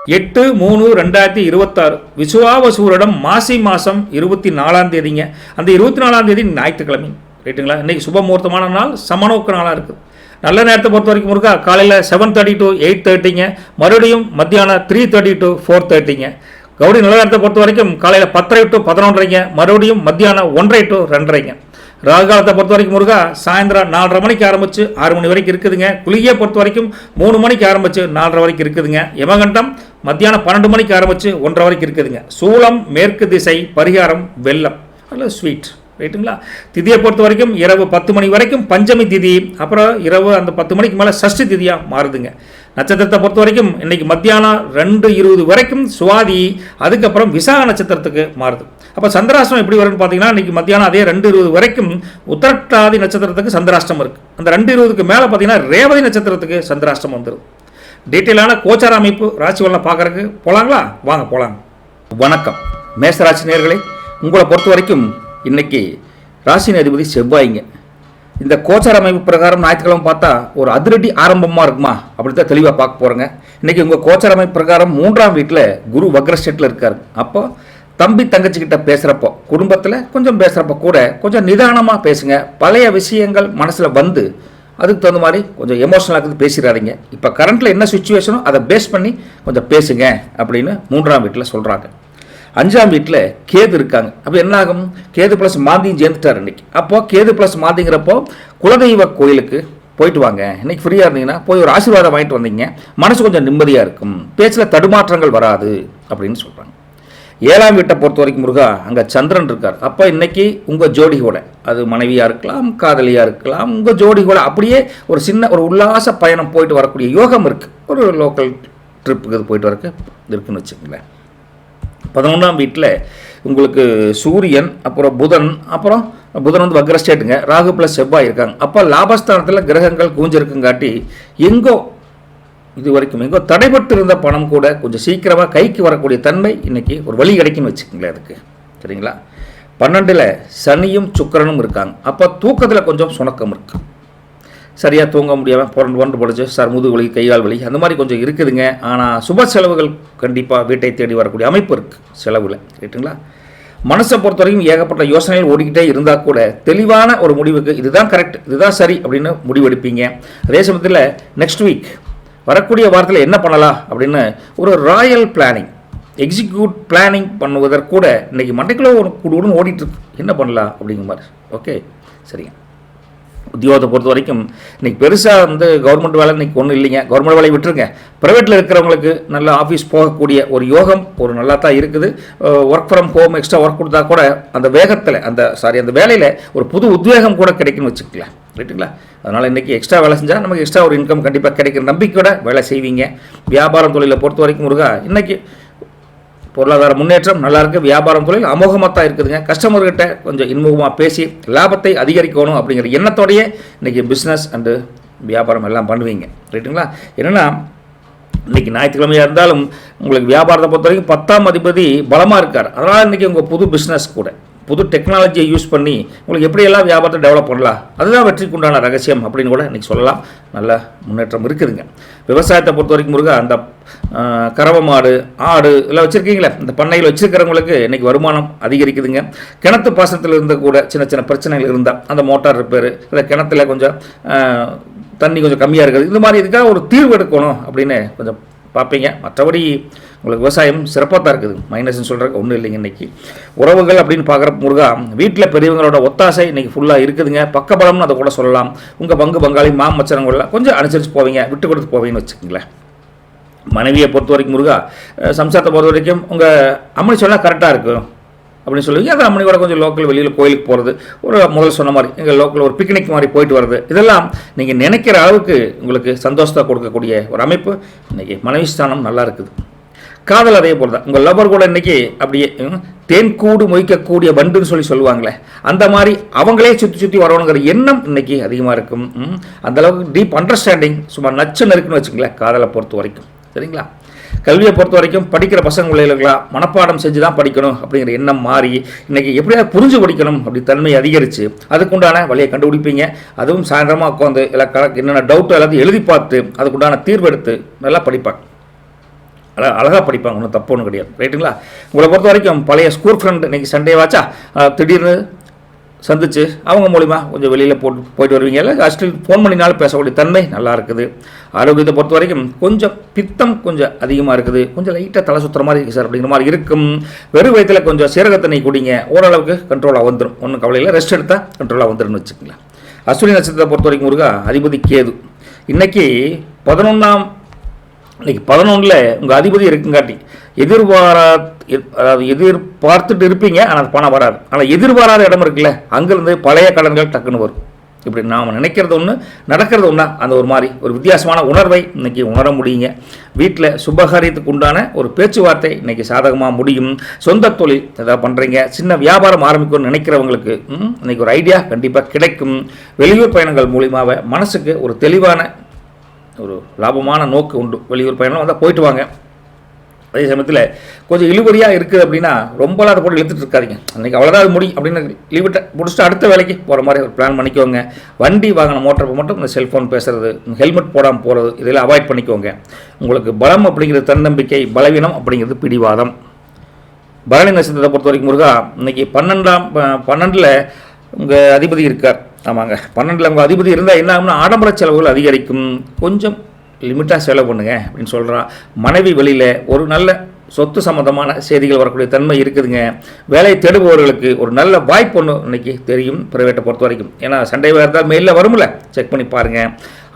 8/3/2026 விசுவாவசூரிடம் மாசி மாதம் 24ஆம் தேதிங்க. அந்த 24ஆம் தேதி ஞாயிற்றுக்கிழமை, ரைட்டுங்களா? இன்றைக்கி சுப முகூர்த்தமான நாள், சமநோக்கு நாளாக இருக்குது. நல்ல நேரத்தை பொறுத்த வரைக்கும் முருகா காலையில் 7:30 to 8:30ங்க, மறுபடியும் மத்தியானம் 3:30 to 4:30ங்க. கௌரி நல்ல நேரத்தை பொறுத்த வரைக்கும் காலையில் 10:30 to 11:30ங்க, மறுபடியும் மத்தியானம் 1:30 to 2:30ங்க. ராகு காலத்தை பொறுத்த வரைக்கும் முருகா சாயந்தரம் 4:30 மணிக்கு ஆரம்பித்து 6 மணி வரைக்கும் இருக்குதுங்க. குளிகையை பொறுத்த வரைக்கும் 3 மணிக்கு ஆரம்பித்து 4:30 வரைக்கும் இருக்குதுங்க. யமகண்டம் மத்தியானம் 12 மணிக்கு ஆரம்பித்து 1:30 வரைக்கும் இருக்குதுங்க. சூலம் மேற்கு திசை, பரிகாரம் வெள்ளம், அதில் ஸ்வீட், ரைட்டுங்களா? திதியை பொறுத்த வரைக்கும் இரவு 10 மணி வரைக்கும் பஞ்சமி திதி, அப்புறம் இரவு அந்த 10 மணிக்கு மேலே சஷ்டி திதியாக மாறுதுங்க. நட்சத்திரத்தை பொறுத்த வரைக்கும் இன்றைக்கி மத்தியானம் 2:20 வரைக்கும் சுவாதி, அதுக்கப்புறம் விசாக நட்சத்திரத்துக்கு மாறுது. அப்போ சந்திராஷ்டிரம் எப்படி வரும்னு பார்த்தீங்கன்னா இன்றைக்கி மத்தியானம் அதே 2:20 வரைக்கும் உத்திரட்டாதி நட்சத்திரத்துக்கு சந்திராஷ்டிரம் இருக்குது. அந்த 2:20க்கு மேலே பார்த்தீங்கன்னா ரேவதி நட்சத்திரத்துக்கு சந்திராஷ்டிரம் வந்துடும். டீட்டெயிலான கோச்சார அமைப்பு ராசி பலனை பார்க்குறதுக்கு போகலாங்களா? வாங்க போகலாம். வணக்கம் மேஷராசி நேயர்களே, உங்களை பொறுத்த வரைக்கும் இன்றைக்கி ராசியின் அதிபதி செவ்வாய்ங்க. இந்த கோச்சார அமைப்பு பிரகாரம் ஞாயிற்றுக்கிழமை பார்த்தா ஒரு அதிரடி ஆரம்பமாக இருக்குமா அப்படி தான் தெளிவாக பார்க்க போகிறேங்க. இன்றைக்கி உங்கள் கோச்சார அமைப்பு பிரகாரம் 3ஆம் வீட்டில் குரு வக்ரஸ்டேட்டில் இருக்கார். அப்போ தம்பி தங்கச்சிக்கிட்ட பேசுகிறப்போ, குடும்பத்தில் கொஞ்சம் பேசுகிறப்போ கூட கொஞ்சம் நிதானமாக பேசுங்க. பழைய விஷயங்கள் மனசில் வந்து அதுக்கு தகுந்த மாதிரி கொஞ்சம் எமோஷனலாக இருக்குது பேசிடாதீங்க. இப்போ கரண்ட்டில் என்ன சுச்சுவேஷனோ அதை பேஸ் பண்ணி கொஞ்சம் பேசுங்க அப்படின்னு 3ஆம் வீட்டில் சொல்கிறாங்க. 5ஆம் வீட்டில் கேது இருக்காங்க. அப்போ என்ன ஆகும்? கேது ப்ளஸ் மாந்தியும் சேர்ந்துட்டார் இன்றைக்கி. அப்போது கேது ப்ளஸ் மாந்திங்கிறப்போ குலதெய்வ கோயிலுக்கு போயிட்டு வாங்க. இன்றைக்கி ஃப்ரீயாக இருந்தீங்கன்னா போய் ஒரு ஆசீர்வாதம் வாங்கிட்டு வந்தீங்க, மனசு கொஞ்சம் நிம்மதியாக இருக்கும், பேச்சில் தடுமாற்றங்கள் வராது அப்படின்னு சொல்கிறாங்க. 7ஆம் வீட்டை பொறுத்த வரைக்கும் முருகா அங்கே சந்திரன் இருக்கார். அப்போ இன்றைக்கி உங்கள் ஜோடிகோட, அது மனைவியாக இருக்கலாம், காதலியாக இருக்கலாம், உங்கள் ஜோடிகோட அப்படியே ஒரு சின்ன ஒரு உல்லாச பயணம் போயிட்டு வரக்கூடிய யோகம் இருக்குது. ஒரு லோக்கல் ட்ரிப்புக்கு போயிட்டு வரக்கு இருக்குன்னு வச்சுக்கோங்களேன். 11ஆம் வீட்டில் உங்களுக்கு சூரியன், அப்புறம் புதன், அப்புறம் புதன் வந்து வக்ரஸ்டேட்டுங்க, ராகு ப்ளஸ் செவ்வாய் இருக்காங்க. அப்போ லாபஸ்தானத்தில் கிரகங்கள் கூஞ்சிருக்குங்காட்டி எங்கோ இது வரைக்கும் எங்கோ தடைபட்டு இருந்த பணம் கூட கொஞ்சம் சீக்கிரமாக கைக்கு வரக்கூடிய தன்மை இன்றைக்கி ஒரு வழி கிடைக்குன்னு வச்சுக்கோங்களேன் அதுக்கு, சரிங்களா? 12ல் சனியும் சுக்கிரனும் இருக்காங்க. அப்போ தூக்கத்தில் கொஞ்சம் சுணக்கம் இருக்குது. சரியாக தூங்க முடியாமல் புரண்டு படிச்சு சார் முதுகு வலி, கைகால் வலி அந்த மாதிரி கொஞ்சம் இருக்குதுங்க. ஆனால் சுப செலவுகள் கண்டிப்பாக வீட்டை தேடி வரக்கூடிய அமைப்பு இருக்குது செலவில், ரைட்டுங்களா? மனசை பொறுத்த வரைக்கும் ஏகப்பட்ட யோசனைகள் ஓடிக்கிட்டே இருந்தால் கூட தெளிவான ஒரு முடிவுக்கு இதுதான் கரெக்ட், இதுதான் சரி அப்படின்னு முடிவெடுப்பீங்க. அதே சமயத்தில் நெக்ஸ்ட் வீக் வரக்கூடிய வாரத்தில் என்ன பண்ணலாம் அப்படின்னு ஒரு ராயல் பிளானிங், எக்ஸிக்யூட் பிளானிங் பண்ணுவதற்கூட இன்றைக்கி மண்டைக்குள்ளே ஒரு குடுன்னு ஓடிட்டுருக்கு, என்ன பண்ணலாம் அப்படிங்கிற மாதிரி. ஓகே, சரிங்க. உத்தியோகத்தை பொறுத்த வரைக்கும் இன்றைக்கி பெருசாக வந்து கவர்மெண்ட் வேலை இன்றைக்கி ஒன்றும் இல்லைங்க. கவர்மெண்ட் வேலையை விட்டுருங்க. ப்ரைவேட்டில் இருக்கிறவங்களுக்கு நல்ல ஆஃபீஸ் போகக்கூடிய ஒரு யோகம் ஒரு நல்லா தான் இருக்குது. Work from home extra work கொடுத்தா கூட அந்த வேகத்தில் அந்த வேலையில் ஒரு புது உத்வேகம் கூட கிடைக்குன்னு வச்சுக்கலாம், ரைட்டுங்களா? அதனால் இன்றைக்கி எக்ஸ்ட்ரா வேலை செஞ்சால் நமக்கு எக்ஸ்ட்ரா ஒரு இன்கம் கண்டிப்பாக கிடைக்கிற நம்பிக்கையோட வேலை செய்வீங்க. வியாபாரம் தொழிலை பொறுத்த வரைக்கும் முருகா இன்றைக்கி பொருளாதார முன்னேற்றம் நல்லா இருக்குது. வியாபாரம் தொழில் அமோகமாக தான் இருக்குதுங்க. கஸ்டமர்கிட்ட கொஞ்சம் இன்முகமாக பேசி லாபத்தை அதிகரிக்கணும் அப்படிங்கிற எண்ணத்தோடையே இன்றைக்கி பிஸ்னஸ் அண்டு வியாபாரம் எல்லாம் பண்ணுவீங்க, ரைட்டுங்களா? என்னென்னா இன்றைக்கி ஞாயிற்றுக்கிழமையாக இருந்தாலும் உங்களுக்கு வியாபாரத்தை பொறுத்த வரைக்கும் 10ஆம் அதிபதி பலமாக இருக்கார். அதனால் இன்றைக்கி உங்கள் புது பிஸ்னஸ் கூட புது டெக்னாலஜியை யூஸ் பண்ணி உங்களுக்கு எப்படியெல்லாம் வியாபாரத்தை டெவலப் பண்ணலாம், அதுதான் வெற்றிக்கு உண்டான ரகசியம் அப்படின்னு கூட இன்றைக்கி சொல்லலாம். நல்ல முன்னேற்றம் இருக்குதுங்க. விவசாயத்தை பொறுத்த வரைக்கும் முருகா அந்த கறவை மாடு, ஆடு எல்லாம் வச்சுருக்கீங்களே, இந்த பண்ணையில் வச்சுருக்கிறவங்களுக்கு இன்றைக்கி வருமானம் அதிகரிக்குதுங்க. கிணத்து பாசனத்தில் இருந்த கூட சின்ன சின்ன பிரச்சனைகள் இருந்தால் அந்த மோட்டார் ரிப்பேர், இல்லை கிணத்துல கொஞ்சம் தண்ணி கொஞ்சம் கம்மியாக இருக்குது, இந்த மாதிரி இதுக்காக ஒரு தீர்வு எடுக்கணும் அப்படின்னு கொஞ்சம் பார்ப்பீங்க. மற்றபடி உங்களுக்கு விவசாயம் சிறப்பாக தான் இருக்குது, மைனஸ்ன்னு சொல்கிறதுக்கு ஒன்றும் இல்லைங்க. இன்றைக்கி உறவுகள் அப்படின்னு பார்க்குற முருகா வீட்டில் பெரியவங்களோட ஒத்தாசை இன்றைக்கி ஃபுல்லாக இருக்குதுங்க. பக்கபலம்னு அதை கூட சொல்லலாம். உங்கள் பங்காளி மாமச்சரங்கள்லாம் கொஞ்சம் அனுசரித்து போவீங்க, விட்டு கொடுத்து போவீங்கன்னு வச்சுக்கோங்களேன். மனைவியை பொறுத்த வரைக்கும் முருகா சம்சாரத்தை பொறுத்த வரைக்கும் உங்கள் அம்மனி சொன்னால் கரெக்டாக இருக்கும் அப்படின்னு சொல்லுவீங்க. அது அம்மனி கூட கொஞ்சம் லோக்கல் வெளியில் கோயிலுக்கு போகிறது, ஒரு முதல் சொன்ன மாதிரி எங்கள் லோக்கல் ஒரு பிக்னிக் மாதிரி போயிட்டு வர்றது, இதெல்லாம் நீங்கள் நினைக்கிற அளவுக்கு உங்களுக்கு சந்தோஷத்தை கொடுக்கக்கூடிய ஒரு அமைப்பு இன்றைக்கி மனைவி ஸ்தானம் நல்லா இருக்குது. காதல் அதே போல் தான். உங்கள் லவர் கூட இன்றைக்கி அப்படியே தேன்கூடு மொய்க்கக்கூடிய வண்டுன்னு சொல்லுவாங்களே, அந்த மாதிரி அவங்களே சுற்றி வரணுங்கிற எண்ணம் இன்றைக்கி அதிகமாக இருக்கும். அந்தளவுக்கு டீப் அண்டர்ஸ்டாண்டிங் சும்மா நச்சுன்னு இருக்குன்னு வச்சுங்களேன் காதலை பொறுத்த வரைக்கும், சரிங்களா? கல்வியை பொறுத்த வரைக்கும் படிக்கிற பசங்க பிள்ளைகளுக்கெல்லாம் மனப்பாடம் செஞ்சு தான் படிக்கணும் அப்படிங்கிற எண்ணம் மாறி இன்றைக்கி எப்படியாவது புரிஞ்சு படிக்கணும் அப்படி தன்மை அதிகரித்து அதுக்குண்டான வழியை கண்டுபிடிப்பீங்க. அதுவும் சாயந்தரமாக உட்காந்து என்னென்ன டவுட்டோ எல்லாத்தையும் எழுதி பார்த்து அதுக்குண்டான தீர்வு எடுத்து நல்லா படிப்பாங்க. அழகாக படிப்பாங்க, ஒன்றும் தப்பு ஒன்றும் கிடையாது. ரைட்டுங்களா? உங்களை பொறுத்த வரைக்கும் பழைய ஸ்கூல் ஃப்ரெண்டு இன்றைக்கி சண்டே வாச்சா திடீர்னு சந்திச்சு அவங்க மூலிமா கொஞ்சம் வெளியில் போயிட்டு வருவீங்க. இல்லை ஸ்டில் ஃபோன் பண்ணினாலும் பேசக்கூடிய தன்மை நல்லா இருக்குது. ஆரோக்கியத்தை பொறுத்த வரைக்கும் கொஞ்சம் பித்தம் கொஞ்சம் அதிகமாக இருக்குது, கொஞ்சம் லைட்டாக தலை சுற்றுற மாதிரி இருக்குது சார் அப்படிங்கிற மாதிரி இருக்கும். வெறும் வயத்தில் கொஞ்சம் சீரகத்தண்ணி குடிங்க, ஓரளவுக்கு கண்ட்ரோலாக வந்துடும், ஒன்றும் கவலையில் ரெஸ்ட் எடுத்தால் கண்ட்ரோலாக வந்துடும்னு வச்சுக்கலாம். அஸ்வினி நட்சத்திரத்தை பொறுத்த வரைக்கும் முருகா அதிபதி கேது. இன்றைக்கி 11 உங்கள் அதிபதி இருக்குங்காட்டி எதிர்பார்த்துட்டு இருப்பீங்க, ஆனால் பணம் வராது. ஆனால் எதிர்பாராத இடம் இருக்குல்ல, அங்கேருந்து பழைய கடன்கள் டக்குன்னு வரும். இப்படி நாம் நினைக்கிறது ஒன்று, நடக்கிறது ஒன்றா, அந்த ஒரு மாதிரி ஒரு வித்தியாசமான உணர்வை இன்றைக்கி உணர முடியுங்க. வீட்டில் சுபகாரியத்துக்கு உண்டான ஒரு பேச்சுவார்த்தை இன்றைக்கி சாதகமாக முடியும். சொந்த தொழில் ஏதாவது பண்ணுறீங்க, சின்ன வியாபாரம் ஆரம்பிக்கணும்னு நினைக்கிறவங்களுக்கு இன்றைக்கி ஒரு ஐடியா கண்டிப்பாக கிடைக்கும். வெளியூர் பயணங்கள் மூலியமாக மனசுக்கு ஒரு தெளிவான ஒரு லாபமான நோக்கு உண்டு. வெளியூர் பயணம் வந்தால் போயிட்டு வாங்க. அதே சமயத்தில் கொஞ்சம் இழுபறியாக இருக்குது அப்படின்னா ரொம்பலாம் அதை போட்டு இழுத்துட்டு இருக்காதிங்க. அன்றைக்கி அவ்வளோதான் அது முடியும் அப்படின்னு லீவிட்ட முடிச்சுட்டு அடுத்த வேலைக்கு போகிற மாதிரி ஒரு பிளான் பண்ணிக்கோங்க. வண்டி வாங்கின மோட்டர் மட்டும் இந்த செல்ஃபோன் பேசுகிறது, ஹெல்மெட் போடாமல் போகிறது, இதெல்லாம் அவாய்ட் பண்ணிக்கோங்க. உங்களுக்கு பலம் அப்படிங்கிறது தன்னம்பிக்கை, பலவீனம் அப்படிங்கிறது பிடிவாதம். பரணி நட்சத்திரத்தை பொறுத்த வரைக்கும் முருகா இன்றைக்கி 12 உங்கள் அதிபதி இருக்கார். ஆமாங்க, 12 உங்கள் அதிபதி இருந்தால் என்ன ஆகும்னா ஆடம்பர செலவுகள் அதிகரிக்கும். கொஞ்சம் லிமிட்டாக செலவு பண்ணுங்க அப்படின்னு சொல்கிறான். மனைவி வெளியில் ஒரு நல்ல சொத்து சம்மந்தமான செய்திகள் வரக்கூடிய தன்மை இருக்குதுங்க. வேலை தேடுபவர்களுக்கு ஒரு நல்ல வாய்ப்பு ஒன்று இன்றைக்கி தெரியும் ப்ரைவேட்டை பொறுத்த வரைக்கும். ஏன்னா சண்டே இருந்தால் மெயிலில் வரும்ல, செக் பண்ணி பாருங்கள்.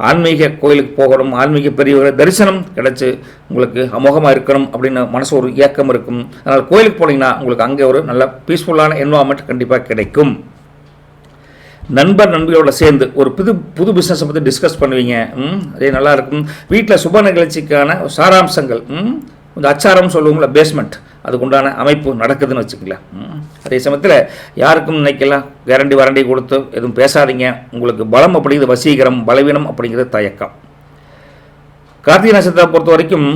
ஆன்மீக கோயிலுக்கு போகணும், ஆன்மீக பெரியவர்களை தரிசனம் கிடச்சி உங்களுக்கு அமோகமாக இருக்கணும் அப்படின்னு மனசு ஒரு இயக்கம் இருக்கும். அதனால் கோயிலுக்கு போனீங்கன்னா உங்களுக்கு அங்கே ஒரு நல்ல பீஸ்ஃபுல்லான என்வாரன்மெண்ட் கண்டிப்பாக கிடைக்கும். நண்பியோட சேர்ந்து ஒரு புது பிஸ்னஸை பற்றி டிஸ்கஸ் பண்ணுவீங்க, அதே நல்லாயிருக்கும். வீட்டில் சுப நிகழ்ச்சிக்கான சாராம்சங்கள், கொஞ்சம் அச்சாரம் சொல்லுவோம்ல, பேஸ்மெண்ட், அதுக்குண்டான அமைப்பு நடக்குதுன்னு வச்சுக்கலாம். அதே சமயத்தில் யாருக்கும் நினைக்கலாம் கேரண்டி வாரண்டி கொடுத்து எதுவும் பேசாதீங்க. உங்களுக்கு பலம் அப்படிங்கிறது வசீகரம், பலவீனம் அப்படிங்கிறது தயக்கம். கார்த்திகை நட்சத்திரத்தை பொறுத்த வரைக்கும்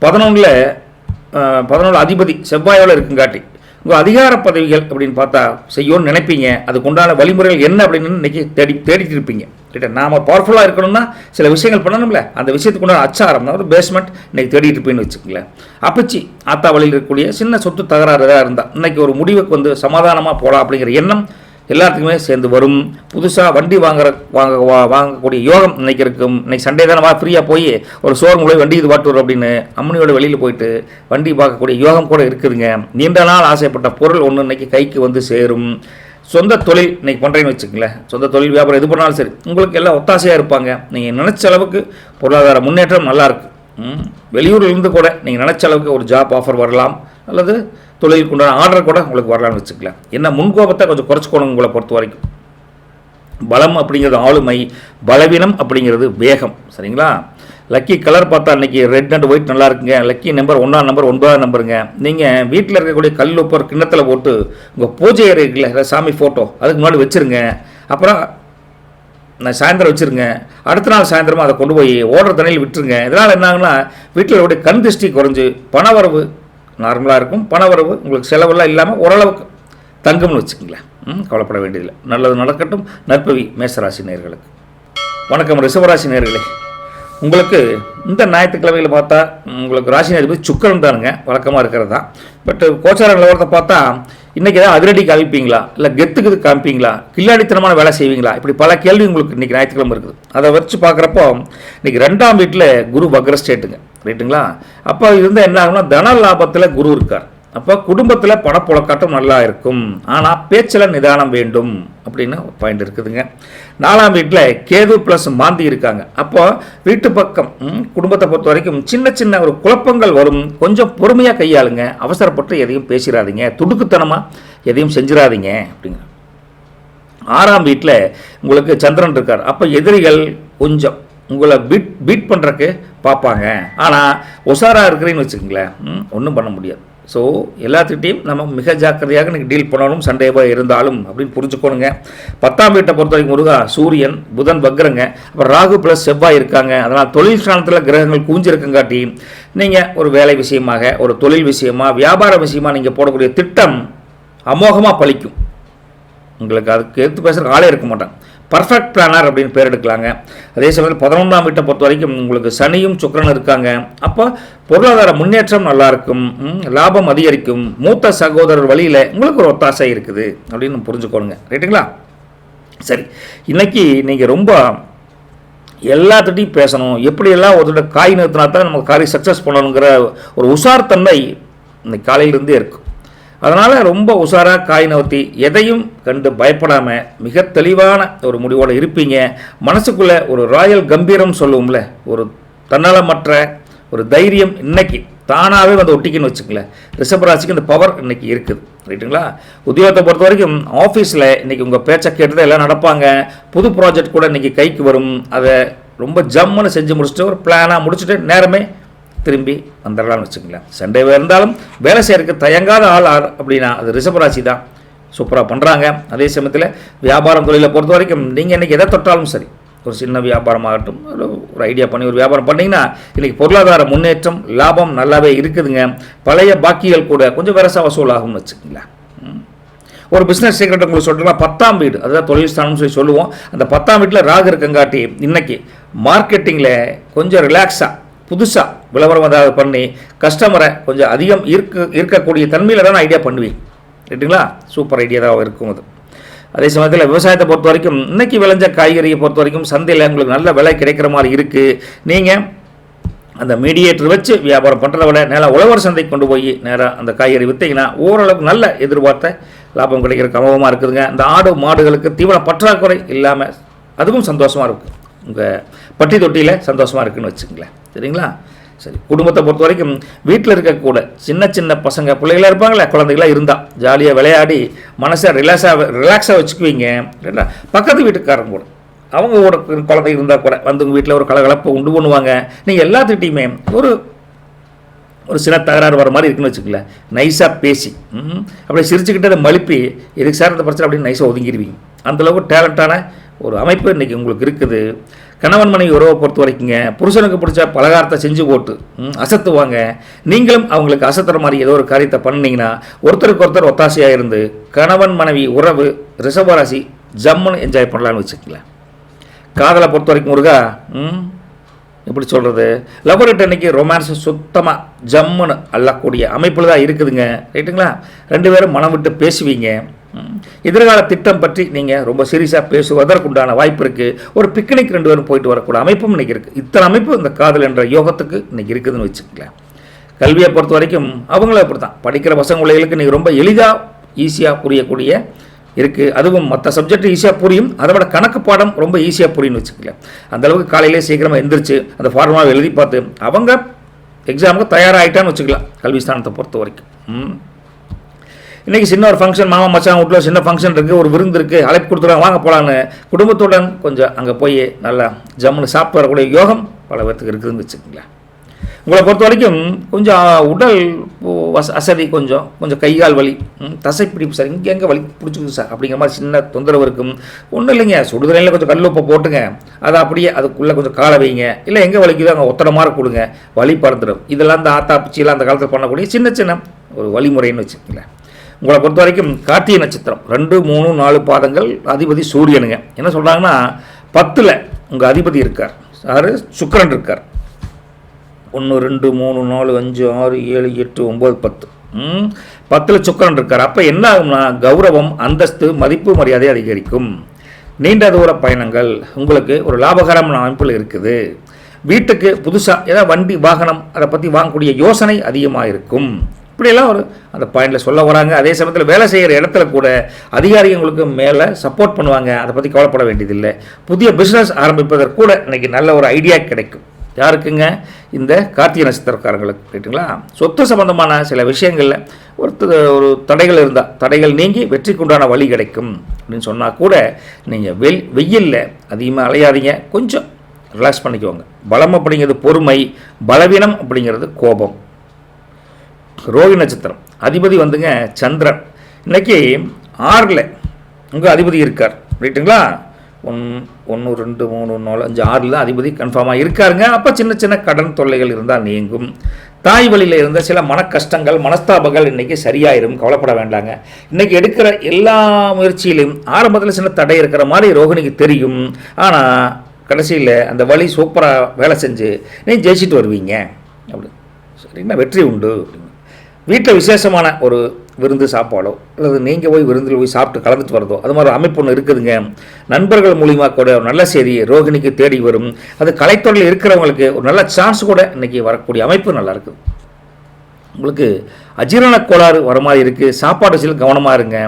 11 அதிபதி செவ்வாயோடு இருக்குங்காட்டி உங்கள் அதிகார பதவிகள் அப்படின்னு பார்த்தா செய்யணும்னு நினைப்பீங்க. அதுக்குண்டான வழிமுறைகள் என்ன அப்படின்னு இன்றைக்கி தேடிட்டு இருப்பீங்க. ரைட்டா? நாம் பவர்ஃபுல்லாக இருக்கணும்னா சில விஷயங்கள் பண்ணணும்ல, அந்த விஷயத்துக்கு உண்டான அச்சாரம் ஒரு பேஸ்மெண்ட் இன்றைக்கி தேடிட்டு இருப்பீங்கன்னு வச்சுக்கங்களேன். அப்பச்சி ஆத்தா வழியில் இருக்கக்கூடிய சின்ன சொத்து தகராறு எதாவது இருந்தால் இன்றைக்கி ஒரு முடிவுக்கு வந்து சமாதானமாக போகலாம் அப்படிங்கிற எண்ணம் எல்லாத்துக்குமே சேர்ந்து வரும். புதுசாக வண்டி வாங்கக்கூடிய யோகம் இன்றைக்கி இருக்கும். இன்றைக்கி சண்டே தானே ஃப்ரீயாக போய் ஒரு ஷோரூம் போய் வண்டி இது வாட்டுவோம் அப்படின்னு அம்மனியோட வெளியில் போயிட்டு வண்டி பார்க்கக்கூடிய யோகம் கூட இருக்குதுங்க. நீண்ட நாள் ஆசைப்பட்ட பொருள் ஒன்று இன்றைக்கி கைக்கு வந்து சேரும். சொந்த தொழில் இன்றைக்கி பண்ணுறீங்கன்னு வச்சுக்கங்களேன், சொந்த தொழில் வியாபாரம் எது பண்ணாலும் சரி உங்களுக்கு எல்லாம் ஒத்தாசையாக இருப்பாங்க. நீங்கள் நினச்ச அளவுக்கு பொருளாதார முன்னேற்றம் நல்லாயிருக்கு. வெளியூர்லேருந்து கூட நீங்கள் நினச்ச அளவுக்கு ஒரு ஜாப் ஆஃபர் வரலாம், அல்லது தொழிலுக்கு உண்டான ஆர்டர் கூட உங்களுக்கு வரலாம்னு வச்சுக்கலாம். என்ன முன்கோபத்தை கொஞ்சம் குறைச்சிக்கணும். உங்களை பொறுத்த வரைக்கும் பலம் அப்படிங்கிறது ஆளுமை, பலவீனம் அப்படிங்கிறது வேகம். சரிங்களா? லக்கி கலர் பார்த்தா இன்றைக்கி ரெட் அண்ட் ஒயிட் நல்லா இருக்குங்க. லக்கி நம்பர் 1ஆம் நம்பர் 9ஆம் நம்பருங்க. நீங்கள் வீட்டில் இருக்கக்கூடிய கல் உப்பர் கிண்ணத்தில் போட்டு உங்கள் பூஜை அறையில் சாமி ஃபோட்டோ அதுக்கு முன்னாடி வச்சுருங்க. அப்புறம் நான் சாயந்தரம் வச்சுருங்க. அடுத்த நாள் சாயந்தரமாக அதை கொண்டு போய் ஓடுற தண்ணியில் விட்டுருங்க. இதனால் என்ன ஆகுனா வீட்டில் இருக்கக்கூடிய கண் திருஷ்டி குறைஞ்சு பணவரவு நார்மலாக இருக்கும். பணவரவு உங்களுக்கு செலவெல்லாம் இல்லாமல் ஓரளவுக்கு தங்கும்னு வச்சுக்கங்களேன். கவலைப்பட வேண்டியதில்லை. நல்லது நடக்கட்டும். நற்பவி மேசராசி நேயர்களுக்கு வணக்கம். ரிஷபராசி நேயர்களே, உங்களுக்கு இந்த ஞாயிற்றுக்கிழமையில் பார்த்தா உங்களுக்கு ராசி நேரடி சுக்கிரன் தானுங்க, வழக்கமாக இருக்கிறது தான். பட் கோச்சார நிலவரத்தை பார்த்தா இன்றைக்கி ஏதாவது அதிரடி காமிப்பீங்களா, இல்லை கெத்துக்கு காமிப்பீங்களா, கில்லாடித்தனமான வேலை செய்வீங்களா, இப்படி பல கேள்வி உங்களுக்கு இன்றைக்கி ஞாயிற்றுக்கிழமை இருக்குது. அதை வச்சு பார்க்குறப்போ இன்றைக்கி 2ஆம் வீட்டில் குரு வக்ர ஸ்டேட்டுங்க. ரைட்டுங்களா? அப்போ இருந்தால் என்ன ஆகும்னா தன லாபத்தில் குரு இருக்கார். அப்போ குடும்பத்தில் பணப்புழக்காட்டம் நல்லா இருக்கும். ஆனால் பேச்சில் நிதானம் வேண்டும் அப்படின்னு பாயிண்ட் இருக்குதுங்க. 4ஆம் வீட்டில் கேது ப்ளஸ் மாந்தி இருக்காங்க. அப்போ வீட்டு பக்கம் குடும்பத்தை பொறுத்த வரைக்கும் சின்ன சின்ன ஒரு குழப்பங்கள் வரும். கொஞ்சம் பொறுமையாக கையாளுங்க. அவசரப்பட்டு எதையும் பேசிடாதீங்க. துடுக்குத்தனமாக எதையும் செஞ்சிடாதீங்க அப்படிங்க. 6ஆம் வீட்டில் உங்களுக்கு சந்திரன் இருக்கார். அப்போ எதிரிகள் கொஞ்சம் உங்களை பீட் பண்ணுறக்கு பார்ப்பாங்க. ஆனால் உஷாராக இருக்கிறீங்கன்னு வச்சுக்கோங்களேன், ஒன்றும் பண்ண முடியாது. ஸோ எல்லாத்துக்கிட்டையும் நம்ம மிக ஜாக்கிரதையாக இன்றைக்கி டீல் பண்ணணும், சண்டேவாக இருந்தாலும் அப்படின்னு புரிஞ்சுக்கணுங்க. 10ஆம் வீட்டை பொறுத்த வரைக்கும் முருகா சூரியன் புதன் வக்ரங்க. அப்புறம் ராகு ப்ளஸ் செவ்வாய் இருக்காங்க. அதனால் தொழில் ஸ்தானத்தில் கிரகங்கள் கூஞ்சிருக்குங்காட்டி நீங்கள் ஒரு வேலை விஷயமாக, ஒரு தொழில் விஷயமாக, வியாபார விஷயமாக நீங்கள் போடக்கூடிய திட்டம் அமோகமாக பலிக்கும். உங்களுக்கு அதுக்கு எடுத்து பேசுகிற ஆளே இருக்க மாட்டாங்க. பர்ஃபெக்ட் பிளானர் அப்படின்னு பேர் எடுக்கலாங்க. அதே சமயத்தில் 11ஆம் வீட்டை பொறுத்த வரைக்கும் உங்களுக்கு சனியும் சுக்கிரனும் இருக்காங்க. அப்போ பொருளாதார முன்னேற்றம் நல்லாயிருக்கும், லாபம் அதிகரிக்கும், மூத்த சகோதரர் வழியில் உங்களுக்கு ஒரு ஒத்தாசை இருக்குது அப்படின்னு புரிஞ்சுக்கோங்க. ரைட்டுங்களா? சரி, இன்றைக்கி நீங்கள் ரொம்ப எல்லாத்திட்டையும் பேசணும், எப்படியெல்லாம் ஒருத்தோட காய் நிறுத்தினா தான் நம்ம காரியம் சக்ஸஸ் பண்ணணுங்கிற ஒரு உஷார்த்தன்மை இன்னைக்கு காலையிலேருந்தே இருக்கும். அதனால் ரொம்ப உஷாராக காய் நகர்த்தி எதையும் கண்டு பயப்படாமல் மிக தெளிவான ஒரு முடிவோடு இருப்பீங்க. மனசுக்குள்ளே ஒரு ராயல் கம்பீரம் சொல்லுவோம்ல, ஒரு தன்னலமற்ற ஒரு தைரியம் இன்னைக்கு தானாகவே வந்து ஒட்டிக்கின்னு வச்சுக்கங்களேன். ரிஷபராசிக்கு இந்த பவர் இன்றைக்கி இருக்குது. ரைட்டுங்களா? உத்தியோகத்தை பொறுத்த வரைக்கும் ஆஃபீஸில் இன்றைக்கி உங்கள் பேச்சை கேட்டுதான் எல்லாம் நடப்பாங்க. புது ப்ராஜெக்ட் கூட இன்றைக்கி கைக்கு வரும். அதை ரொம்ப ஜம்முன்னு செஞ்சு முடிச்சுட்டு ஒரு பிளானாக முடிச்சுட்டு நேரமே திரும்பி வந்துடலாம்னு வச்சுக்கங்களேன். சண்டே இருந்தாலும் வேலை செய்யறதுக்கு தயங்காத ஆள் அப்படின்னா அது ரிஷபராசி தான். சூப்பராக பண்ணுறாங்க. அதே சமயத்தில் வியாபாரம் தொழிலை பொறுத்த வரைக்கும் நீங்கள் இன்றைக்கி எதை தொட்டாலும் சரி, ஒரு சின்ன வியாபாரமாகட்டும், ஒரு ஐடியா பண்ணி ஒரு வியாபாரம் பண்ணிங்கன்னா இன்றைக்கி பொருளாதார முன்னேற்றம், லாபம் நல்லாவே இருக்குதுங்க. பழைய பாக்கிகள் கூட கொஞ்சம் விரசா வசூலாகும்னு வச்சுக்கங்களேன். ஒரு பிஸ்னஸ் சீக்ரெட் உங்களுக்கு சொல்கிறோம்னா 10ஆம் வீடு, அதுதான் தொழில் ஸ்தானம்னு சொல்லி சொல்லுவோம். அந்த 10ஆம் வீட்டில் ராகு இருக்கங்காட்டி இன்றைக்கி மார்க்கெட்டிங்கில் கொஞ்சம் ரிலாக்ஸாக புதுசாக விளம்பரம் ஏதாவது பண்ணி கஸ்டமரை கொஞ்சம் அதிகம் இருக்கக்கூடிய தன்மையில் தான் ஐடியா பண்ணுவீங்க. ரைட்டுங்களா? சூப்பர் ஐடியா தான் இருக்கும் அது. அதே சமயத்தில் விவசாயத்தை பொறுத்த வரைக்கும் இன்றைக்கி விளைஞ்ச காய்கறியை பொறுத்த வரைக்கும் சந்தையில் உங்களுக்கு நல்ல விலை கிடைக்கிற மாதிரி இருக்குது. நீங்கள் அந்த மீடியேட்டர் வச்சு வியாபாரம் பண்ணுறத விட நேராக உழவர் சந்தைக்கு கொண்டு போய் நேராக அந்த காய்கறி விற்றீங்கன்னா ஓரளவுக்கு நல்ல எதிர்பார்த்த லாபம் கிடைக்கிற கமகமாக இருக்குதுங்க. இந்த ஆடு மாடுகளுக்கு தீவன பற்றாக்குறை இல்லாமல் அதுவும் சந்தோஷமாக இருக்கும். உங்கள் பட்டி தொட்டியில் சந்தோஷமாக இருக்குதுன்னு வச்சுக்கங்களேன். சரிங்களா? சரி, குடும்பத்தை பொறுத்த வரைக்கும் வீட்டில் இருக்கக்கூட சின்ன சின்ன பசங்க பிள்ளைகளாக இருப்பாங்களே, குழந்தைகளாக இருந்தால் ஜாலியாக விளையாடி மனசை ரிலாக்ஸாக வச்சுக்குவீங்க. இல்லைன்னா பக்கத்து வீட்டுக்காரங்க கூட அவங்க கூட குழந்தை இருந்தால் கூட வந்து உங்கள் வீட்டில் ஒரு கலகலப்பை உண்டு பண்ணுவாங்க. நீங்கள் எல்லாத்துக்கிட்டையுமே ஒரு சில தகராறு வர மாதிரி இருக்குன்னு வச்சுக்கல, நைஸாக பேசி அப்படியே சிரிச்சுக்கிட்டே அதை மழுப்பி எதுக்கு சார் இந்த பிரச்சனை அப்படின்னு நைஸாக ஒதுங்கிடுவீங்க. அந்தளவுக்கு டேலண்டான ஒரு அமைப்பு இன்றைக்கி உங்களுக்கு இருக்குது. கணவன் மனைவி உறவை பொறுத்த வரைக்குங்க புருஷனுக்கு பிடிச்ச பலகாரத்தை செஞ்சு போட்டு அசத்துவாங்க. நீங்களும் அவங்களுக்கு அசத்துற மாதிரி ஏதோ ஒரு காரியத்தை பண்ணிங்கன்னா ஒருத்தருக்கு ஒருத்தர் ஒத்தாசையாக இருந்து கணவன் மனைவி உறவு ரிஷபராசி ஜம்முன்னு என்ஜாய் பண்ணலான்னு வச்சுக்கங்களேன். காதலை பொறுத்த வரைக்கும் முருகா எப்படி சொல்கிறது, லவர்கிட்ட இன்றைக்கி ரொமான்ஸ் சுத்தமாக ஜம்முன்னு அள்ளக்கூடிய அமைப்பில் தான் இருக்குதுங்க. ரைட்டுங்களா? 2 பேரும் மனம் விட்டு பேசுவீங்க. எதிர்கால திட்டம் பற்றி நீங்கள் ரொம்ப சீரியஸாக பேசுவதற்குண்டான வாய்ப்பு இருக்குது. ஒரு பிக்னிக் 2 பேரும் போயிட்டு வரக்கூடிய அமைப்பும் இன்றைக்கி இருக்குது. இத்தனை அமைப்பு இந்த காதல் என்ற யோகத்துக்கு இன்றைக்கி இருக்குதுன்னு வச்சுக்கலாம். கல்வியை பொறுத்த வரைக்கும் அவங்களும் அப்படி தான். படிக்கிற பசங்களுக்கு நீங்கள் ரொம்ப எளிதாக ஈஸியாக புரியக்கூடிய இருக்குது. அதுவும் மற்ற சப்ஜெக்ட் ஈஸியாக புரியும், அதை விட கணக்கு பாடம் ரொம்ப ஈஸியாக புரியும்னு வச்சுக்கலாம். அந்தளவுக்கு காலையிலே சீக்கிரமாக எந்திரிச்சு அந்த ஃபார்முலாவை எழுதி பார்த்து அவங்க எக்ஸாமுக்கு தயாராகிட்டான்னு வச்சுக்கலாம். கல்வி ஸ்தானத்தை பொறுத்த வரைக்கும் இன்றைக்கி சின்ன ஒரு ஃபங்க்ஷன், மாமா மச்சான் வீட்டில் சின்ன ஃபங்க்ஷன் இருக்குது, ஒரு விருந்து இருக்குது, அழைப்பு கொடுத்துருவாங்க, வாங்க போகலான்னு குடும்பத்துடன் கொஞ்சம் அங்கே போய் நல்லா ஜம்முன்னு சாப்பிட்டு வரக்கூடிய யோகம் பல பேர்த்துக்கு இருக்குதுன்னு வச்சுக்கோங்களேன். உங்களை பொறுத்த வரைக்கும் கொஞ்சம் உடல் அசதி, கொஞ்சம் கைகால் வலி, தசை பிடிப்பு சார், இங்கே எங்கே வலி பிடிச்சிக்குது சார் அப்படிங்கிற மாதிரி சின்ன தொந்தரவு இருக்கும். ஒன்றும் இல்லைங்க, சுடுதலையில் கொஞ்சம் கல் உப்பை போட்டுங்க, அதை அப்படியே அதுக்குள்ளே கொஞ்சம் காலை வைங்க, இல்லை எங்கே வலிக்குதோ அங்கே ஒத்தனை மாதிரி கொடுங்க, வலி பறந்துடும். இதெல்லாம் இந்த ஆத்தா பிச்சியெல்லாம் அந்த காலத்தில் பண்ணக்கூடிய சின்ன சின்ன ஒரு வழிமுறைன்னு வச்சுக்கோங்களேன். உங்களை பொறுத்த வரைக்கும் கார்த்திகை நட்சத்திரம் 2, 3, 4 பாதங்கள், அதிபதி சூரியனுங்க. என்ன சொல்கிறாங்கன்னா 10ல் உங்கள் அதிபதி இருக்கார், யார்? சுக்கிரன் இருக்கார். 1, 2, 3, 4, 5, 6, 7, 8, 9, 10 10ல் சுக்கிரன் இருக்கார். அப்போ என்ன ஆகும்னா கௌரவம், அந்தஸ்து, மதிப்பு, மரியாதை அதிகரிக்கும். நீண்ட தூர பயணங்கள் உங்களுக்கு ஒரு லாபகரமான அமைப்பில் இருக்குது. வீட்டுக்கு புதுசாக ஏதாவது வண்டி வாகனம் அதை பற்றி வாங்கக்கூடிய யோசனை அதிகமாக இருக்கும். இப்படியெல்லாம் ஒரு அந்த பாயிண்டில் சொல்ல வராங்க. அதே சமயத்தில் வேலை செய்கிற இடத்துல கூட அதிகாரிகளுக்கு மேலே சப்போர்ட் பண்ணுவாங்க, அதை பற்றி கவலைப்பட வேண்டியதில்லை. புதிய பிஸ்னஸ் ஆரம்பிப்பதற்கு கூட இன்றைக்கி நல்ல ஒரு ஐடியா கிடைக்கும். யாருக்குங்க? இந்த கார்த்திகை நட்சத்திரக்காரங்களுக்கு. ரைட்டுங்களா? சொத்து சம்பந்தமான சில விஷயங்களில் ஒரு தடைகள் இருந்தால் தடைகள் நீங்கி வெற்றிக்குண்டான வழி கிடைக்கும் அப்படின்னு சொன்னால் கூட நீங்கள் வெயிலில் அதிகமாக அலையாதீங்க, கொஞ்சம் ரிலாக்ஸ் பண்ணிக்குவாங்க. பலம் அப்படிங்கிறது பொறுமை, பலவீனம் அப்படிங்கிறது கோபம். ரோஹி நட்சத்திரம் அதிபதி வந்துங்க சந்திரன். இன்றைக்கி 6ல் உங்கள் அதிபதி இருக்கார். ரைட்டுங்களா? 1, 2, 3, 4, 5, 6 தான் அதிபதி கன்ஃபார்மாக இருக்காருங்க. அப்போ சின்ன சின்ன கடன் தொல்லைகள் இருந்தால் நீங்கும். தாய் வழியில் இருந்த சில மன கஷ்டங்கள் மனஸ்தாபங்கள் இன்றைக்கி சரியாயிரும், கவலைப்பட வேண்டாங்க. இன்றைக்கி எடுக்கிற எல்லா முயற்சியிலும் ஆரம்பத்தில் சின்ன தடை இருக்கிற மாதிரி ரோகிணிக்கு தெரியும். ஆனால் கடைசியில் அந்த வழி சூப்பராக வேலை செஞ்சு நீங்கள் ஜெயிச்சுட்டு வருவீங்க. அப்படி சரிங்களா, வெற்றி உண்டு. வீட்டில் விசேஷமான ஒரு விருந்து சாப்பாடோ அல்லது நீங்கள் போய் விருந்தில் போய் சாப்பிட்டு கலந்துட்டு வரதோ அது மாதிரி அமைப்பு ஒன்று இருக்குதுங்க. நண்பர்கள் மூலிமா கூட ஒரு நல்ல செய்தி ரோகிணிக்கு தேடி வரும். அது கலைத்துறையில் இருக்கிறவங்களுக்கு ஒரு நல்ல சான்ஸ் கூட இன்றைக்கி வரக்கூடிய அமைப்பு நல்லா இருக்குது. உங்களுக்கு அஜீரண கோளாறு வர மாதிரி இருக்குது, சாப்பாடு சில கவனமாக இருங்க.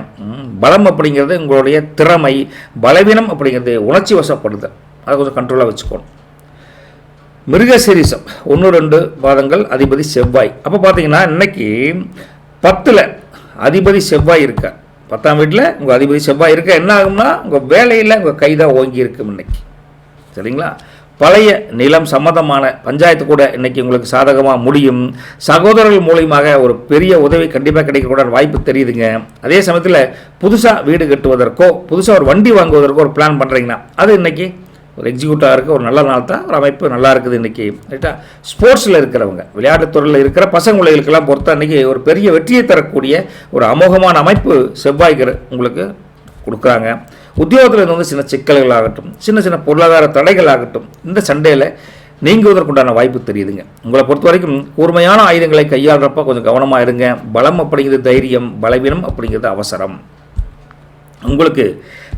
பலம் அப்படிங்கிறது உங்களுடைய திறமை, பலவீனம் அப்படிங்கிறது உணர்ச்சி வசப்படுது, அதை கொஞ்சம் கண்ட்ரோலாக வச்சுக்கணும். மிருகசீரிசம் 1-2 பாதங்கள், அதிபதி செவ்வாய். அப்போ பார்த்தீங்கன்னா இன்னைக்கு 10ல் அதிபதி செவ்வாய் இருக்க, 10ஆம் வீட்டில் உங்கள் அதிபதி செவ்வாய் இருக்க என்ன ஆகும்னா உங்கள் வேலையில் உங்கள் கைதான் ஓங்கி இருக்கும் இன்னைக்கு. சரிங்களா, பழைய நிலம் சம்மந்தமான பஞ்சாயத்து கூட இன்றைக்கி உங்களுக்கு சாதகமாக முடியும். சகோதரர்கள் மூலியமாக ஒரு பெரிய உதவி கண்டிப்பாக கிடைக்கக்கூட வாய்ப்பு தெரியுதுங்க. அதே சமயத்தில் புதுசாக வீடு கட்டுவதற்கோ புதுசாக ஒரு வண்டி வாங்குவதற்கோ ஒரு பிளான் பண்ணுறீங்கன்னா அது இன்றைக்கி ஒரு எக்ஸிக்யூட்டாக இருக்க ஒரு நல்ல நாள் தான். ஒரு அமைப்பு நல்லா இருக்குது இன்றைக்கி. ரைட்டா, ஸ்போர்ட்ஸில் இருக்கிறவங்க, விளையாட்டுத்துறையில் இருக்கிற பசங்களுக்கெல்லாம் பொறுத்த இன்றைக்கி ஒரு பெரிய வெற்றியை தரக்கூடிய ஒரு அமோகமான அமைப்பு செவ்வாய்க்கு உங்களுக்கு கொடுக்குறாங்க. உத்தியோகத்தில் இருந்து சின்ன சிக்கல்கள் ஆகட்டும், சின்ன சின்ன பொருளாதார தடைகள் ஆகட்டும், இந்த சண்டையில் நீங்குவதற்குண்டான வாய்ப்பு தெரியுதுங்க. உங்களை பொறுத்த வரைக்கும் கூர்மையான ஆயுதங்களை கையாளுறப்ப கொஞ்சம் கவனமாக இருங்க. பலம் அப்படிங்கிறது தைரியம், பலவீனம் அப்படிங்கிறது அவசரம். உங்களுக்கு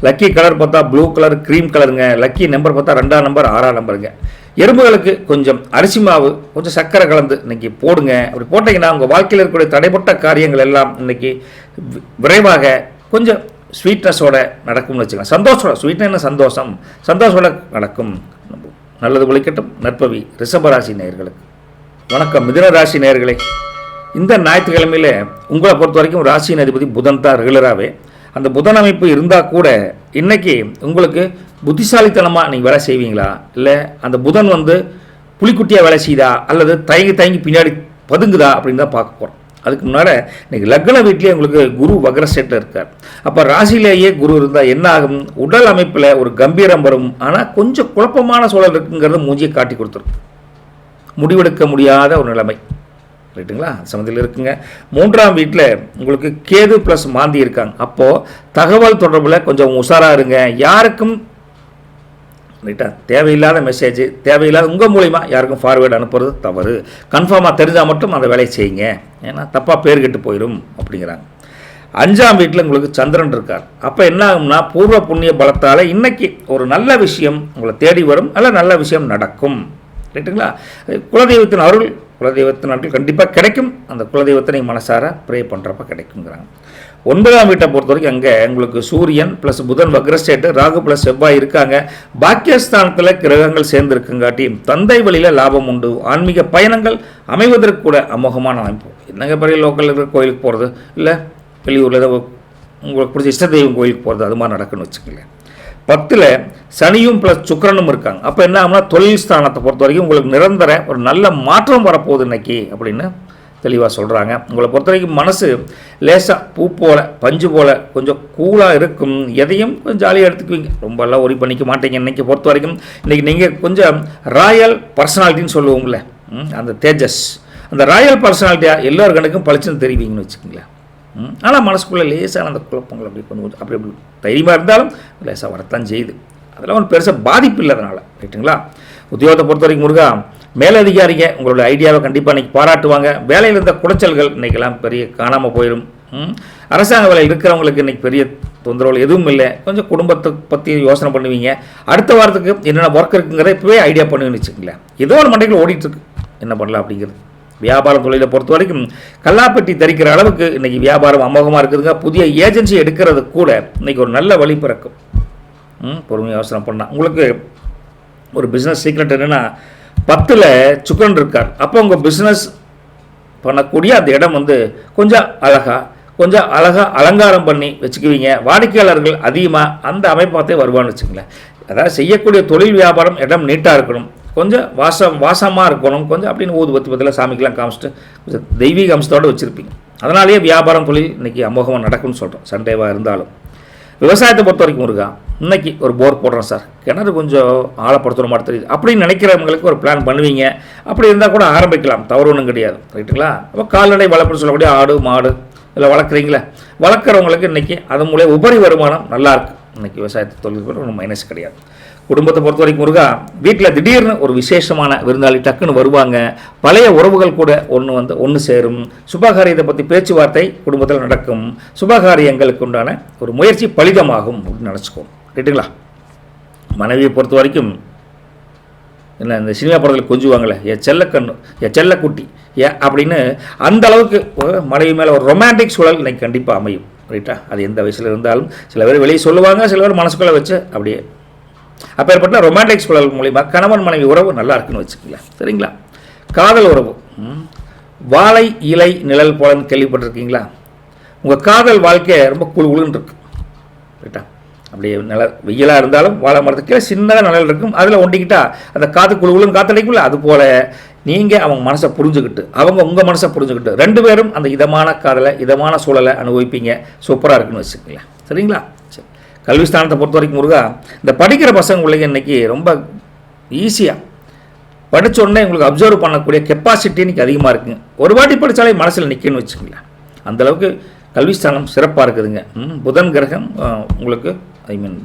லக்கி கலர் பார்த்தா ப்ளூ கலர், க்ரீம் கலருங்க. லக்கி நம்பர் பார்த்தா 2ஆம் நம்பர், 6ஆம் நம்பருங்க. எறும்புகளுக்கு கொஞ்சம் அரிசி மாவு, கொஞ்சம் சர்க்கரை கலந்து இன்றைக்கி போடுங்க. அப்படி போட்டிங்கன்னா உங்கள் வாழ்க்கையில் இருக்கக்கூடிய தடைப்பட்ட காரியங்கள் எல்லாம் இன்றைக்கி விரைவாக கொஞ்சம் ஸ்வீட்னஸோட நடக்கும்னு வச்சுக்கலாம். சந்தோஷம், ஸ்வீட்னா என்ன, சந்தோஷம், சந்தோஷோட நடக்கும். நல்லது ஒழிக்கட்டும். நற்பவி ரிஷபராசி நேயர்களுக்கு வணக்கம். மிதுன ராசி நேயர்களே, இந்த ஞாயிற்றுக்கிழமையில் உங்களை பொறுத்த வரைக்கும் ராசியின் அதிபதி புதன் தான் ரெகுலராகவே. அந்த புதன் அமைப்பு இருந்தால் கூட இன்றைக்கி உங்களுக்கு புத்திசாலித்தனமாக நீங்கள் வேலை செய்வீங்களா, இல்லை அந்த புதன் புலிக்குட்டியாக வேலை செய்தா அல்லது தயங்கி பின்னாடி பதுங்குதா அப்படின்னு தான் பார்க்க போகிறோம். அதுக்கு முன்னால் இன்றைக்கி லக்ன வீட்டிலே உங்களுக்கு குரு வக்ரஸ்டேட்டில் இருக்கார். அப்போ ராசியிலேயே குரு இருந்தால் என்ன ஆகும், உடல் அமைப்பில் ஒரு கம்பீரம் வரும். ஆனால் கொஞ்சம் குழப்பமான சூழல் இருக்குங்கிறத மூஞ்சியை காட்டி கொடுத்துரும். முடிவெடுக்க முடியாத ஒரு நிலைமை. ரைட்டுங்களா, சமத்தில் இருக்குங்க. 3ஆம் வீட்டில் உங்களுக்கு கேது ப்ளஸ் மாந்தி இருக்காங்க. அப்போது தகவல் தொடர்பில் கொஞ்சம் உஷாராக இருங்க. யாருக்கும் ரைட்டா தேவையில்லாத மெசேஜ், தேவையில்லாத உங்கள் மூலிமா யாருக்கும் ஃபார்வேர்டு அனுப்புறது தவறு. கன்ஃபார்மாக தெரிஞ்சால் மட்டும் அந்த வேலையை செய்யுங்க, ஏன்னா தப்பாக பேர் கெட்டு போயிடும் அப்படிங்கிறாங்க. 5ஆம் வீட்டில் உங்களுக்கு சந்திரன் இருக்கார். அப்போ என்ன ஆகும்னா பூர்வ புண்ணிய பலத்தால் இன்றைக்கி ஒரு நல்ல விஷயம் உங்களை தேடி வரும், நல்ல விஷயம் நடக்கும். ரைட்டுங்களா, குலதெய்வத்தின் அருள், குலதெய்வத்தின் அருள் கண்டிப்பாக கிடைக்கும். அந்த குலதெய்வத்தை நீங்கள் மனசார ப்ரே பண்ணுறப்ப கிடைக்குங்கிறாங்க. 9ஆம் வீட்டை பொறுத்த வரைக்கும் அங்கே உங்களுக்கு சூரியன் ப்ளஸ் புதன் வக்ரஸ்டேட்டு, ராகு ப்ளஸ் செவ்வாய் இருக்காங்க. பாக்கியஸ்தானத்தில் கிரகங்கள் சேர்ந்துருக்குங்காட்டி தந்தை வழியில் லாபம் உண்டு. ஆன்மீக பயணங்கள் அமைவதற்கு கூட அமோகமான அமைப்பு. என்னங்க பெரிய லோக்கலில் இருக்கிற கோயிலுக்கு போகிறது, இல்லை வெளியூரில் ஏதோ உங்களுக்கு பிடிச்ச இஷ்ட தெய்வம் கோயிலுக்கு போகிறது, அது மாதிரி நடக்குன்னு வச்சுக்கோங்களேன். 10ல் சனியும் ப்ளஸ் சுக்கிரனும் இருக்காங்க. அப்போ என்ன ஆகும்னா தொழில் ஸ்தானத்தை பொறுத்த வரைக்கும் உங்களுக்கு நிரந்தர ஒரு நல்ல மாற்றம் வரப்போகுது இன்னைக்கு அப்படின்னு தெளிவாக சொல்கிறாங்க. உங்களை பொறுத்த வரைக்கும் மனசு லேசாக பூ போல் பஞ்சு போல் கொஞ்சம் கூலாக இருக்கும். எதையும் கொஞ்சம் ஜாலியாக எடுத்துக்குவீங்க, ரொம்பலாம் ஒரி பண்ணிக்க மாட்டீங்க. இன்றைக்கி பொறுத்த வரைக்கும் இன்றைக்கி நீங்கள் கொஞ்சம் ராயல் பர்சனாலிட்டின்னு சொல்லுவோம்ல, அந்த தேஜஸ், அந்த ராயல் பர்சனாலிட்டியாக எல்லோரு கணக்கும் பளிச்சுன்னு தெரிவிங்கன்னு வச்சுக்கோங்களேன். ஆனால் மனசுக்குள்ளே லேசான அந்த குழப்பங்கள் அப்படி பண்ணுவோம், அப்படி தைரியமாக இருந்தாலும் லேசாக வரத்தான் செய்யுது. அதெல்லாம் ஒன்றும் பெருசாக பாதிப்பு இல்லை அதனால். ரைட்டுங்களா, உத்தியோகத்தை பொறுத்த வரைக்கும் முருகா மேலதிகாரிங்க உங்களோட ஐடியாவை கண்டிப்பாக இன்றைக்கி பாராட்டுவாங்க. வேலையில் இருந்த குடைச்சல்கள் இன்றைக்கெல்லாம் பெரிய காணாமல் போயிடும். அரசாங்க வேலையில் இருக்கிறவங்களுக்கு இன்றைக்கி பெரிய தொந்தரவுகள் எதுவும் இல்லை. கொஞ்சம் குடும்பத்தை பற்றி யோசனை பண்ணுவீங்க. அடுத்த வாரத்துக்கு என்னென்ன ஒர்க் இருக்குங்கிறத இப்போவே ஐடியா பண்ணுன்னு வச்சுக்கங்களேன். ஏதோ ஒரு மண்டைகள் ஓடிட்டுருக்கு, என்ன பண்ணலாம் அப்படிங்கிறது. வியாபார தொழிலை பொறுத்த வரைக்கும் கல்லாப்பெட்டி தரிக்கிற அளவுக்கு இன்றைக்கி வியாபாரம் அமோகமாக இருக்குதுங்க. புதிய ஏஜென்சி எடுக்கிறது கூட இன்றைக்கி ஒரு நல்ல வழி பிறக்கும். பொறுமையாக யோசனை பண்ணால் உங்களுக்கு ஒரு பிஸ்னஸ் சீக்ரெட் என்னென்னா 10ல் சுக்கிரன் இருக்கார். அப்போ உங்கள் பிஸ்னஸ் பண்ணக்கூடிய அந்த இடம் கொஞ்சம் அழகாக அலங்காரம் பண்ணி வச்சுக்குவீங்க. வாடிக்கையாளர்கள் அதிகமாக அந்த அமைப்பாகத்தே வருவான்னு வச்சுங்களேன். அதாவது செய்யக்கூடிய தொழில் வியாபாரம் இடம் நீட்டாக இருக்கணும், கொஞ்சம் வாசமாக இருக்கணும், கொஞ்சம் அப்படின்னு ஊதுபத்தி பற்றிலாம் சாமிக்கெலாம் காமிச்சிட்டு கொஞ்சம் தெய்வீக அம்சத்தோடு வச்சுருப்பீங்க. அதனாலேயே வியாபாரம் தொழில் இன்றைக்கி அமோகமாக நடக்கும்னு சொல்கிறோம், சண்டேவாக இருந்தாலும். விவசாயத்தை பொறுத்த வரைக்கும் முருகா, இன்றைக்கி ஒரு போர் போடுறோம் சார், கிணறு கொஞ்சம் ஆழப்படுத்தணும் மாதிரி தெரியுது அப்படின்னு நினைக்கிறவங்களுக்கு ஒரு பிளான் பண்ணுவீங்க. அப்படி இருந்தால் கூட ஆரம்பிக்கலாம், தவறு ஒன்றும் கிடையாது, ரைட்டுங்களா? அப்போ கால்நடை வளர்ப்புன்னு சொல்லக்கூடிய ஆடு மாடு இல்லை வளர்க்குறீங்களே, வளர்க்குறவங்களுக்கு இன்றைக்கி அது மூலம் உபரி வருமானம் நல்லாயிருக்கு. இன்றைக்கி விவசாயத்தை தொழில் ஒன்றும் மைனஸ் கிடையாது. குடும்பத்தை பொறுத்த வரைக்கும் முருகா, வீட்டில் திடீர்னு ஒரு விசேஷமான விருந்தாளி டக்குன்னு வருவாங்க, பழைய உறவுகள் கூட ஒன்று சேரும், சுபகாரியத்தை பற்றி பேச்சுவார்த்தை குடும்பத்தில் நடக்கும், சுபகாரியங்களுக்கு உண்டான ஒரு முயற்சி பலிதமாகும் அப்படின்னு நினச்சிக்கோங்க, ரைட்டுங்களா? மனைவியை பொறுத்த வரைக்கும் என்ன, இந்த சினிமா படத்தில் கொஞ்சுவாங்களே, செல்லக்கண்ணு செல்லக்குட்டி அப்படின்னு அந்த அளவுக்கு மனைவி மேலே ஒரு ரொமான்டிக் சூழல் இன்றைக்கி கண்டிப்பாக அமையும், ரைட்டா? அது எந்த வயசில் இருந்தாலும் சில பேர் வெளியே சொல்லுவாங்க, சில பேர் மனசுக்குள்ளே வச்சு அப்படியே அப்பேற்பட்ட ரொமான்டிக் சூழல் மூலிமா கணவன் மனைவி உறவு நல்லா இருக்குன்னு வச்சுக்கல, சரிங்களா? காதல் உறவு, வாழை இலை நிழல் போலன்னு கேள்விப்பட்டிருக்கீங்களா? உங்கள் காதல் வாழ்க்கை ரொம்ப குழுன்னு இருக்கு, ரைட்டா? அப்படியே நிழல் வெயிலாக இருந்தாலும் வாழை மரத்துக்கு சின்னதாக நிழல் இருக்கும், அதில் ஒண்டிக்கிட்டா அந்த காற்று குழுன்னு காத்தடிக்கும்ல, அது போல் நீங்கள் அவங்க மனசை புரிஞ்சுக்கிட்டு அவங்க உங்கள் மனசை புரிஞ்சுக்கிட்டு 2 பேரும் அந்த இதமான காதலை இதமான சூழலை அனுபவிப்பீங்க, சூப்பராக இருக்குன்னு வச்சுக்கோங்களேன், சரிங்களா? சரி, கல்வி ஸ்தானத்தை பொறுத்த வரைக்கும் முருகா, இந்த படிக்கிற பசங்களுக்கு இன்றைக்கி ரொம்ப ஈஸியாக படித்தோடனே உங்களுக்கு அப்சர்வ் பண்ணக்கூடிய கெப்பாசிட்டி இன்றைக்கி அதிகமாக இருக்குங்க. ஒரு வாட்டி படித்தாலே மனசில் நிற்கணும்னு வச்சுக்கோங்களேன், அந்தளவுக்கு கல்விஸ்தானம் சிறப்பாக இருக்குதுங்க. புதன் கிரகம் உங்களுக்கு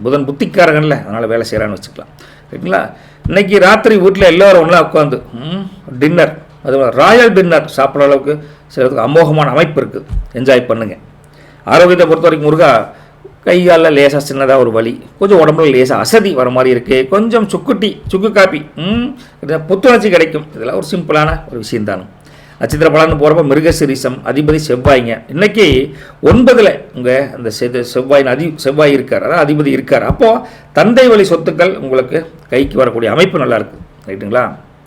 புதன் புத்திக்காரகன்ல, அதனால் வேலை செய்கிறான்னு வச்சுக்கலாம், ரைட்டுங்களா? இன்றைக்கி ராத்திரி வீட்டில் எல்லோரும் ஒன்றா உட்காந்து டின்னர், அது ராயல் டின்னர் சாப்பிட்ற அளவுக்கு சிலருக்கு அமோகமான அமைப்பு இருக்குது, என்ஜாய் பண்ணுங்கள். ஆரோக்கியத்தை பொறுத்த வரைக்கும் முருகா, கை காலில் லேசாக சின்னதாக ஒரு வலி, கொஞ்சம் உடம்புல லேசாக அசதி வர மாதிரி இருக்குது, கொஞ்சம் சுக்கு காப்பி, புத்துணர்ச்சி கிடைக்கும். இதெல்லாம் ஒரு சிம்பிளான ஒரு விஷயம்தானே. நட்சத்திர பலன்னு போகிறப்ப மிருகசிரீசம், அதிபதி செவ்வாய்ங்க. இன்றைக்கி 9ல் உங்கள் அந்த செவ்வாய் இருக்கார், அதாவது அதிபதி இருக்கார். அப்போது தந்தை வழி சொத்துக்கள் உங்களுக்கு கைக்கு வரக்கூடிய அமைப்பு நல்லாயிருக்கு, ரைட்டுங்களா?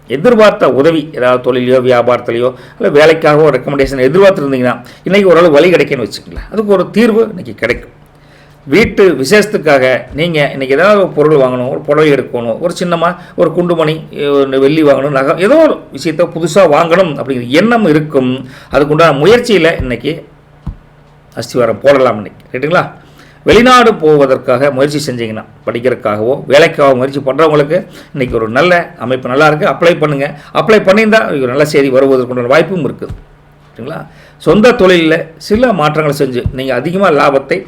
எதிர்பார்த்த உதவி, ஏதாவது தொழிலையோ வியாபாரத்துலையோ இல்லை வேலைக்காகவோ ரெக்கமெண்டேஷன் எதிர்பார்த்துருந்தீங்கன்னா இன்றைக்கி ஓரளவு வழி கிடைக்குன்னு வச்சுக்கங்களேன், அதுக்கு ஒரு தீர்வு இன்றைக்கி கிடைக்கும். வீட்டு விசேஷத்துக்காக நீங்கள் இன்றைக்கி ஏதாவது ஒரு பொருள் வாங்கணும், ஒரு புடவை எடுக்கணும், ஒரு சின்னமாக ஒரு குண்டுமணி வெள்ளி வாங்கணும், நகை, ஏதோ ஒரு விஷயத்தை புதுசாக வாங்கணும் அப்படிங்கிற எண்ணம் இருக்கும். அதுக்குண்டான முயற்சியில் இன்றைக்கி அஸ்திவாரம் போடலாம் இன்றைக்கி, ரைட்டுங்களா? வெளிநாடு போவதற்காக முயற்சி செஞ்சிங்கன்னா, படிக்கிறதுக்காகவோ வேலைக்காகவோ முயற்சி பண்ணுறவங்களுக்கு இன்றைக்கி ஒரு நல்ல அமைப்பு நல்லா இருக்குது. அப்ளை பண்ணுங்கள். அப்ளை பண்ணியிருந்தால் ஒரு நல்ல செய்தி வருவதற்குண்டான வாய்ப்பும் இருக்குது, ரைட்டுங்களா? சொந்த தொழிலில் சில மாற்றங்களை செஞ்சு நீங்கள் அதிகமாக லாபத்தை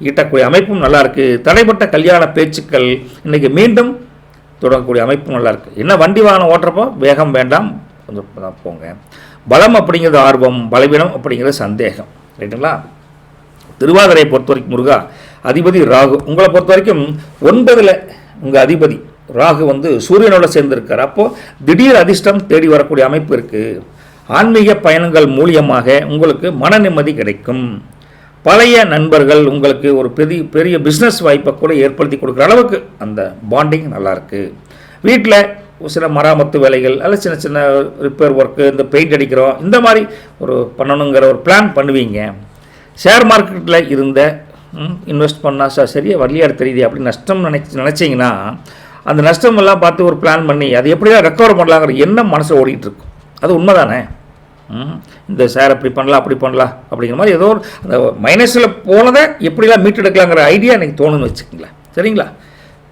ஈட்டக்கூடிய அமைப்பும் நல்லாயிருக்கு. தடைப்பட்ட கல்யாண பேச்சுக்கள் இன்றைக்கி மீண்டும் தொடங்கக்கூடிய அமைப்பும் நல்லாயிருக்கு. என்ன வண்டி வாகனம் ஓட்டுறப்போ வேகம் வேண்டாம், கொஞ்சம் போங்க. பலம் அப்படிங்கிறது ஆர்வம், பலவீனம் அப்படிங்கிறது சந்தேகம், ரைட்டுங்களா? திருவாதிரையை பொறுத்த வரைக்கும் முருகா, அதிபதி ராகு. உங்களை பொறுத்த வரைக்கும் 9ல் உங்கள் அதிபதி ராகு சூரியனோட சேர்ந்துருக்கார். அப்போது திடீர் அதிர்ஷ்டம் தேடி வரக்கூடிய அமைப்பு இருக்குது. ஆன்மீக பயணங்கள் மூலியமாக உங்களுக்கு மன நிம்மதி கிடைக்கும். பழைய நண்பர்கள் உங்களுக்கு ஒரு பெரிய பிஸ்னஸ் வாய்ப்பை கூட ஏற்படுத்தி கொடுக்குற அளவுக்கு அந்த பாண்டிங் நல்லாயிருக்கு. வீட்டில் சில மராமத்து வேலைகள் அல்லது சின்ன சின்ன ரிப்பேர் ஒர்க்கு, இந்த பெயிண்ட் அடிக்கிறோம், இந்த மாதிரி ஒரு பண்ணணுங்கிற ஒரு பிளான் பண்ணுவீங்க. ஷேர் மார்க்கெட்டில் இருந்த இன்வெஸ்ட் பண்ணால் சரியாக வரலையாக தெரியுது அப்படின்னு நஷ்டம் நினச்சிங்கன்னா அந்த நஷ்டமெல்லாம் பார்த்து ஒரு பிளான் பண்ணி அது எப்படியா ரெக்கவர் பண்ணலாங்கிற எண்ணம் மனசில் ஓடிட்டுருக்கும். அது உண்மை தானே? இந்த ஷேர் அப்படி பண்ணலாம் அப்படி பண்ணலாம் அப்படிங்கிற மாதிரி ஏதோ ஒரு அந்த மைனஸில் போனதை எப்படிலாம் மீட்டெடுக்கலாங்கிற ஐடியா எனக்கு தோணுன்னு வச்சுக்கோங்களேன், சரிங்களா?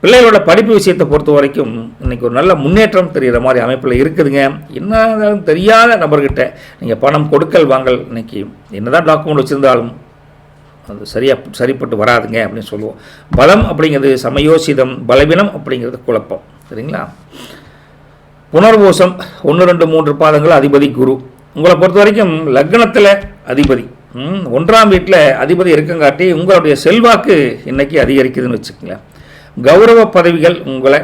பிள்ளைகளோட படிப்பு விஷயத்தை பொறுத்த வரைக்கும் இன்றைக்கி ஒரு நல்ல முன்னேற்றம் தெரிகிற மாதிரி அமைப்பில் இருக்குதுங்க. என்ன தெரியாத நபர்கிட்ட நீங்கள் பணம் கொடுக்கல் வாங்கல் இன்றைக்கி என்ன தான் டாக்குமெண்ட் வச்சுருந்தாலும் அது சரிப்பட்டு வராதுங்க அப்படின்னு சொல்லுவோம். பலம் அப்படிங்கிறது சமயோசிதம், பலவீனம் அப்படிங்கிறது குழப்பம், சரிங்களா? புனர்பூசம் 1, 2, 3 பாதங்கள் அதிபதி குரு. உங்களை பொறுத்த வரைக்கும் லக்னத்தில் அதிபதி 1ஆம் வீட்டில் அதிபதி இருக்கங்காட்டி உங்களுடைய செல்வாக்கு இன்றைக்கி அதிகரிக்குதுன்னு வச்சுக்கோங்களேன். கௌரவ பதவிகள் உங்களை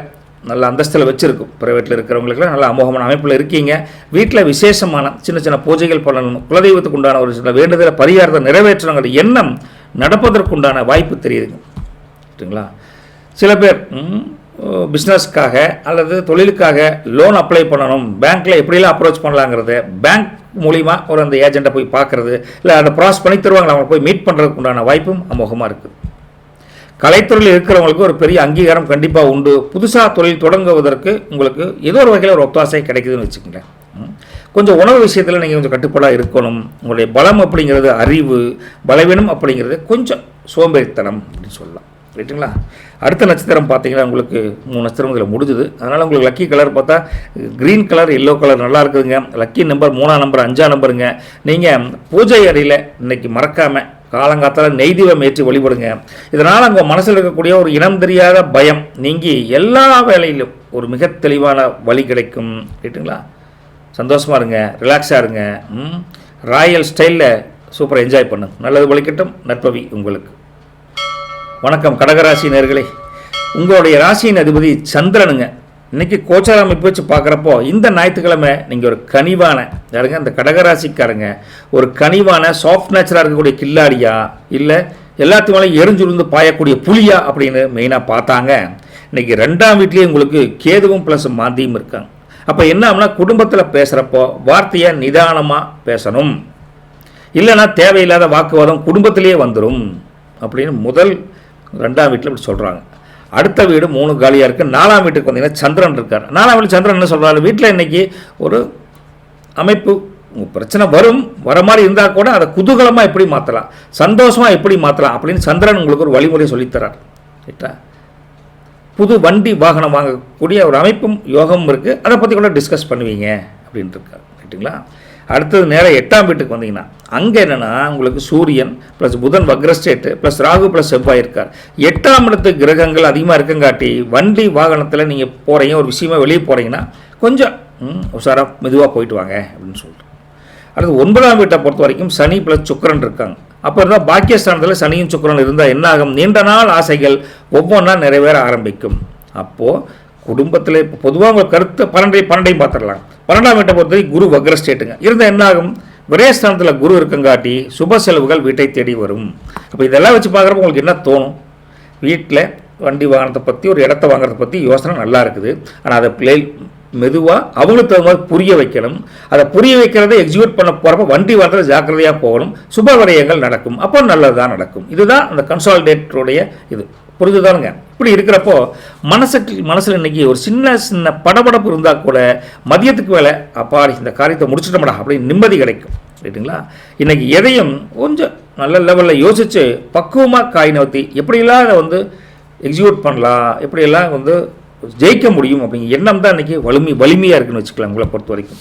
நல்ல அந்தஸ்தில் வச்சுருக்கும். ப்ரைவேட்டில் இருக்கிறவங்களுக்குலாம் நல்ல அமோகமான அமைப்பில் இருக்கீங்க. வீட்டில் விசேஷமான சின்ன சின்ன பூஜைகள் பண்ணணும், குலதெய்வத்துக்கு உண்டான ஒரு சில வேண்டுதலை பரிகாரத்தை நிறைவேற்றணுங்கிற எண்ணம் நடப்பதற்குண்டான வாய்ப்பு தெரியுதுங்க, சரிங்களா? சில பேர் பிஸ்னஸ்க்காக அல்லது தொழிலுக்காக லோன் அப்ளை பண்ணணும், பேங்க்கில் எப்படிலாம் அப்ரோச் பண்ணலாங்கிறது, பேங்க் மூலிமா ஒரு அந்த ஏஜெண்ட்டை போய் பார்க்குறது, இல்லை அதை ப்ராசஸ் பண்ணி தருவாங்க, அவங்க போய் மீட் பண்ணுறதுக்கு உண்டான வாய்ப்பும் அமோகமாக இருக்குது. கலைத்துறையில் இருக்கிறவங்களுக்கு ஒரு பெரிய அங்கீகாரம் கண்டிப்பாக உண்டு. புதுசாக தொழில் தொடங்குவதற்கு உங்களுக்கு ஏதோ ஒரு வகையில் ஒரு ஒத்தாசை கிடைக்குதுன்னு வச்சுக்கோங்களேன். கொஞ்சம் உணவு விஷயத்தில் நீங்கள் கொஞ்சம் கட்டுப்பாடாக இருக்கணும். உங்களுடைய பலம் அப்படிங்கிறது அறிவு, பலவீனம் அப்படிங்கிறது கொஞ்சம் சோம்பேறித்தனம் அப்படின்னு சொல்லலாம். ரைட்டுங்களா. அடுத்த நட்சத்திரம் பார்த்தீங்கன்னா உங்களுக்கு 3 நட்சத்திரம் இதில் முடிஞ்சுது. அதனால் உங்களுக்கு லக்கி கலர் பார்த்தா க்ரீன் கலர், எல்லோ கலர் நல்லா இருக்குதுங்க. லக்கி நம்பர் 3ஆம் நம்பர், 5ஆம் நம்பருங்க. நீங்கள் பூஜை அறையில் இன்றைக்கி மறக்காமல் காலங்காத்தால் நெய் தீபம் ஏற்றி வழிபடுங்க. இதனால் உங்கள் மனசில் இருக்கக்கூடிய ஒரு இனம் தெரியாத பயம் நீங்கி எல்லா வேலையிலும் ஒரு மிக தெளிவான வழி கிடைக்கும். ரைட்டுங்களா. சந்தோஷமாக இருங்க, ரிலாக்ஸாக இருங்க, ராயல் ஸ்டைலில் சூப்பராக என்ஜாய் பண்ணுங்க. நல்லது வலிக்கட்டும். நற்பவி உங்களுக்கு. வணக்கம் கடகராசி நேயர்களே. உங்களுடைய ராசியின் அதிபதி சந்திரனுங்க. இன்றைக்கி கோச்சார அமைப்பு வச்சு பார்க்குறப்போ இந்த ஞாயிற்றுக்கிழமை நீங்கள் ஒரு கனிவான யாருங்க இந்த கடகராசிக்காரங்க ஒரு கனிவான சாஃப்ட் நேச்சராக இருக்கக்கூடிய கில்லாடியா இல்லை எல்லாத்தையும் மேலே எரிஞ்சுருந்து பாயக்கூடிய புலியா அப்படின்னு மெயினாக பார்த்தாங்க. இன்றைக்கி 2ஆம் வீட்லேயே உங்களுக்கு கேதுவும் ப்ளஸ் மாந்தியும் இருக்காங்க. அப்போ என்ன ஆகுனா குடும்பத்தில் பேசுகிறப்போ வார்த்தையை நிதானமாக பேசணும், இல்லைன்னா தேவையில்லாத வாக்குவாதம் குடும்பத்திலேயே வந்துடும் அப்படின்னு முதல் 2ஆம் வீட்டில் இப்படி சொல்கிறாங்க. அடுத்த வீடு 3 காலியாக இருக்குது. 4ஆம் வீட்டுக்கு வந்தீங்கன்னா சந்திரன் இருக்கார். 4ஆம் வீட்டில் சந்திரன் என்ன சொல்கிறாரு, வீட்டில் இன்றைக்கி ஒரு அமைப்பு பிரச்சனை வர மாதிரி இருந்தால் கூட அதை குதூகலமாக எப்படி மாற்றலாம், சந்தோஷமாக எப்படி மாற்றலாம் அப்படின்னு சந்திரன் உங்களுக்கு ஒரு வழிமுறை சொல்லித்தரார். ரைட்டா. புது வண்டி வாகனம் வாங்கக்கூடிய ஒரு அமைப்பும் யோகமும் இருக்குது. அதை பற்றி கூட டிஸ்கஸ் பண்ணுவீங்க அப்படின்ட்டு இருக்கார். ரைட்டுங்களா. அடுத்தது நேராக 8ஆம் வீட்டுக்கு வந்தீங்கன்னா அங்கே என்னென்னா உங்களுக்கு சூரியன் ப்ளஸ் புதன் வக்ரஸ்டேட்டு ப்ளஸ் ராகு ப்ளஸ் செவ்வாய் இருக்கார். 8ஆம் இடத்து கிரகங்கள் அதிகமாக இருக்கங்காட்டி வண்டி வாகனத்தில் நீங்கள் போகிறீங்க, ஒரு விஷயமா வெளியே போகிறீங்கன்னா கொஞ்சம் உஷாராக மெதுவாக போயிட்டு வாங்க அப்படின்னு சொல்லிட்டு. அடுத்து 9ஆம் வீட்டை பொறுத்த வரைக்கும் சனி ப்ளஸ் சுக்கிரன் இருக்காங்க. அப்போ இருந்தால் பாக்கியஸ்தானத்தில் சனியும் சுக்கிரன் இருந்தால் என்ன ஆகும், நீண்ட நாள் ஆசைகள் ஒவ்வொன்றா நிறைவேற ஆரம்பிக்கும். அப்போது குடும்பத்தில் இப்போ பொதுவாக உங்கள் கருத்து 12ஐயும் பார்த்துடலாம். 12ஆம் வீட்டை பொறுத்தவரை குரு வக்ரஸ்டேட்டுங்க இருந்தால் என்ன ஆகும், விரயஸ்தானத்தில் குரு இருக்கங்காட்டி சுப செலவுகள் வீட்டை தேடி வரும். அப்போ இதெல்லாம் வச்சு பார்க்குறப்ப உங்களுக்கு என்ன தோணும், வீட்டில் வண்டி வாங்குறதை பற்றி ஒரு இடத்த வாங்குறதை பற்றி யோசனை நல்லா இருக்குது. ஆனால் அதை மெதுவாக அவங்களுக்கு தகுந்த மாதிரி புரிய வைக்கணும். அதை புரிய வைக்கிறத எக்ஸிக்யூட் பண்ண போகிறப்ப வண்டி வாங்குறது ஜாக்கிரதையாக போகணும். சுப விரயங்கள் நடக்கும், அப்போ நல்லது தான் நடக்கும். இதுதான் அந்த கன்சாலிடேட்டருடைய இது. புரிஞ்சுதானுங்க. இப்படி இருக்கிறப்போ மனசில் இன்றைக்கி ஒரு சின்ன படபடப்பு இருந்தால் கூட மதியத்துக்கு வேலை அப்பாடி இந்த காரியத்தை முடிச்சுட்டோம்டா அப்படின்னு நிம்மதி கிடைக்கும். ரைட்டுங்களா. இன்றைக்கி எதையும் கொஞ்சம் நல்ல லெவலில் யோசித்து பக்குவமாக காய் நகர்த்தி எப்படியெல்லாம் அதை எக்ஸிக்யூட் பண்ணலாம், எப்படியெல்லாம் ஜெயிக்க முடியும் அப்படிங்கிற எண்ணம் தான் இன்றைக்கி வலிமையாக இருக்குன்னு வச்சுக்கலாம். உங்களை பொறுத்த வரைக்கும்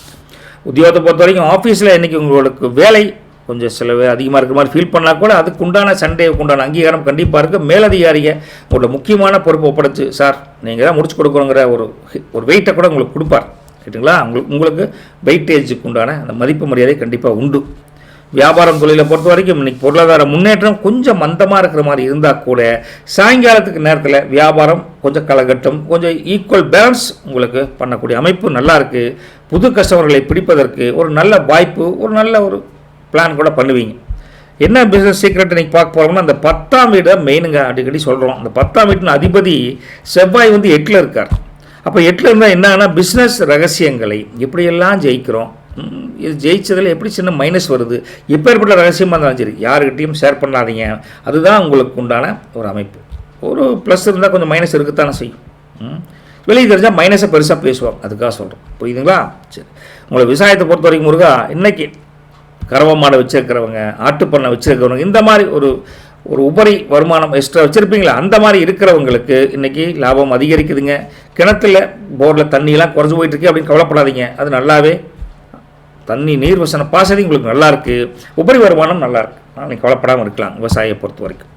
உத்தியோகத்தை பொறுத்த வரைக்கும் ஆஃபீஸில் இன்றைக்கி உங்களுக்கு வேலை கொஞ்சம் செலவு அதிகமாக இருக்கிற மாதிரி ஃபீல் பண்ணால் கூட அதுக்கு உண்டான சண்டேவுக்கு உண்டான அங்கீகாரம் கண்டிப்பாக இருக்குது. மேலதிகாரிக உங்களோட முக்கியமான பொறுப்பை ஒப்படைச்சு சார் நீங்கள் தான் முடிச்சு கொடுக்கணுங்கிற ஒரு வெயிட்டை கூட உங்களுக்கு கொடுப்பார். ரைட்டுங்களா. உங்களுக்கு வெயிட்டேஜுக்கு உண்டான அந்த மதிப்பு மரியாதை கண்டிப்பாக உண்டு. வியாபாரம் தொழிலை பொறுத்த வரைக்கும் இன்றைக்கி பொருளாதார முன்னேற்றம் கொஞ்சம் மந்தமாக இருக்கிற மாதிரி இருந்தால் கூட சாயங்காலத்துக்கு நேரத்தில் வியாபாரம் கொஞ்சம் கலகட்டும், கொஞ்சம் ஈக்குவல் பேலன்ஸ் உங்களுக்கு பண்ணக்கூடிய அமைப்பு நல்லா இருக்குது. புது கஸ்டமர்களை பிடிப்பதற்கு ஒரு நல்ல வாய்ப்பு, ஒரு நல்ல ஒரு பிளான் கூட பண்ணுவீங்க. என்ன பிஸ்னஸ் சீக்ரெட் இன்றைக்கி பார்க்க போகிறோம்னா அந்த 10ஆம் வீடு மெயினுங்க. அடிக்கடி சொல்கிறோம், அந்த 10ஆம் வீட்டின் அதிபதி செவ்வாய் 8ல் இருக்கார். அப்போ 8ல் இருந்தால் என்னன்னா பிஸ்னஸ் ரகசியங்களை எப்படியெல்லாம் ஜெயிக்கிறோம், இது ஜெயிச்சதில் எப்படி சின்ன மைனஸ் வருது, எப்பேற்பட்ட ரகசியமாக இருந்தாலும் சரி யாருக்கிட்டையும் ஷேர் பண்ணாதீங்க. அதுதான் உங்களுக்கு உண்டான ஒரு அமைப்பு. ஒரு ப்ளஸ் இருந்தால் கொஞ்சம் மைனஸ் இருக்குத்தானே செய்யும். வெளியே தெரிஞ்சால் மைனஸை பெருசாக பேசுவோம், அதுக்காக சொல்கிறோம். புரியுதுங்களா. சரி. உங்களை விவசாயத்தை பொறுத்த வரைக்கும் முருகா இன்றைக்கி கறவை மாடை வச்சுருக்கிறவங்க, ஆட்டுப்பண்ணை வச்சுருக்கிறவங்க, இந்த மாதிரி ஒரு உபரி வருமானம் எக்ஸ்ட்ரா வச்சுருப்பீங்களா, அந்த மாதிரி இருக்கிறவங்களுக்கு இன்றைக்கி லாபம் அதிகரிக்குதுங்க. கிணத்துல போரில் தண்ணியெலாம் குறைஞ்சி போயிட்டுருக்கு அப்படின்னு கவலைப்படாதீங்க. அது நல்லாவே தண்ணி நீர் வசன பாசதி உங்களுக்கு நல்லாயிருக்கு, உபரி வருமானம் நல்லாயிருக்கு. நீங்கள் கவலைப்படாமல் இருக்கலாம். விவசாயியை பொறுத்த வரைக்கும்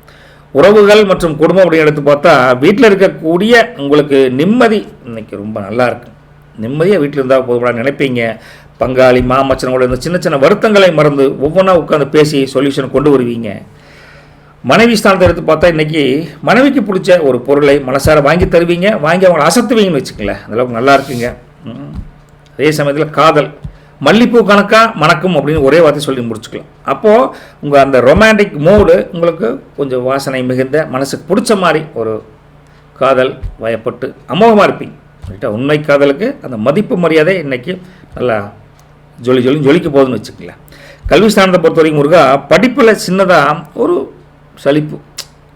உறவுகள் மற்றும் குடும்பம் அப்படின்னு எடுத்து பார்த்தா வீட்டில் இருக்கக்கூடிய உங்களுக்கு நிம்மதி இன்றைக்கி ரொம்ப நல்லாயிருக்கு. நிம்மதியாக வீட்டில் இருந்தால் போதும் நினைப்பீங்க. பங்காளி மாமச்சனோட இந்த சின்ன வருத்தங்களை மறந்து ஒவ்வொன்றா உட்காந்து பேசி சொல்யூஷன் கொண்டு வருவீங்க. மனைவி ஸ்தானத்தை எடுத்து பார்த்தா இன்றைக்கி மனைவிக்கு பிடிச்ச ஒரு பொருளை மனசார வாங்கி தருவீங்க, வாங்கி அவங்களை அசத்துவீங்கன்னு வச்சுக்கங்களேன். அதெல்லாம் நல்லா இருக்குங்க. அதே சமயத்தில் காதல் மல்லிப்பூ கணக்காக மணக்கும் அப்படின்னு ஒரே வார்த்தை சொல்லி முடிச்சுக்கலாம். அப்போது உங்கள் அந்த ரொமான்டிக் மூடு உங்களுக்கு கொஞ்சம் வாசனை மிகுந்த மனசுக்கு பிடிச்ச மாதிரி ஒரு காதல் வயப்பட்டு அமோகமாக இருப்பீங்க. ரைட்டா. உண்மை காதலுக்கு அந்த மதிப்பு மரியாதை இன்றைக்கி நல்லா ஜொலிக்க போகுதுன்னு வச்சுக்கலாம். கல்வி ஸ்தானத்தை பொறுத்த வரைக்கும் முருகா படிப்பில் சின்னதாக ஒரு சலிப்பு,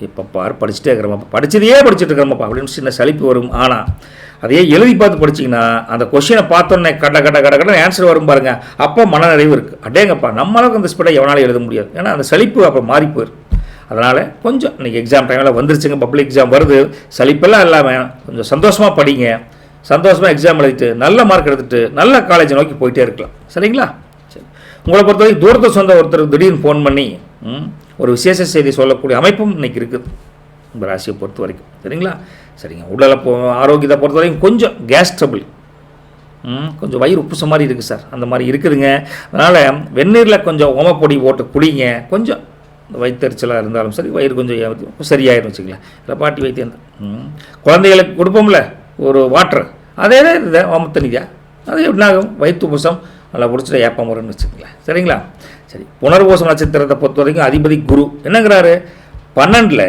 இப்போ பார் படிச்சுட்டே இருக்கிறோம்ப்பா, படித்ததையே படிச்சுட்டு இருக்கிறோம்ப்பா அப்படின்னு சின்ன சலிப்பு வரும். ஆனால் அதையே எழுதி பார்த்து படிச்சிங்கன்னா அந்த கொஷினை பார்த்தோன்னே கட ஆன்சர் வரும் பாருங்கள், அப்போ மன நிறைவு இருக்குது. அடேங்கப்பா நம்மளுக்கு அந்த ஸ்பீடை எவனாலும் எழுத முடியாது. ஏன்னா அந்த சலிப்பு அப்போ மாறி போயிடும். அதனால் கொஞ்சம் இன்றைக்கி எக்ஸாம் டைமில் வந்துருச்சுங்க, பப்ளிக் எக்ஸாம் வருது, சலிப்பெல்லாம் இல்லாமல் கொஞ்சம் சந்தோஷமாக படிங்க, சந்தோஷமாக எக்ஸாம் எழுதிட்டு நல்ல மார்க் எடுத்துகிட்டு நல்ல காலேஜை நோக்கி போயிட்டே இருக்கலாம். சரிங்களா? சரி, உங்களை பொறுத்தவரைக்கும் தூரத்தை சொந்த ஒருத்தர் திடீர்னு ஃபோன் பண்ணி ஒரு விசேஷ செய்தி சொல்லக்கூடிய அமைப்பும் இன்றைக்கி இருக்குது உங்கள் ராசியை பொறுத்த வரைக்கும். சரிங்களா? சரிங்க. உடலை ஆரோக்கியத்தை பொறுத்த வரைக்கும் கொஞ்சம் கேஸ் ட்ரபிள், கொஞ்சம் வயிறு உப்புச மாதிரி இருக்குது சார், அந்த மாதிரி இருக்குதுங்க. அதனால் வெந்நீரில் கொஞ்சம் ஓமப்பொடி போட்டு குடிங்க. கொஞ்சம் வயிற்றுச்சலாக இருந்தாலும் சரி, வயிறு கொஞ்சம் சரியாயிரும் வச்சுக்கலாம். இல்லை பாட்டி வைத்தியம் குழந்தைகளுக்கு கொடுப்போம்ல ஒரு வாட்டர், அதே இதை ஓமத்தண்ணிக்கா, அது எப்படினாகும் வயிற்று உப்புசம் நல்லா பிடிச்சிட்டு ஏப்பம் வரும்னு வச்சுக்கங்களேன். சரிங்களா? சரி, புனர்பூசம் நட்சத்திரத்தை பொறுத்த வரைக்கும் அதிபதி குரு என்னங்கிறாரு, 12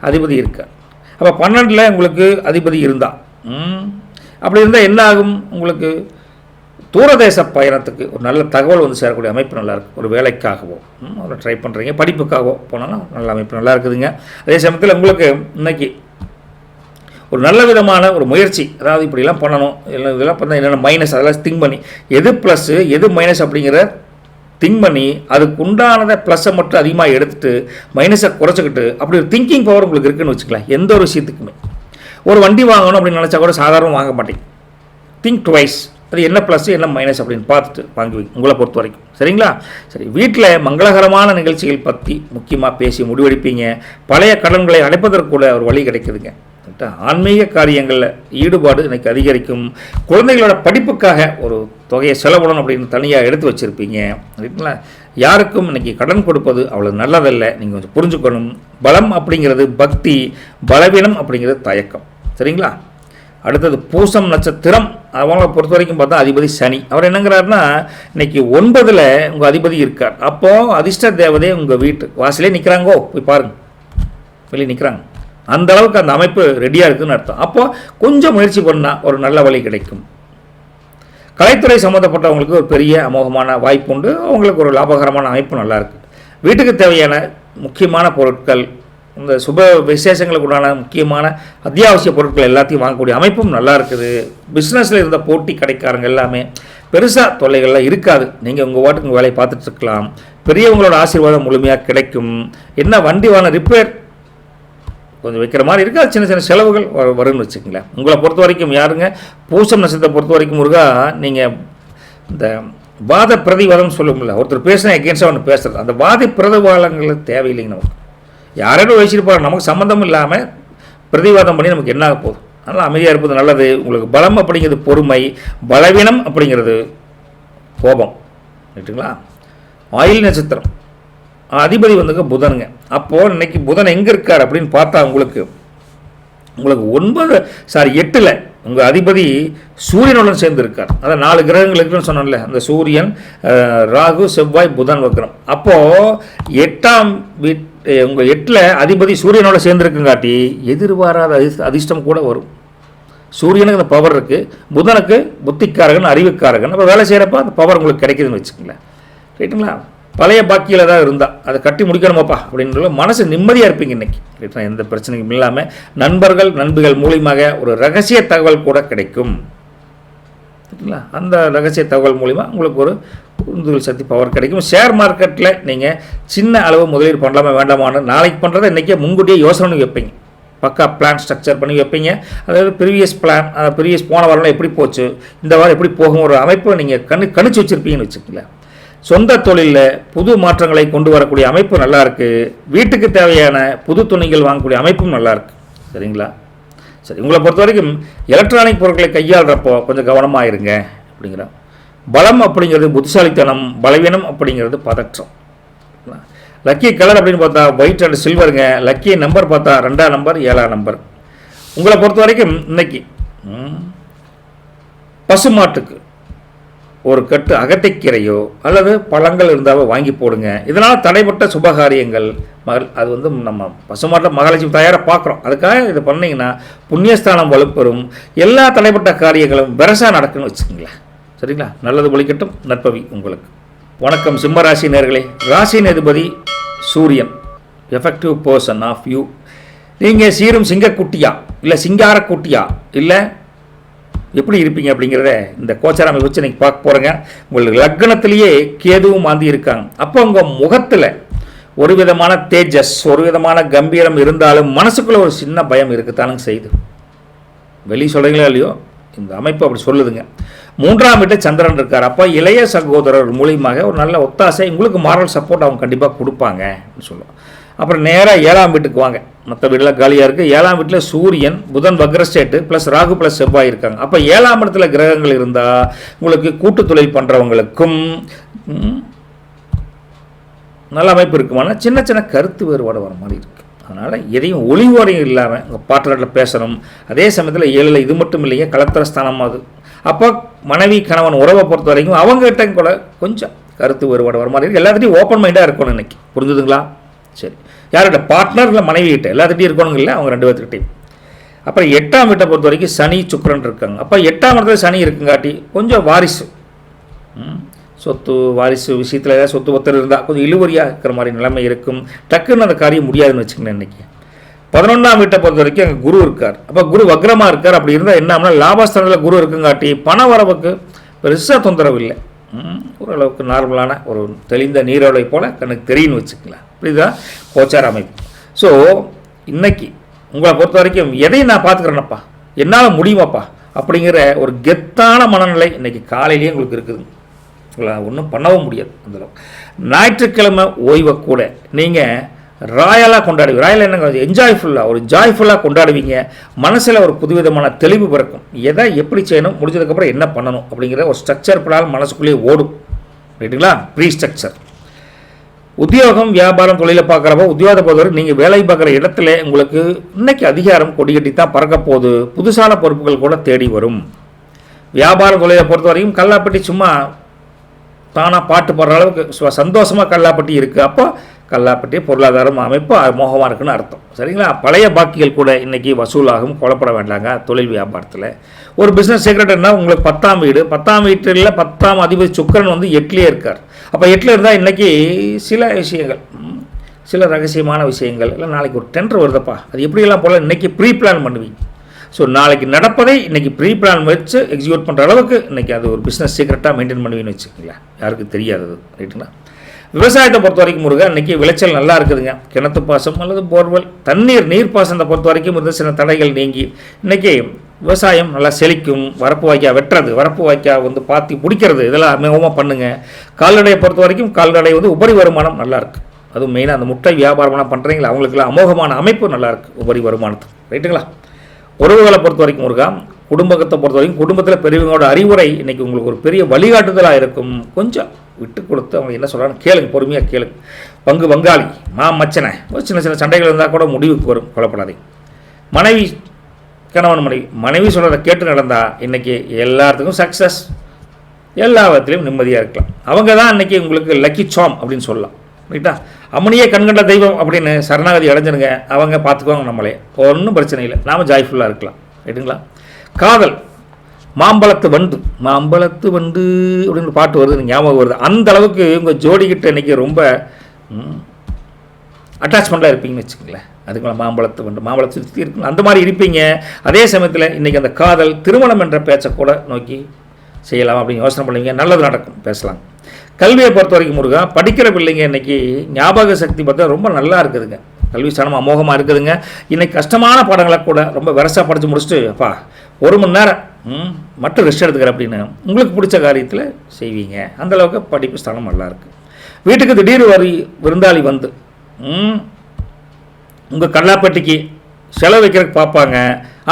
அதிபதி இருக்கார். அப்போ 12 உங்களுக்கு அதிபதி இருந்தால் அப்படி இருந்தால் என்ன ஆகும், உங்களுக்கு தூரதேச பயணத்துக்கு ஒரு நல்ல தகவல் வந்து சேரக்கூடிய அமைப்பு நல்லாயிருக்கு. ஒரு வேலைக்காகவோ ஒரு ட்ரை பண்ணுறீங்க, படிப்புக்காகவோ போனாலும் நல்ல அமைப்பு நல்லா இருக்குதுங்க. அதே சமயத்தில் உங்களுக்கு இன்றைக்கி ஒரு நல்ல விதமான ஒரு முயற்சி, அதாவது இப்படிலாம் பண்ணணும், இதெல்லாம் பண்ணால் என்னென்ன மைனஸ் அதெல்லாம் திங்க் பண்ணி எது ப்ளஸ்ஸு எது மைனஸ் அப்படிங்கிற திங்க் பண்ணி அதுக்கு உண்டானதை ப்ளஸ்ஸை மட்டும் அதிகமாக எடுத்துகிட்டு மைனஸை குறைச்சிக்கிட்டு அப்படி ஒரு திங்கிங் பவர் உங்களுக்கு இருக்குதுன்னு வச்சுக்கலாம். எந்த ஒரு விஷயத்துக்குமே ஒரு வண்டி வாங்கணும் அப்படின்னு நினச்சா கூட சாதாரண வாங்க மாட்டேங்க, திங்க் டுவைஸ், அது என்ன ப்ளஸ் என்ன மைனஸ் அப்படின்னு பார்த்துட்டு வாங்குவீங்க உங்களை பொறுத்த வரைக்கும். சரிங்களா? சரி, வீட்டில் மங்களகரமான நிகழ்ச்சிகள் பற்றி முக்கியமாக பேசி முடிவெடுப்பீங்க. பழைய கடன்களை அடைப்பதற்கு கூட ஒரு வழி கிடைக்குதுங்க. ஆன்மீக காரியங்களில் ஈடுபாடு இன்றைக்கி அதிகரிக்கும். குழந்தைகளோட படிப்புக்காக ஒரு தொகையை செலவிடணும் அப்படின்னு தனியாக எடுத்து வச்சுருப்பீங்க. சரிங்களா? யாருக்கும் இன்றைக்கி கடன் கொடுப்பது அவ்வளோ நல்லதில்லை, நீங்கள் கொஞ்சம் புரிஞ்சுக்கணும். பலம் அப்படிங்கிறது பக்தி, பலவீனம் அப்படிங்கிறது தயக்கம். சரிங்களா? அடுத்தது பூசம் நட்சத்திரம், அவங்கள பொறுத்த வரைக்கும் பார்த்தா அதிபதி சனி. அவர் என்னங்கிறாருன்னா இன்றைக்கி 9 உங்கள் அதிபதி இருக்கார். அப்போது அதிர்ஷ்ட தேவதையே உங்கள் வீட்டு வாசலே நிற்கிறாங்கோ, போய் பாருங்கள், வெளியே நிற்கிறாங்க. அந்த அளவுக்கு அந்த அமைப்பு ரெடியாக இருக்குதுன்னு அர்த்தம். அப்போது கொஞ்சம் முயற்சி பண்ணால் ஒரு நல்ல வழி கிடைக்கும். கலைத்துறை சம்மந்தப்பட்டவங்களுக்கு ஒரு பெரிய அமோகமான வாய்ப்பு உண்டு. அவங்களுக்கு ஒரு லாபகரமான அமைப்பு நல்லாயிருக்கு. வீட்டுக்கு தேவையான முக்கியமான பொருட்கள், இந்த சுப விசேஷங்களுக்கு உண்டான முக்கியமான அத்தியாவசிய பொருட்கள் எல்லாத்தையும் வாங்கக்கூடிய அமைப்பும் நல்லா இருக்குது. பிஸ்னஸில் இருந்த போட்டி கடைக்காரங்க எல்லாமே பெருசாக தொல்லைகள்லாம் இருக்காது. நீங்கள் உங்கள் வாட்டுக்கு உங்கள் வேலையை பார்த்துட்டு இருக்கலாம். பெரியவங்களோட ஆசீர்வாதம் முழுமையாக கிடைக்கும். என்ன வண்டி வாங்க ரிப்பேர் கொஞ்சம் வைக்கிற மாதிரி இருக்குது, அது சின்ன சின்ன செலவுகள் வரும்னு வச்சுக்கங்களேன். உங்களை பொறுத்த வரைக்கும் யாருங்க, பூசம் நட்சத்திரத்தை பொறுத்த வரைக்கும் முருகா, நீங்கள் இந்த வாத பிரதிவாதம் சொல்லுங்கள, ஒருத்தர் பேசுனா எகேன்ஸ்டாக ஒன்று பேசுகிறது, அந்த வாத பிரதிவாதங்கள் தேவையில்லைங்க. நமக்கு யாரோட வச்சுட்டு போகிறாங்க, நமக்கு சம்மந்தம் இல்லாமல் பிரதிவாதம் பண்ணி நமக்கு என்ன ஆக போகுது. அதனால் அமைதியாக இருப்பது நல்லது. உங்களுக்கு பலம் அப்படிங்கிறது பொறுமை, பலவீனம் அப்படிங்கிறது கோபம். ரைட்டுங்களா? ஆயில் நட்சத்திரம் அதிபதி வந்துங்க புதனுங்க. அப்போது இன்றைக்கி புதன் எங்கே இருக்கார் அப்படின்னு பார்த்தா உங்களுக்கு 8 உங்கள் அதிபதி சூரியனுடன் சேர்ந்து இருக்கார். அதான் 4 கிரகங்கள் இருக்குன்னு சொன்னோம்ல, அந்த சூரியன், ராகு, செவ்வாய், புதன் வக்ரம். அப்போது 8ஆம் உங்கள் 8 அதிபதி சூரியனோட சேர்ந்துருக்குங்காட்டி எதிர்பாராத அதிர்ஷ்டம் கூட வரும். சூரியனுக்கு அந்த பவர் இருக்குது, புதனுக்கு புத்திக்காரகன், அறிவுக்காரகன். அப்போ வேலை செய்கிறப்ப அந்த பவர் உங்களுக்கு கிடைக்குதுன்னு வச்சுக்கோங்களேன். ரைட்டுங்களா? பழைய பாக்கியில் தான் இருந்தால் அதை கட்டி முடிக்கணுமாப்பா அப்படின்ற மனசு நிம்மதியாக இருப்பீங்க இன்றைக்கி. ரைட்டுங்களா? எந்த பிரச்சனையும் இல்லாமல் நண்பர்கள் மூலியமாக ஒரு ரகசிய தகவல் கூட கிடைக்கும். சரிங்களா? அந்த ரகசிய தகவல் மூலிமா உங்களுக்கு ஒரு உந்துதல் சக்தி பவர் கிடைக்கும். ஷேர் மார்க்கெட்டில் நீங்கள் சின்ன அளவு முதலீடு பண்ணலாமா வேண்டாமான்னு நாளைக்கு பண்ணுறதை இன்றைக்கே முன்கூட்டியே யோசனை வைப்பீங்க. பக்கா பிளான் ஸ்ட்ரக்சர் பண்ணி வைப்பீங்க. அதாவது ப்ரீவியஸ் பிளான், ப்ரீவியஸ் போன வாரம் எப்படி போச்சு, இந்த வாரம் எப்படி போகும், ஒரு அமைப்பை நீங்கள் கணிச்சு வச்சுருப்பீங்கன்னு வச்சுக்கோங்களேன். சொந்த தொழிலில் புது மாற்றங்களை கொண்டு வரக்கூடிய அமைப்பு நல்லாயிருக்கு. வீட்டுக்கு தேவையான புது துணிகள் வாங்கக்கூடிய அமைப்பும் நல்லாயிருக்கு. சரிங்களா? சரி, உங்களை பொறுத்த வரைக்கும் எலக்ட்ரானிக் பொருட்களை கையாளுறப்போ கொஞ்சம் கவனமாக இருங்க அப்படிங்கிற. பலம் அப்படிங்கிறது புத்திசாலித்தனம், பலவீனம் அப்படிங்கிறது பதற்றம். லக்கி கலர் அப்படின்னு பார்த்தா ஒயிட் அண்ட் சில்வருங்க. லக்கி நம்பர் பார்த்தா 2ஆம் நம்பர், 7ஆம் நம்பர். உங்களை பொறுத்த வரைக்கும் இன்னைக்கு பசுமாட்டுக்கு ஒரு கட்டு அகத்தைக்கீரையோ அல்லது பழங்கள் இருந்தாவோ வாங்கி போடுங்க. இதனால் தடைப்பட்ட சுபகாரியங்கள் அது வந்து நம்ம பசுமாட்டை மகாலட்சுமி தயாராக பார்க்குறோம். அதுக்காக இதை பண்ணிங்கன்னா புண்ணியஸ்தானம் வலுப்பெறும். எல்லா தடைப்பட்ட காரியங்களும் பெருசாக நடக்குன்னு வச்சுக்கோங்களேன். சரிங்களா? நல்லது ஒழிக்கட்டும். நற்பவி உங்களுக்கு. வணக்கம் சிம்மராசி நேயர்களே. ராசி அதிபதி சூரியன், எஃபெக்டிவ் பர்சன் ஆஃப் யூ. நீங்கள் சீரும் சிங்கக்குட்டியா இல்லை சிங்காரக்குட்டியா இல்லை எப்படி இருப்பீங்க அப்படிங்கிறத இந்த கோச்சாரம் வச்சு இன்றைக்கி பார்க்க போகிறேங்க. உங்களுக்கு லக்னத்திலேயே கேதுவும் மாந்தி இருக்காங்க. அப்போ உங்கள் முகத்தில் ஒரு விதமான தேஜஸ், ஒரு விதமான கம்பீரம் இருந்தாலும் மனசுக்குள்ளே ஒரு சின்ன பயம் இருக்குத்தானுங்க செய்யுது. வெளியே சொல்கிறீங்களோ இல்லையோ, இந்த அமைப்பு அப்படி சொல்லுதுங்க. 3ஆம் வீட்டை சந்திரன் இருக்கார். அப்போ இளைய சகோதரர் மூலியமாக ஒரு நல்ல ஒத்தாசை, உங்களுக்கு மாரல் சப்போர்ட் அவங்க கண்டிப்பாக கொடுப்பாங்கன்னு சொல்லுவோம். அப்புறம் நேராக 7ஆம் வீட்டுக்கு வாங்க. மற்ற வீடெல்லாம் காலியாக இருக்குது. 7ஆம் வீட்டில் சூரியன், புதன் வக்ரஸ்டேட்டு ப்ளஸ் ராகு ப்ளஸ் செவ்வாய் இருக்காங்க. அப்போ 7ஆம் இடத்துல கிரகங்கள் இருந்தால் உங்களுக்கு கூட்டு தொழில் பண்ணுறவங்களுக்கும் நல்ல அமைப்பு இருக்குமானா சின்ன சின்ன கருத்து வேறுபாடு வர மாதிரி இருக்குது. அதனால் எதையும் ஒளிவோரையும் இல்லாமல் உங்கள் பார்ட்னரில் பேசணும். அதே சமயத்தில் 7ல் இது மட்டும் இல்லைங்க, கலத்திர ஸ்தானம் அது. அப்போ மனைவி கணவன் உறவை பொறுத்த வரைக்கும் அவங்ககிட்ட கூட கொஞ்சம் கருத்து வேறுபாடு வர மாதிரி இருக்குது. எல்லாத்துட்டையும் ஓப்பன் மைண்டாக இருக்கணும் இன்றைக்கி. புரிஞ்சுதுங்களா? சரி, யாரோட பார்ட்னர் இல்லை மனைவி கிட்ட எல்லாத்துட்டையும் இருக்கணுங்க இல்லை, அவங்க 2 பேர்த்துக்கிட்டையும். அப்புறம் 8ஆம் வீட்டை பொறுத்த வரைக்கும் சனி சுக்கிரன் இருக்காங்க. அப்போ 8ஆம் இடத்துல சனி இருக்குங்காட்டி கொஞ்சம் வாரிசு, சொத்து வாரிசு விஷயத்தில் ஏதாவது சொத்து ஒத்தர் இருந்தால் கொஞ்சம் இழுவரியாக இருக்கிற மாதிரி நிலைமை இருக்கும். டக்குன்னு அந்த காரியம் முடியாதுன்னு வச்சுக்கோங்க. இன்றைக்கி 11ஆம் வீட்டை பொறுத்த வரைக்கும் அங்கே குரு இருக்கார். அப்போ குரு வக்ரமாக இருக்கார். அப்படி இருந்தால் என்ன லாபஸ்தானத்தில் குரு இருக்குங்காட்டி பண வரவுக்கு பெருசாக தொந்தரவு இல்லை. ஓரளவுக்கு நார்மலான ஒரு தெளிந்த நீரோடை போல் கண்ணுக்கு தெரியுன்னு வச்சுக்கலாம். இப்படிதான் கோச்சார அமைப்பு. ஸோ இன்றைக்கி உங்களை பொறுத்த வரைக்கும் எதையும் நான் பார்த்துக்கிறேன்னப்பா, என்னால் முடியுமாப்பா அப்படிங்கிற ஒரு கெத்தான மனநிலை இன்றைக்கி காலையிலேயே உங்களுக்கு இருக்குது. உங்களை ஒன்றும் பண்ணவும் முடியாது. அந்தளவு ஞாயிற்றுக்கிழமை ஓய்வை கூட நீங்கள் ராயலாக கொண்டாடுவீங்க. ராயலாக என்னங்க, என்ஜாய்ஃபுல்லாக ஒரு ஜாய்ஃபுல்லாக கொண்டாடுவீங்க. மனசில் ஒரு புதுவிதமான தெளிவு பிறக்கும். எதை எப்படி செய்யணும், முடிஞ்சதுக்கப்புறம் என்ன பண்ணணும் அப்படிங்கிற ஒரு ஸ்ட்ரக்சர் பிளான் மனசுக்குள்ளேயே ஓடும். ரைட்டுங்களா? Free structure. உத்தியோகம் வியாபாரம் தொழிலை பார்க்குறப்போ உத்தியோகத்தை பொறுத்தவரை நீங்கள் வேலை பார்க்குற இடத்துல உங்களுக்கு இன்றைக்கி அதிகாரம் கொடிக்கட்டி தான் பறக்க போகுது. புதுசான பொறுப்புகள் கூட தேடி வரும். வியாபாரம் தொழிலை பொறுத்த வரைக்கும் கல்லாப்பட்டி சும்மா தானாக பாட்டு போடுற அளவுக்கு சந்தோஷமாக கல்லாப்பட்டி இருக்குது. அப்போ கல்லாப்பட்டி பொருளாதாரம் அமைப்பு மோகமாக இருக்குன்னு அர்த்தம். சரிங்களா? பழைய பாக்கிகள் கூட இன்றைக்கி வசூலாகும். கொலப்பட வேண்டாங்க. தொழில் வியாபாரத்தில் ஒரு பிஸ்னஸ் செக்ரட்டரினா உங்களுக்கு 10ஆம் வீடு, 10ஆம் வீட்டில் 10ஆம் அதிபதி சுக்கிரன் வந்து 8லேயே இருக்கார். அப்போ 8ல் இருந்தால் இன்றைக்கி சில விஷயங்கள், சில ரகசியமான விஷயங்கள் இல்லை, நாளைக்கு ஒரு டெண்டர் வருதப்பா, அது எப்படியெல்லாம் போல் இன்றைக்கி ப்ரீ பிளான் பண்ணுவீங்க. ஸோ நாளைக்கு நடப்பதை இன்றைக்கி ப்ரீ பிளான் வச்சு எக்ஸிக்யூட் பண்ணுற அளவுக்கு இன்றைக்கி அது ஒரு பிஸ்னஸ் சீக்ரெட்டாக மெயின்டைன் பண்ணுவீங்கன்னு வச்சுக்கோங்களேன். யாருக்கு தெரியாதது. ரைட்டுங்களா? விவசாயத்தை பொறுத்த வரைக்கும் முருகா இன்றைக்கி விளைச்சல் நல்லா இருக்குதுங்க. கிணத்து பாசம் அல்லது போர்வெல் நீர் பாசனத்தை பொறுத்த வரைக்கும் இருந்த சில தடைகள் நீங்கி இன்றைக்கி விவசாயம் நல்லா செழிக்கும். வரப்பு வாய்க்கால் வெட்டுறது, வரப்பு வாய்க்கால் வந்து பாத்தி பிடிக்கிறது, இதெல்லாம் மிகவும் பண்ணுங்கள். கால்நடையை பொறுத்த வரைக்கும் கால்நடை வந்து உபரி வருமானம் நல்லாயிருக்கு. அதுவும் மெயினாக அந்த முட்டை வியாபாரம்லாம் பண்ணுறீங்களா அவங்களுக்குலாம் அமோகமான அமைப்பு நல்லாயிருக்கு உபரி வருமானத்துக்கு. ரைட்டுங்களா? உறவுகளை பொறுத்த வரைக்கும் முருகா குடும்பத்தை பொறுத்த வரைக்கும் குடும்பத்தில் பெரியவங்களோட அறிவுரை இன்றைக்கி உங்களுக்கு ஒரு பெரிய வழிகாட்டுதலாக இருக்கும். கொஞ்சம் விட்டு கொடுத்து அவங்க என்ன சொல்கிறாங்க கேளுங்க, பொறுமையாக கேளுங்க. பங்காளி மச்சனை ஒரு சின்ன சின்ன சண்டைகள் இருந்தால் கூட முடிவுக்கு வரும். கொல்லப்படாதீங்க. மனைவி கணவன் மனைவி சொல்கிறத கேட்டு நடந்தால் இன்றைக்கி எல்லாத்துக்கும் சக்ஸஸ், எல்லா விதத்துலையும் நிம்மதியாக இருக்கலாம். அவங்க தான் இன்றைக்கி உங்களுக்கு லக்கி சாம் அப்படின்னு சொல்லலாம். ரைட்டா? அம்மனியே கண்கண்ட தெய்வம் அப்படின்னு சரணாகதி அடைஞ்சிருங்க. அவங்க பார்த்துக்குவாங்க நம்மளே, ஒன்றும் பிரச்சனை இல்லை. நாம் ஜாய்ஃபுல்லாக இருக்கலாம். ரைட்டுங்களா? காதல் மாம்பழத்து வண்டு அப்படின்னு பாட்டு வருது, ஞாபகம் வருது. அந்த அளவுக்கு உங்கள் ஜோடிக்கிட்ட இன்றைக்கி ரொம்ப அட்டாச்மெண்ட்டாக இருப்பீங்கன்னு வச்சுக்கோங்களேன். அதுக்கு மேலே மாம்பழத்தை சுற்றி இருக்குங்க, அந்த மாதிரி இருப்பீங்க. அதே சமயத்தில் இன்றைக்கி அந்த காதல் திருமணம் என்ற பேச்சை கூட நோக்கி செய்யலாம் அப்படின்னு யோசனை பண்ணுவீங்க. நல்லது நடக்கும், பேசலாம். கல்வியை பொறுத்த வரைக்கும் முருகா படிக்கிற பிள்ளைங்க இன்றைக்கி ஞாபக சக்தி பார்த்தா ரொம்ப நல்லா இருக்குதுங்க. கல்வி ஸ்தானம் அமோகமாக இருக்குதுங்க. இன்றைக்கி கஷ்டமான பாடங்களை கூட ரொம்ப வெரசாக படித்து முடிச்சுட்டு அப்பா 1 மணி நேரம் மட்டும் ரெஸ்ட் எடுத்துக்கிறேன் அப்படின்னு உங்களுக்கு பிடிச்ச காரியத்தில் செய்வீங்க. அந்தளவுக்கு படிப்பு ஸ்தானம் நல்லாயிருக்கு. வீட்டுக்கு திடீர் விருந்தாளி வந்து உங்கள் கல்லாப்பட்டிக்கு செலவு வைக்கிறதுக்கு பார்ப்பாங்க.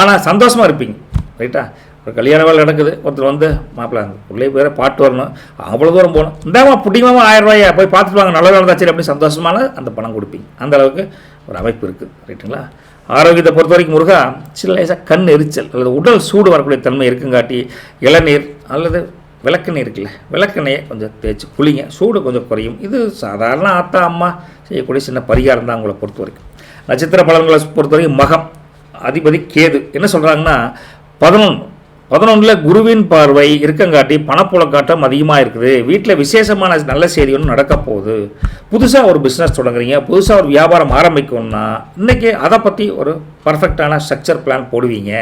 ஆனால் சந்தோஷமாக இருப்பீங்க. ரைட்டா? ஒரு கல்யாண வேலை நடக்குது, ஒருத்தர் வந்து மாப்பிள்ளை உள்ளே பேர பாட்டு வரணும், அவ்வளோ தூரம் போகணும், இந்தாமா பிடிக்குமா 1000 ரூபாயை போய் பார்த்துட்டு வாங்க, நல்ல வேலை சரி அப்படின்னு சந்தோஷமான அந்த பணம் கொடுப்பீங்க. அந்த அளவுக்கு ஒரு அமைப்பு இருக்குது. ரைட்டுங்களா? ஆரோக்கியத்தை பொறுத்த வரைக்கும் முருகா சில லேசாக கண் எரிச்சல் அல்லது உடல் சூடு வரக்கூடிய தன்மை இருக்குங்காட்டி இளநீர் அல்லது விளக்கெண்ணெய் இருக்குல்ல, விளக்கெண்ணெயை கொஞ்சம் தேய்ச்சி குளிங்க, சூடு கொஞ்சம் குறையும். இது சாதாரண ஆத்தா அம்மா செய்யக்கூடிய சின்ன பரிகாரம் தான் உங்களை பொறுத்த வரைக்கும். நட்சத்திர பலன்களை பொறுத்த வரைக்கும் மகம் அதிபதி கேது என்ன சொல்கிறாங்கன்னா 11 குருவின் பார்வை இருக்கங்காட்டி பணப்புழக்காட்டம் அதிகமாக இருக்குது. வீட்டில் விசேஷமான நல்ல செய்தி ஒன்று நடக்க போகுது. புதுசாக ஒரு பிஸ்னஸ் தொடங்குறீங்க, புதுசாக ஒரு வியாபாரம் ஆரம்பிக்கணும்னா இன்றைக்கி அதை பற்றி ஒரு பர்ஃபெக்டான ஸ்ட்ரக்சர் பிளான் போடுவீங்க.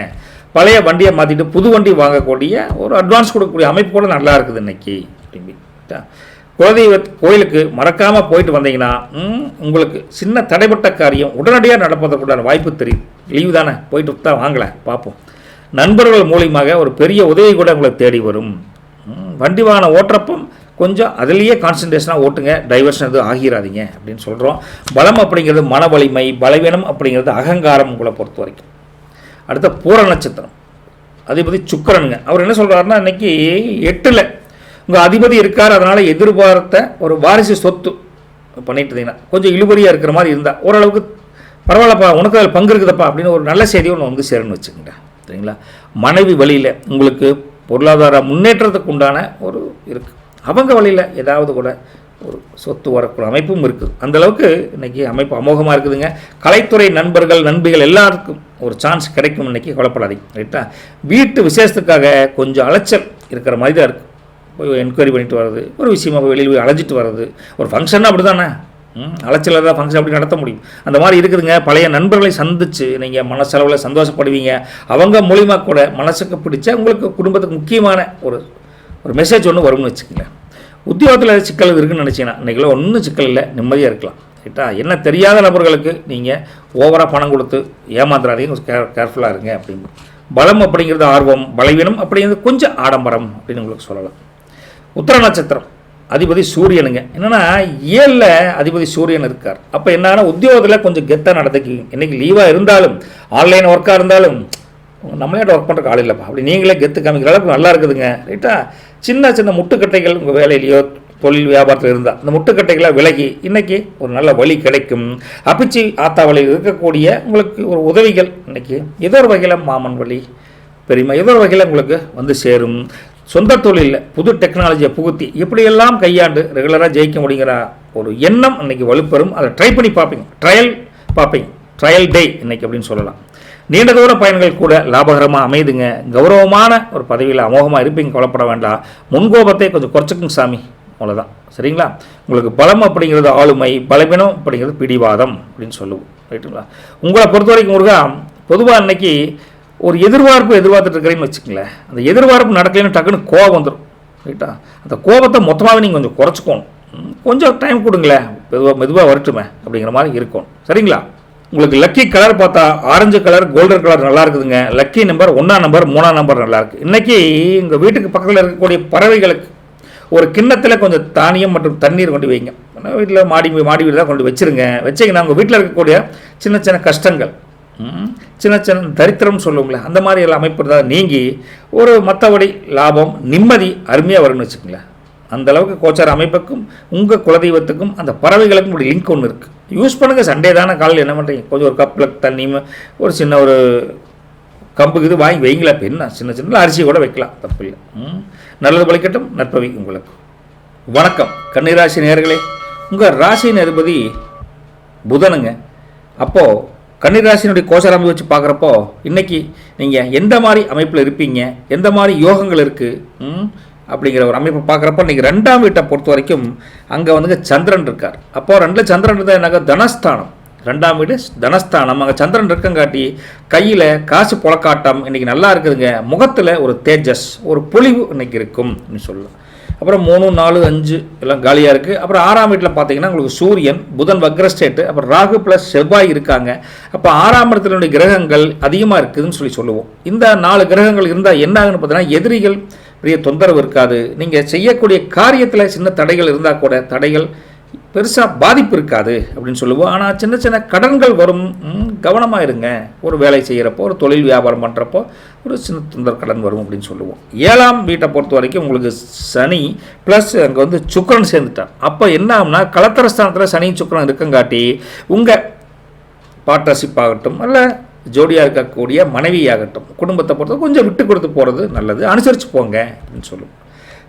பழைய வண்டியை மாற்றிட்டு புது வண்டி வாங்கக்கூடிய ஒரு அட்வான்ஸ் கொடுக்கக்கூடிய அமைப்பு கூட நல்லா இருக்குது இன்றைக்கி. குலதெய்வ கோயிலுக்கு மறக்காமல் போயிட்டு வந்தீங்கன்னா உங்களுக்கு சின்ன தடைப்பட்ட காரியம் உடனடியாக நடப்பதற்குண்டான வாய்ப்பு தெரியும். லீவு தானே, போயிட்டு தான் வாங்கலை பார்ப்போம். நண்பர்கள் மூலியமாக ஒரு பெரிய உதவி கூட உங்களை தேடி வரும். வண்டி வாகனம் ஓட்டுறப்பம் கொஞ்சம் அதிலேயே கான்சன்ட்ரேஷனாக ஓட்டுங்க, டைவர்ஷன் எதுவும் ஆகிராதீங்க அப்படின்னு சொல்கிறோம். பலம் அப்படிங்கிறது மன வலிமை, பலவீனம் அப்படிங்கிறது அகங்காரம் உங்களை பொறுத்த வரைக்கும். அடுத்த பூர நட்சத்திரம் அதிபதி சுக்கிரனுங்க. அவர் என்ன சொல்கிறாருன்னா, இன்றைக்கி 8ல் உங்கள் அதிபதி இருக்கார், அதனால் எதிர்பார்த்த ஒரு வாரிசு சொத்து பண்ணிட்டு இருந்தீங்கன்னா கொஞ்சம் இழுபறியாக இருக்கிற மாதிரி இருந்தால் ஓரளவுக்கு பரவாயில்லப்பா, உனக்கு அதில் பங்கு இருக்குதப்பா அப்படின்னு ஒரு நல்ல செய்தியை ஒன்று வந்து சேரணும்னு வச்சுக்கோங்க. சரிங்களா? மனைவி வழியில் உங்களுக்கு பொருளாதார முன்னேற்றத்துக்கு உண்டான ஒரு இருக்குது. அவங்க வழியில் ஏதாவது கூட ஒரு சொத்து வரக்கூடிய அமைப்பும் இருக்குது. அந்தளவுக்கு இன்றைக்கி அமைப்பு அமோகமாக இருக்குதுங்க. கலைத்துறை நண்பர்கள் நண்பிகள் எல்லாருக்கும் ஒரு சான்ஸ் கிடைக்கும். இன்றைக்கி கொலைப்படாதீங்க. ரைட்டா? வீட்டு விசேஷத்துக்காக கொஞ்சம் அலைச்சல் இருக்கிற மாதிரி தான் இருக்குது. போய் என்கொயரி பண்ணிட்டு வர்றது, ஒரு விஷயமாக வெளியில் போய் அலைஞ்சிட்டு வர்றது, ஒரு ஃபங்க்ஷன்னா அப்படி தானே, அலைச்சல் தான் ஃபங்க்ஷன் அப்படி நடத்த முடியும். அந்த மாதிரி இருக்குதுங்க. பழைய நண்பர்களை சந்தித்து நீங்கள் மனசளவில் சந்தோஷப்படுவீங்க. அவங்க மூலிமா கூட மனசுக்கு பிடிச்ச உங்களுக்கு குடும்பத்துக்கு முக்கியமான ஒரு மெசேஜ் ஒன்று வரும்னு வச்சுக்கோங்க. உத்தியோகத்தில் சிக்கல் இருக்குதுன்னு நினச்சிங்கன்னா இன்றைக்கெல்லாம் ஒன்றும் சிக்கல் இல்லை, நிம்மதியாக இருக்கலாம். ரைட்டா? என்ன தெரியாத நபர்களுக்கு நீங்கள் ஓவராக பணம் கொடுத்து ஏமாந்துடாதீங்க, கொஞ்சம் கேர்ஃபுல்லாக இருங்க அப்படின்னு. பலம் அப்படிங்கிறது ஆர்வம், பலவீனம் அப்படிங்கிறது கொஞ்சம் ஆடம்பரம் அப்படின்னு உங்களுக்கு சொல்லலாம். உத்திர நட்சத்திரம் அதிபதி சூரியனுங்க. என்னென்னா 7ல் அதிபதி சூரியன் இருக்கார். அப்போ என்னன்னா உத்தியோகத்தில் கொஞ்சம் கெத்தாக நடந்துக்குவீங்க. இன்றைக்கி லீவாக இருந்தாலும் ஆன்லைன் ஒர்க்காக இருந்தாலும் நம்மளே ஒர்க் பண்ணுறக்கு ஆள் இல்லைப்பா அப்படி நீங்களே கெத்து காமிக்கிற அளவுக்கு நல்லா இருக்குதுங்க. ரைட்டா? சின்ன சின்ன முட்டுக்கட்டைகள் உங்கள் வேலையிலையோ தொழில் வியாபாரத்தில் இருந்தால் அந்த முட்டுக்கட்டைகளை விலகி இன்றைக்கி ஒரு நல்ல வழி கிடைக்கும். அப்பிச்சி ஆத்தா வழியில் இருக்கக்கூடிய உங்களுக்கு ஒரு உதவிகள் இன்றைக்கி ஏதோ ஒரு வகையில் மாமன் வழி பெரியமா ஏதோ ஒரு வகையில் உங்களுக்கு வந்து சேரும். சொந்த தொழிலில் புது டெக்னாலஜியை புகுத்தி எப்படியெல்லாம் கையாண்டு ரெகுலராக ஜெயிக்க முடியுங்கிற ஒரு எண்ணம் இன்றைக்கி வலுப்பெறும். அதை ட்ரை பண்ணி பார்ப்பீங்க, ட்ரையல் டே இன்றைக்கி அப்படின்னு சொல்லலாம். நீண்ட தூர பயணங்கள் கூட லாபகரமாக அமைதுங்க. கௌரவமான ஒரு பதவியில் அமோகமாக இருப்பீங்க, கொல்லப்பட வேண்டாம். முன்கோபத்தை கொஞ்சம் குறைச்சிக்குங்க சாமி, அவ்வளோதான். சரிங்களா? உங்களுக்கு பலம் அப்படிங்கிறது ஆளுமை, பலவீனம் அப்படிங்கிறது பிடிவாதம் அப்படின்னு சொல்லுவோம். ரைட்டுங்களா? உங்களை பொறுத்த வரைக்கும் முருகா பொதுவாக இன்றைக்கி ஒரு எதிர்பார்த்துட்டு இருக்கிறீங்கன்னு வச்சுக்கங்களேன். அந்த எதிர்பார்ப்பு நடக்கலைன்னு டக்குன்னு கோபம் வந்துடும். ரைட்டா? அந்த கோபத்தை மொத்தமாகவே நீங்கள் கொஞ்சம் குறைச்சிக்கணும். கொஞ்சம் டைம் கொடுங்களேன், மெதுவாக வரட்டுமே அப்படிங்கிற மாதிரி இருக்கணும். சரிங்களா? உங்களுக்கு லக்கி கலர் பார்த்தா ஆரஞ்சு கலர், கோல்டன் கலர் நல்லா இருக்குதுங்க. லக்கி நம்பர் 1ஆம் நம்பர் 3ஆம் நம்பர் நல்லா இருக்குது. இன்றைக்கி உங்கள் வீட்டுக்கு பக்கத்தில் இருக்கக்கூடிய பறவைகளுக்கு ஒரு கிண்ணத்தில் கொஞ்சம் தானியம் மற்றும் தண்ணீர் கொண்டு வைங்க. வீட்டில் மாடி வீடு தான் கொண்டு வச்சுருங்க. வச்சிங்கன்னா உங்கள் வீட்டில் இருக்கக்கூடிய சின்ன சின்ன கஷ்டங்கள், சின்ன சின்ன தரித்திரம் சொல்லுவோங்களே, அந்த மாதிரி எல்லாம் அமைப்பு தான் நீங்கி ஒரு மற்றபடி லாபம் நிம்மதி அருமையாக வரும்னு வச்சுக்கோங்களேன். அந்தளவுக்கு கோச்சார அமைப்புக்கும் உங்கள் குலதெய்வத்துக்கும் அந்த பறவைகளுக்கும் ஒரு லிங்க் ஒன்று இருக்குது. யூஸ் பண்ணுங்கள். சண்டே தானே, காலையில் என்ன பண்ணுறீங்க, கொஞ்சம் ஒரு கப்பில் தண்ணியும் ஒரு சின்ன ஒரு கம்புக்கு இது வாங்கி வைங்களா. இப்போ என்ன சின்ன சின்ன அரிசி கூட வைக்கலாம், தப்பு இல்லை. நல்லது பலிக்கட்டும். நற்பவி உங்களுக்கு. வணக்கம் கன்னிராசி நேயர்களே. உங்கள் ராசியின் அதிபதி புதனுங்க. அப்போது கன்னிராசினுடைய கோச்சார அமைப்பு வச்சு பார்க்குறப்போ இன்றைக்கி நீங்கள் எந்த மாதிரி அமைப்பில் இருப்பீங்க, எந்த மாதிரி யோகங்கள் இருக்குது அப்படிங்கிற ஒரு அமைப்பை பார்க்குறப்போ இன்றைக்கி 2ஆம் வீட்டை பொறுத்த வரைக்கும் அங்கே வந்து சந்திரன் இருக்கார். அப்போது 2ல் சந்திரன் இருந்தால் என்னங்க தனஸ்தானம், 2ஆம் வீடு தனஸ்தானம். அங்கே சந்திரன் இருக்கங்காட்டி கையில் காசு புழக்காட்டம் இன்றைக்கி நல்லா இருக்குதுங்க. முகத்தில் ஒரு தேஜஸ், ஒரு பொலிவு இன்றைக்கி இருக்கும் அப்படின்னு சொல்லலாம். அப்புறம் 3, 4, 5 எல்லாம் காலியாக இருக்குது. அப்புறம் 6ஆம் வீட்டில் பார்த்தீங்கன்னா உங்களுக்கு சூரியன், புதன் வக்ரஸ்டேட்டு, அப்புறம் ராகு ப்ளஸ் செவ்வாய் இருக்காங்க. அப்போ 6ஆம் இடத்தினுடைய கிரகங்கள் அதிகமாக இருக்குதுன்னு சொல்லுவோம். இந்த 4 கிரகங்கள் இருந்தால் என்ன ஆகுன்னு பார்த்தீங்கன்னா எதிரிகள் பெரிய தொந்தரவு இருக்காது. நீங்கள் செய்யக்கூடிய காரியத்தில் சின்ன தடைகள் இருந்தால் கூட தடைகள் பெருசாக பாதிப்பு இருக்காது அப்படின்னு சொல்லுவோம். ஆனால் சின்ன சின்ன கடன்கள் வரும், கவனமாக இருங்க. ஒரு வேலை செய்கிறப்போ, ஒரு தொழில் வியாபாரம் பண்ணுறப்போ ஒரு சின்ன தொந்தர கடன் வரும் அப்படின்னு சொல்லுவோம். 7ஆம் வீட்டை பொறுத்த வரைக்கும் உங்களுக்கு சனி ப்ளஸ் அங்கே வந்து சுக்கிரன் சேர்ந்துட்டார். அப்போ என்ன ஆகும்னா கலத்தரஸ்தானத்தில் சனி சுக்கிரன் இருக்கங்காட்டி உங்கள் பார்ட்னர்ஷிப் ஆகட்டும் அல்ல ஜோடியாக இருக்கக்கூடிய மனைவியாகட்டும் குடும்பத்தை பொறுத்த கொஞ்சம் விட்டு கொடுத்து போகிறது நல்லது, அனுசரித்து போங்க அப்படின்னு சொல்லுவோம்.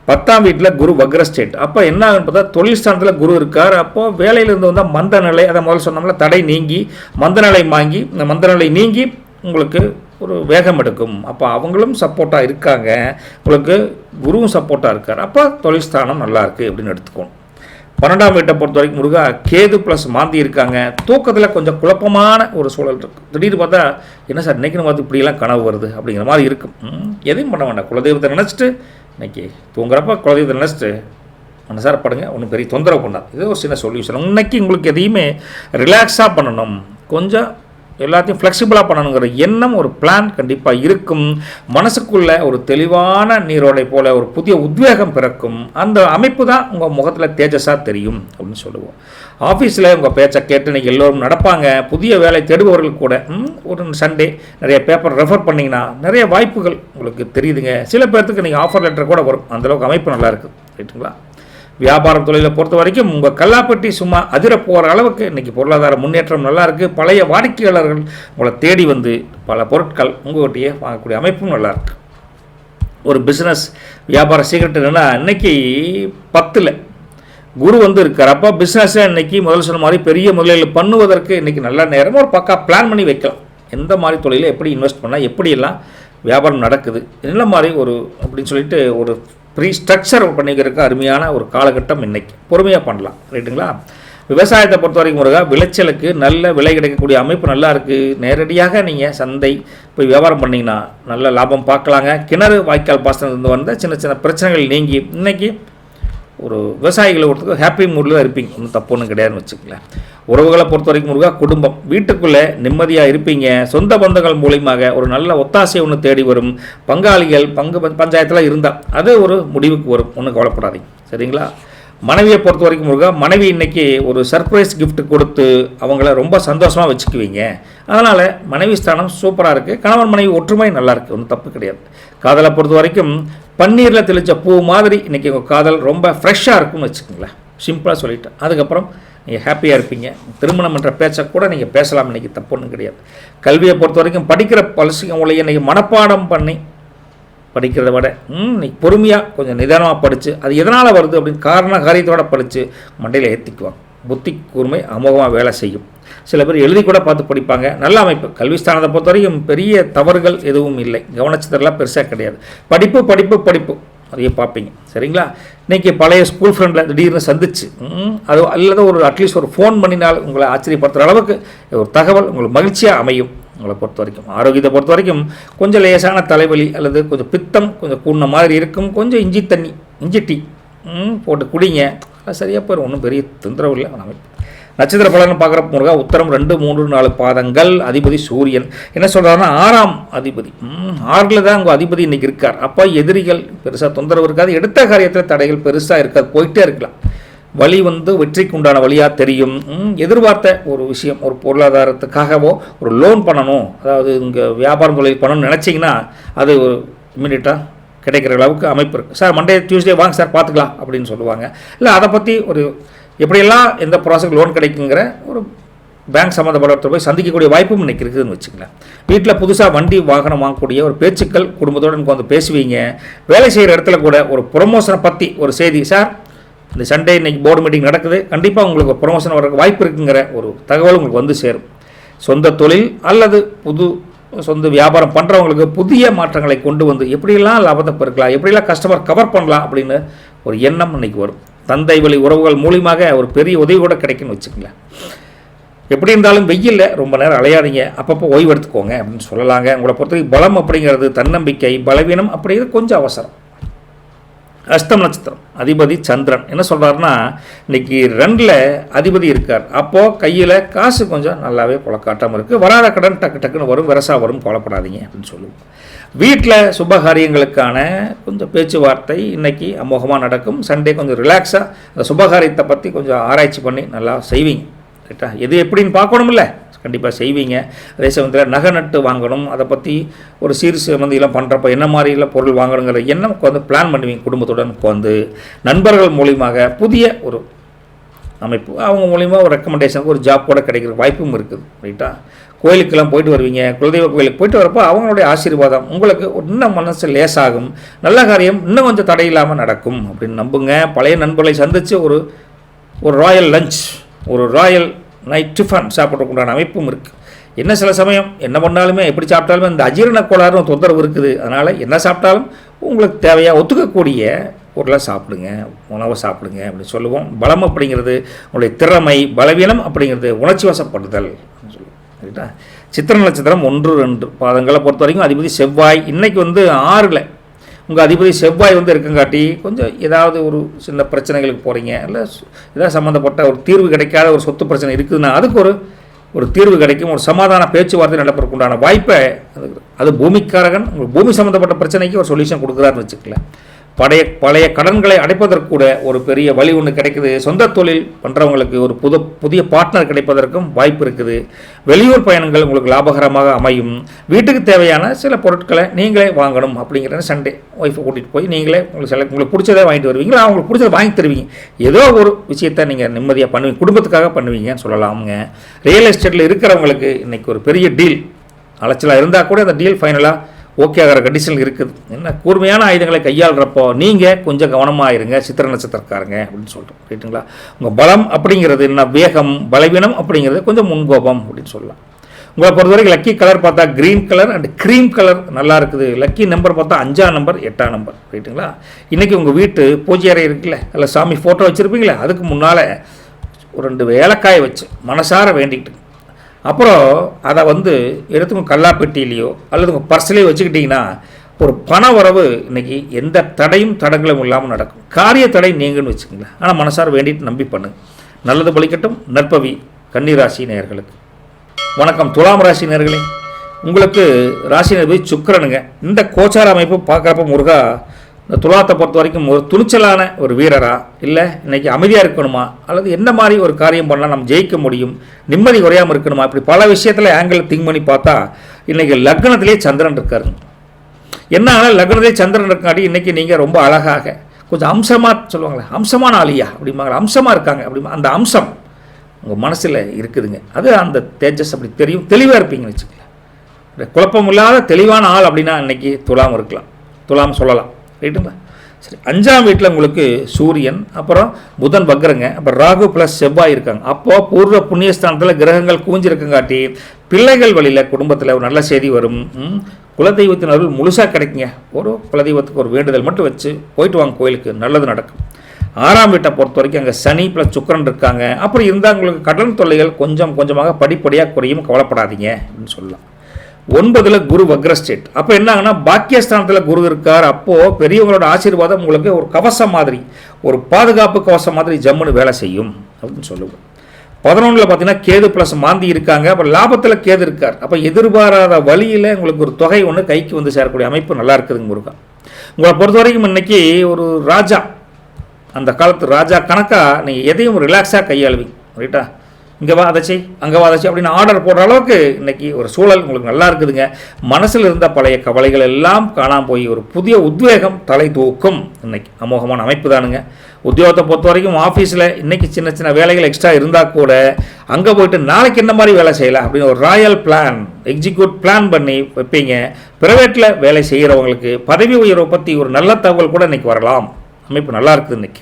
10ஆம் வீட்டில் குரு வக்ரஸ்டேட். அப்போ என்ன ஆகுன்னு பார்த்தா தொழில் ஸ்தானத்தில் குரு இருக்கார். அப்போது வேலையிலிருந்து வந்தால் மந்த நிலை, அதை முதல்ல சொன்னோம்ல தடை நீங்கி மந்த நிலை வாங்கி இந்த மந்த நிலை நீங்கி உங்களுக்கு ஒரு வேகம் எடுக்கும். அப்போ அவங்களும் சப்போர்ட்டாக இருக்காங்க, உங்களுக்கு குருவும் சப்போர்ட்டாக இருக்கார். அப்போ தொழில் ஸ்தானம் நல்லா இருக்குது அப்படின்னு எடுத்துக்கணும். 12ஆம் வீட்டை பொறுத்த வரைக்கும் முருகா கேது ப்ளஸ் மாந்தி இருக்காங்க. தூக்கத்தில் கொஞ்சம் குழப்பமான ஒரு சூழல் இருக்குது. திடீர்னு பார்த்தா என்ன சார் இன்றைக்கி பார்த்து இப்படியெல்லாம் கனவு வருது அப்படிங்கிற மாதிரி இருக்கும். எதையும் பண்ண வேண்டாம், குலதெய்வத்தை நினச்சிட்டு இன்றைக்கி தூங்குறப்ப குலதெய்வத்தை நினச்சிட்டு மனசாரப்படுங்க, ஒன்றும் பெரிய தொந்தரவு பண்ணாது. இது ஒரு சின்ன சொல்யூஷன். இன்னைக்கு உங்களுக்கு எதையுமே ரிலாக்ஸாக பண்ணணும், கொஞ்சம் எல்லாத்தையும் ஃப்ளெக்சிபிளாக பண்ணணுங்கிற எண்ணம், ஒரு பிளான் கண்டிப்பாக இருக்கும். மனசுக்குள்ளே ஒரு தெளிவான நீரோடை போல் ஒரு புதிய உத்வேகம் பிறக்கும். அந்த அமைப்பு தான் உங்கள் முகத்தில் தேஜஸாக தெரியும் அப்படின்னு சொல்லுவோம். ஆஃபீஸில் உங்கள் பேச்சை கேட்டு இன்றைக்கி எல்லோரும் நடப்பாங்க. புதிய வேலை தேடுபவர்கள் கூட ஒரு சண்டே நிறைய பேப்பர் ரெஃபர் பண்ணிங்கன்னா நிறைய வாய்ப்புகள் உங்களுக்கு தெரியுதுங்க. சில பேர்த்துக்கு நீங்கள் ஆஃபர் லெட்டர் கூட வரும். அந்தளவுக்கு அமைப்பு நல்லா இருக்குது. ரைட்டுங்களா? வியாபாரம் தொழிலை பொறுத்த வரைக்கும் உங்கள் கல்லாப்பட்டி சும்மா அதிர போகிற அளவுக்கு இன்றைக்கி பொருளாதார முன்னேற்றம் நல்லா இருக்குது. பழைய வாடிக்கையாளர்கள் உங்களை தேடி வந்து பல பொருட்கள் உங்கள்கிட்டயே வாங்கக்கூடிய அமைப்பும் நல்லாயிருக்கு. ஒரு பிஸ்னஸ் வியாபார சீக்கிரம் என்னென்னா, இன்றைக்கி 10ல் குரு வந்து இருக்கார். அப்போ பிஸ்னஸை இன்றைக்கி முதல் சொன்ன மாதிரி பெரிய முதலீடு பண்ணுவதற்கு இன்றைக்கி நல்ல நேரம். ஒரு பக்கா பிளான் பண்ணி வைக்கலாம். எந்த மாதிரி தொழிலை எப்படி இன்வெஸ்ட் பண்ணால் எப்படியெல்லாம் வியாபாரம் நடக்குது, என்ன மாதிரி ஒரு அப்படின்னு சொல்லிட்டு ஒரு ஸ்ட்ரக்சர் பண்ணிக்கிறதுக்கு அருமையான ஒரு காலகட்டம் இன்றைக்கி. பொறுமையாக பண்ணலாம். ரைட்டுங்களா? விவசாயத்தை பொறுத்த வரைக்கும் முருகா விளைச்சலுக்கு நல்ல விலை கிடைக்கக்கூடிய அமைப்பு நல்லா இருக்குது. நேரடியாக நீங்கள் சந்தை போய் வியாபாரம் பண்ணிங்கன்னா நல்ல லாபம் பார்க்கலாங்க. கிணறு வாய்க்கால் பாசனத்துலேருந்து வந்த சின்ன சின்ன பிரச்சனைகள் நீங்கி இன்றைக்கி ஒரு விவசாயிகளை ஒருத்தருக்கு ஹாப்பி மூடில் தான் இருப்பீங்க. ஒன்றும் தப்பு ஒன்றும் கிடையாதுன்னு வச்சுக்கங்களேன். உறவுகளை பொறுத்த வரைக்கும் முருகா குடும்பம் வீட்டுக்குள்ளே நிம்மதியாக இருப்பீங்க. சொந்த பந்தங்கள் மூலியமாக ஒரு நல்ல ஒத்தாசை ஒன்று தேடி வரும். பங்காளிகள் பஞ்சாயத்தில் இருந்தால் அது ஒரு முடிவுக்கு வரும். ஒன்றும் கவலைப்படாதீங்க. சரிங்களா? மனைவியை பொறுத்த வரைக்கும் முருகா மனைவி இன்றைக்கி ஒரு சர்ப்ரைஸ் கிஃப்ட் கொடுத்து அவங்கள ரொம்ப சந்தோஷமாக வச்சுக்குவீங்க. அதனால் மனைவி ஸ்தானம் சூப்பராக இருக்குது. கணவன் மனைவி ஒற்றுமை நல்லாயிருக்கு. ஒன்றும் தப்பு கிடையாது. காதலை பொறுத்த வரைக்கும் பன்னீரில் தெளித்த பூ மாதிரி இன்றைக்கி உங்கள் காதல் ரொம்ப ஃப்ரெஷ்ஷாக இருக்கும்னு வச்சுக்கோங்களேன். சிம்பிளாக சொல்லிவிட்டேன். அதுக்கப்புறம் நீங்கள் ஹாப்பியாக இருப்பீங்க. திருமணம் என்ற பேச்சை கூட நீங்கள் பேசலாம். இன்றைக்கி தப்பு ஒன்றும் கிடையாது. கல்வியை பொறுத்த வரைக்கும் படிக்கிற பழசுங்களை இன்றைக்கி மனப்பாடம் பண்ணி படிக்கிறத விட இன்னைக்கு பொறுமையாக கொஞ்சம் நிதானமாக படித்து அது எதனால் வருது அப்படின்னு காரியத்தோடு படித்து மண்டையில் ஏற்றிக்குவாங்க. புத்தி கூர்மை அமோகமாக வேலை செய்யும். சில பேர் எழுதி கூட பார்த்து படிப்பாங்க. நல்ல அமைப்பு. கல்வி ஸ்தானத்தை பொறுத்த வரைக்கும் பெரிய தவறுகள் எதுவும் இல்லை. கவனிச்சதெல்லாம் பெருசாக கிடையாது. படிப்பு படிப்பு படிப்பு அதையே பார்ப்பீங்க. சரிங்களா? இன்றைக்கி பழைய ஸ்கூல் ஃப்ரெண்டில் திடீர்னு சந்திச்சு அது அல்லது ஒரு அட்லீஸ்ட் ஒரு ஃபோன் பண்ணினால் உங்களை ஆச்சரியப்படுத்துகிற அளவுக்கு ஒரு தகவல் உங்களுக்கு மகிழ்ச்சியாக அமையும். உங்களை பொறுத்த வரைக்கும் ஆரோக்கியத்தை பொறுத்த வரைக்கும் கொஞ்சம் லேசான தலைவலி அல்லது கொஞ்சம் பித்தம் கொஞ்சம் கூடின மாதிரி இருக்கும். கொஞ்சம் இஞ்சி டீ போட்டு குடிங்க. சரியாக போயிடும். ஒன்றும் பெரிய தொந்தரவு இல்லை. அமைப்பு நட்சத்திர பலன் பார்க்குறப்ப முருகா உத்தரம் 2, 3, 4 பாதங்கள். அதிபதி சூரியன். என்ன சொல்கிறாருன்னா 6ஆம் அதிபதி 6ல் தான் உங்கள் அதிபதி இன்றைக்கி இருக்கார். அப்போ எதிரிகள் பெருசாக தொந்தரவு இருக்காது. எடுத்த காரியத்தில் தடைகள் பெருசாக இருக்காது. போயிட்டே இருக்கலாம். வழி வந்து வெற்றிக்கு உண்டான வழியாக தெரியும். எதிர்பார்த்த ஒரு விஷயம் ஒரு பொருளாதாரத்துக்காகவோ ஒரு லோன் பண்ணணும், அதாவது இங்கே வியாபாரம் தொழில் பண்ணணும்னு நினச்சிங்கன்னா அது ஒரு இம்மிடியட்டாக கிடைக்கிற அளவுக்கு அமைப்பு இருக்குது. சார் மண்டே டியூஸ்டே வாங்க சார் பார்த்துக்கலாம் அப்படின்னு சொல்லுவாங்க. இல்லை அதை பற்றி ஒரு எப்படியெல்லாம் எந்த ப்ராசஸ் லோன் கிடைக்குங்கிற ஒரு பேங்க் சம்மந்தப்பட்ட போய் சந்திக்கக்கூடிய வாய்ப்பும் இன்றைக்கி இருக்குதுன்னு வச்சுக்கலாம். வீட்டில் புதுசாக வண்டி வாகனம் வாங்கக்கூடிய ஒரு பேச்சுக்கள் குடும்பத்தோடு எனக்கு வந்து பேசுவீங்க. வேலை செய்கிற இடத்துல கூட ஒரு ப்ரொமோஷனை பற்றி ஒரு செய்தி, சார் இந்த சண்டே இன்றைக்கி போர்டு மீட்டிங் நடக்குது, கண்டிப்பாக உங்களுக்கு ப்ரொமோஷன் வர்றதுக்கு வாய்ப்பு இருக்குங்கிற ஒரு தகவல் உங்களுக்கு வந்து சேரும். சொந்த தொழில் அல்லது சொந்த வியாபாரம் பண்ணுறவங்களுக்கு புதிய மாற்றங்களை கொண்டு வந்து எப்படியெல்லாம் லாபத்தை பெருக்கலாம், எப்படியெல்லாம் கஸ்டமர் கவர் பண்ணலாம் அப்படின்னு ஒரு எண்ணம் இன்றைக்கி வரும். தந்தை வழி உறவுகள் மூலியமாக ஒரு பெரிய உதவி கூட கிடைக்குன்னு வச்சுக்கங்களேன். எப்படி இருந்தாலும் வெயிலில் ரொம்ப நேரம் அலையாதீங்க, அப்பப்போ ஓய்வு எடுத்துக்கோங்க அப்படின்னு சொல்லலாங்க. உங்களை பொறுத்தவரைக்கும் பலம் அப்படிங்கிறது தன்னம்பிக்கை, பலவீனம் அப்படிங்கிறது கொஞ்சம் அவசரம். அஸ்தம் நட்சத்திரம் அதிபதி சந்திரன். என்ன சொல்கிறாருன்னா இன்றைக்கி 2ல் அதிபதி இருக்கார். அப்போது கையில் காசு கொஞ்சம் நல்லாவே புழக்காட்டாமல் இருக்குது. வராத கடன் டக்கு டக்குன்னு வரும், வெரசா வரும், கவலைப்படாதீங்க அப்படின்னு சொல்லுவோம். வீட்டில் சுபகாரியங்களுக்கான கொஞ்சம் பேச்சுவார்த்தை இன்றைக்கி அமோகமாக நடக்கும். சண்டே கொஞ்சம் ரிலாக்ஸாக அந்த சுபகாரியத்தை பற்றி கொஞ்சம் ஆராய்ச்சி பண்ணி நல்லா செய்வீங்க. ரைட்டா? எது எப்படின்னு பார்க்கணுமில்ல, கண்டிப்பாக செய்வீங்க. அதே சமயத்தில் நகை நட்டு வாங்கணும், அதை பற்றி ஒரு சீர்சமந்தியெல்லாம் பண்ணுறப்ப என்ன மாதிரிலாம் பொருள் வாங்கணுங்கிற எண்ணம் உட்காந்து பிளான் பண்ணுவீங்க. குடும்பத்துடன் உட்காந்து நண்பர்கள் மூலியமாக புதிய ஒரு அமைப்பு, அவங்க மூலியமாக ஒரு ரெக்கமெண்டேஷனுக்கு ஒரு ஜாப் கூட கிடைக்கிற வாய்ப்பும் இருக்குது. ரைட்டா? கோயிலுக்கெல்லாம் போயிட்டு வருவீங்க. குலதெய்வ கோயிலுக்கு போயிட்டு வரப்போ அவங்களுடைய ஆசீர்வாதம் உங்களுக்கு இன்னும் மனசு லேசாகும். நல்ல காரியம் இன்னும் கொஞ்சம் தடையில்லாமல் நடக்கும் அப்படின்னு நம்புங்க. பழைய நண்பர்களை சந்தித்து ஒரு ராயல் லஞ்ச், ஒரு ராயல் நைட் டிஃபன் சாப்பிட்றதுக்குண்டான அமைப்பும் இருக்குது. என்ன சில சமயம் என்ன பண்ணாலுமே எப்படி சாப்பிட்டாலுமே இந்த அஜீரண கோளாறும் தொந்தரவு இருக்குது. அதனால் என்ன சாப்பிட்டாலும் உங்களுக்கு தேவையாக ஒத்துக்கக்கூடிய பொருளாக சாப்பிடுங்க, உணவை சாப்பிடுங்க அப்படின்னு சொல்லுவோம். பலம் அப்படிங்கிறது உங்களுடைய திறமை, பலவீனம் அப்படிங்கிறது உணர்ச்சி வசப்படுதல் அப்படின்னு சொல்லுவோம். ரைட்டா? சித்திர நட்சத்திரம் 1, 2 பாதங்களை பொறுத்த வரைக்கும் அதிபதி செவ்வாய். இன்றைக்கி வந்து 6ல் உங்கள் அதிபதி செவ்வாய் வந்து இருக்கங்காட்டி கொஞ்சம் ஏதாவது ஒரு சின்ன பிரச்சனைகளுக்கு போகிறீங்க, இல்லை ஏதாவது சம்மந்தப்பட்ட ஒரு தீர்வு கிடைக்காத ஒரு சொத்து பிரச்சனை இருக்குதுன்னா அதுக்கு ஒரு தீர்வு கிடைக்கும், ஒரு சமாதான பேச்சுவார்த்தை நடப்பதற்கு உண்டான வாய்ப்பை அது பூமிக்காரகன் உங்களுக்கு பூமி சம்மந்தப்பட்ட பிரச்சனைக்கு ஒரு சொல்யூஷன் கொடுக்குறாருன்னு வச்சுக்கல. பழைய கடன்களை அடைப்பதற்கு கூட ஒரு பெரிய வழி ஒன்று கிடைக்குது. சொந்த தொழில் பண்ணுறவங்களுக்கு ஒரு புதிய பார்ட்னர் கிடைப்பதற்கும் வாய்ப்பு இருக்குது. வெளியூர் பயணங்கள் உங்களுக்கு லாபகரமாக அமையும். வீட்டுக்கு தேவையான சில பொருட்களை நீங்களே வாங்கணும் அப்படிங்கிற சண்டே ஒய்ஃபை கூட்டிகிட்டு போய் நீங்களே உங்களுக்கு பிடிச்சதை வாங்கிட்டு வருவீங்களா, அவங்களுக்கு பிடிச்சதை வாங்கி தருவீங்க. ஏதோ ஒரு விஷயத்தை நீங்கள் நிம்மதியாக பண்ணுவீங்க, குடும்பத்துக்காக பண்ணுவீங்கன்னு சொல்லலாமுங்க. ரியல் எஸ்டேட்டில் இருக்கிறவங்களுக்கு இன்றைக்கி ஒரு பெரிய டீல் அலைச்சலாக இருந்தால் கூட அந்த டீல் ஃபைனலாக ஓகே ஆகிற கண்டிஷன் இருக்குது. என்ன கூர்மையான ஆயுதங்களை கையாளுறப்போ நீங்கள் கொஞ்சம் கவனமாக இருங்க சித்திரை நட்சத்திரக்காரங்க அப்படின்னு சொல்கிறோம். ரைட்டுங்களா? உங்கள் பலம் அப்படிங்கிறது என்ன, வேகம், பலவீனம் அப்படிங்கிறது கொஞ்சம் முன்கோபம் அப்படின்னு சொல்லலாம். உங்களை பொறுத்தவரைக்கும் லக்கி கலர் பார்த்தா green colour and cream colour நல்லா இருக்குது. லக்கி நம்பர் பார்த்தா 5ஆம் நம்பர் 8ஆம் நம்பர். ரைட்டுங்களா? இன்றைக்கி உங்கள் வீட்டு பூஜை அறை இருக்குல்ல, அதில் சாமி ஃபோட்டோ வச்சுருப்பீங்களே, அதுக்கு முன்னால் ஒரு 2 ஏலக்காயை வச்சு மனசார வேண்டிக்கிட்டு அப்புறம் அதை வந்து எடுத்து கல்லாப்பெட்டியிலையோ அல்லது உங்கள் பர்ஸ்லேயோ வச்சுக்கிட்டிங்கன்னா ஒரு பண வரவு இன்றைக்கி எந்த தடங்களும் இல்லாமல் நடக்கும். காரிய தடை நீங்கன்னு வச்சுக்கோங்களேன். ஆனால் மனசார வேண்டிட்டு நம்பி பண்ணுங்க. நல்லது பலிக்கட்டும். நற்பவி கன்னிராசி நேயர்களுக்கு வணக்கம். துலாம் ராசி நேயர்களே, உங்களுக்கு ராசி நேர்பதி சுக்கிரனுங்க. இந்த கோச்சார அமைப்பு பார்க்குறப்ப முருகா இந்த துலாத்தை பொறுத்த வரைக்கும் ஒரு துணிச்சலான ஒரு வீரரா, இல்லை இன்றைக்கி அமைதியாக இருக்கணுமா, அல்லது என்ன மாதிரி ஒரு காரியம் பண்ணால் நம்ம ஜெயிக்க முடியும், நிம்மதி குறையாமல் இருக்கணுமா, இப்படி பல விஷயத்தில் ஆங்கிள் திங்க் பண்ணி பார்த்தா இன்றைக்கி லக்னத்திலே சந்திரன் இருக்காருங்க. என்ன ஆனால் லக்னத்திலே சந்திரன் இருக்காட்டி இன்றைக்கி நீங்கள் ரொம்ப அழகாக கொஞ்சம் அம்சமாக சொல்லுவாங்களே, அம்சமான ஆளியா அப்படிம்பாங்க, அம்சமாக இருக்காங்க அப்படிமா, அந்த அம்சம் உங்கள் மனசில் இருக்குதுங்க. அது அந்த தேஜஸ் அப்படி தெரியும், தெளிவாக இருப்பீங்கன்னு வச்சுக்கலாம். குழப்பம் இல்லாத தெளிவான ஆள் அப்படின்னா இன்றைக்கி துலாம் இருக்கலாம், துலாம் சொல்லலாம். ரைட்டுங்களா? சரி, 5ஆம் வீட்டில் உங்களுக்கு சூரியன், அப்புறம் புதன் வக்ரங்க, அப்புறம் ராகு ப்ளஸ் செவ்வாய் இருக்காங்க. அப்போது பூர்வ புண்ணியஸ்தானத்தில் கிரகங்கள் கூஞ்சிருக்கங்காட்டி பிள்ளைகள் வழியில் குடும்பத்தில் ஒரு நல்ல செய்தி வரும். குலதெய்வத்தின் அருள் முழுசாக கிடைக்குங்க. ஒரு குலதெய்வத்துக்கு ஒரு வேண்டுதல் மட்டும் வச்சு போயிட்டு வாங்க, கோயிலுக்கு நல்லது நடக்கும். 6ஆம் வீட்டை பொறுத்த வரைக்கும் அங்கே சனி ப்ளஸ் சுக்கிரன் இருக்காங்க. அப்புறம் இருந்தால் உங்களுக்கு கடன் தொல்லைகள் கொஞ்சம் கொஞ்சமாக படிப்படியாக குறையும், கவலைப்படாதீங்க அப்படின்னு சொல்லலாம். 9ல் குரு வக்ர ஸ்டேட். அப்போ என்னாங்கன்னா பாக்கியஸ்தானத்தில் குரு இருக்கார். அப்போது பெரியவங்களோட ஆசீர்வாதம் உங்களுக்கு ஒரு கவசம் மாதிரி, ஒரு பாதுகாப்பு கவசம் மாதிரி ஜம்முன்னு வேலை செய்யும் அப்படின்னு சொல்லுவோம். 11ல் பார்த்தீங்கன்னா கேது ப்ளஸ் மாந்தி இருக்காங்க. அப்போ லாபத்தில் கேது இருக்கார். அப்போ எதிர்பாராத வழியில் உங்களுக்கு ஒரு தொகை ஒன்று கைக்கு வந்து சேரக்கூடிய அமைப்பு நல்லா இருக்குதுங்க முருகா. உங்களை பொறுத்த வரைக்கும் இன்றைக்கி ஒரு ராஜா, அந்த காலத்து ராஜா கணக்காக நீங்கள் எதையும் ரிலாக்ஸாக கையாளுவீங்க. ரைட்டா? இங்கே வா அதை செய், அங்கே வா அதை செய் அப்படின்னு ஆர்டர் போடுற அளவுக்கு இன்றைக்கி ஒரு சூழல் உங்களுக்கு நல்லா இருக்குதுங்க. மனசில் இருந்த பழைய கவலைகள் எல்லாம் காணாமல் போய் ஒரு புதிய உத்வேகம் தலை தூக்கும். இன்றைக்கி அமோகமான அமைப்பு தானுங்க. உத்தியோகத்தை பொறுத்த வரைக்கும் ஆஃபீஸில் இன்றைக்கி சின்ன சின்ன வேலைகள் எக்ஸ்ட்ரா இருந்தால் கூட அங்கே போய்ட்டு நாளைக்கு என்ன மாதிரி வேலை செய்யலாம் அப்படின்னு ஒரு ராயல் பிளான், எக்ஸிக்யூட் பிளான் பண்ணி வைப்பீங்க. ப்ரைவேட்டில் வேலை செய்கிறவங்களுக்கு பதவி உயர்வை பற்றி ஒரு நல்ல தகவல் கூட இன்றைக்கி வரலாம். அமைப்பு நல்லா இருக்குது இன்றைக்கி.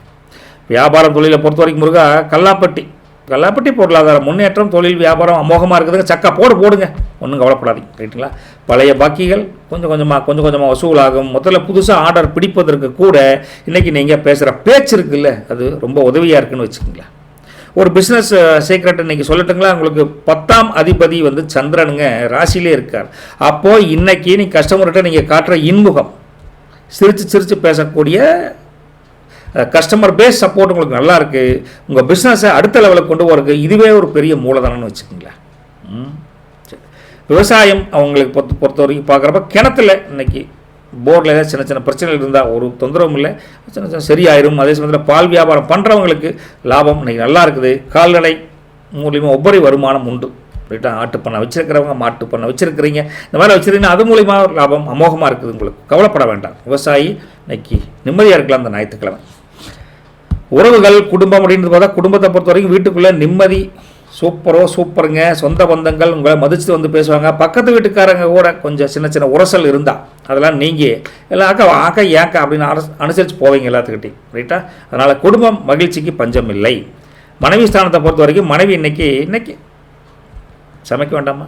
வியாபாரம் தொழிலை பொறுத்த வரைக்கும் முருகா கல்லாப்பட்டி பொருளாதார முன்னேற்றம், தொழில் வியாபாரம் அமோகமாக இருக்குதுங்க. சக்கா போடுங்க, ஒன்றும் கவலைப்படாதீங்க. ரைட்டுங்களா? பழைய பாக்கிகள் கொஞ்சம் கொஞ்சமாக வசூலாகும். முதல்ல புதுசாக ஆர்டர் பிடிப்பதற்கு கூட இன்றைக்கி நீங்கள் பேசுகிற பேச்சு இருக்குல்ல, அது ரொம்ப உதவியாக இருக்குன்னு வச்சுக்கோங்களேன். ஒரு பிஸ்னஸ் சீக்ரெட் இன்றைக்கி சொல்லட்டுங்களா? உங்களுக்கு 10ஆம் அதிபதி வந்து சந்திரனுங்க ராசியிலே இருக்கார். அப்போது இன்றைக்கி நீங்கள் கஸ்டமர்கிட்ட நீங்கள் காட்டுற இன்முகம், சிரித்து பேசக்கூடிய கஸ்டமர் பேஸ் சப்போர்ட் உங்களுக்கு நல்லா இருக்குது. உங்கள் பிஸ்னஸை அடுத்த லெவலுக்கு கொண்டு போகிறதுக்கு இதுவே ஒரு பெரிய மூலதனம்னு வச்சுக்கோங்களேன். சரி, விவசாயம் அவங்களுக்கு பொறுத்த வரைக்கும் பார்க்குறப்ப கிணத்துல இன்றைக்கி போர்டில் ஏதாவது சின்ன சின்ன பிரச்சனைகள் இருந்தால் ஒரு தொந்தரவும் இல்லை, சின்ன சரியாயிரும். அதே சமயத்தில் பால் வியாபாரம் பண்ணுறவங்களுக்கு லாபம் இன்றைக்கி நல்லா இருக்குது. கால்நடை மூலிமா ஒவ்வொரு வருமானம் உண்டு. ரைட்டா? ஆட்டு பண்ணை வச்சுருக்கிறவங்க, மாட்டு பண்ணை வச்சுருக்கிறீங்க, இந்த மாதிரி வச்சுருக்கீங்கன்னா அது மூலிமா லாபம் அமோகமாக இருக்குது. உங்களுக்கு கவலைப்பட வேண்டாம். விவசாயி இன்னைக்கு நிம்மதியாக இருக்கலாம். அந்த ஞாயிற்றுக்கிழமை உறவுகள், குடும்பம் அப்படின்றது பார்த்தா குடும்பத்தை பொறுத்த வரைக்கும் வீட்டுக்குள்ளே நிம்மதி சூப்பருங்க. சொந்த பந்தங்கள் உங்களை மதிச்சுட்டு வந்து பேசுவாங்க. பக்கத்து வீட்டுக்காரங்க கூட கொஞ்சம் சின்ன சின்ன உரசல் இருந்தால் அதெல்லாம் நீங்கள் எல்லாம் ஆக்கா ஏக்கா அப்படின்னு அனுசரித்து போவீங்க எல்லாத்துக்கிட்டையும். ரைட்டா? அதனால் குடும்பம் மகிழ்ச்சிக்கு பஞ்சம் இல்லை. மனைவி ஸ்தானத்தை பொறுத்த வரைக்கும் மனைவி இன்னைக்கு சமைக்க வேண்டாமா?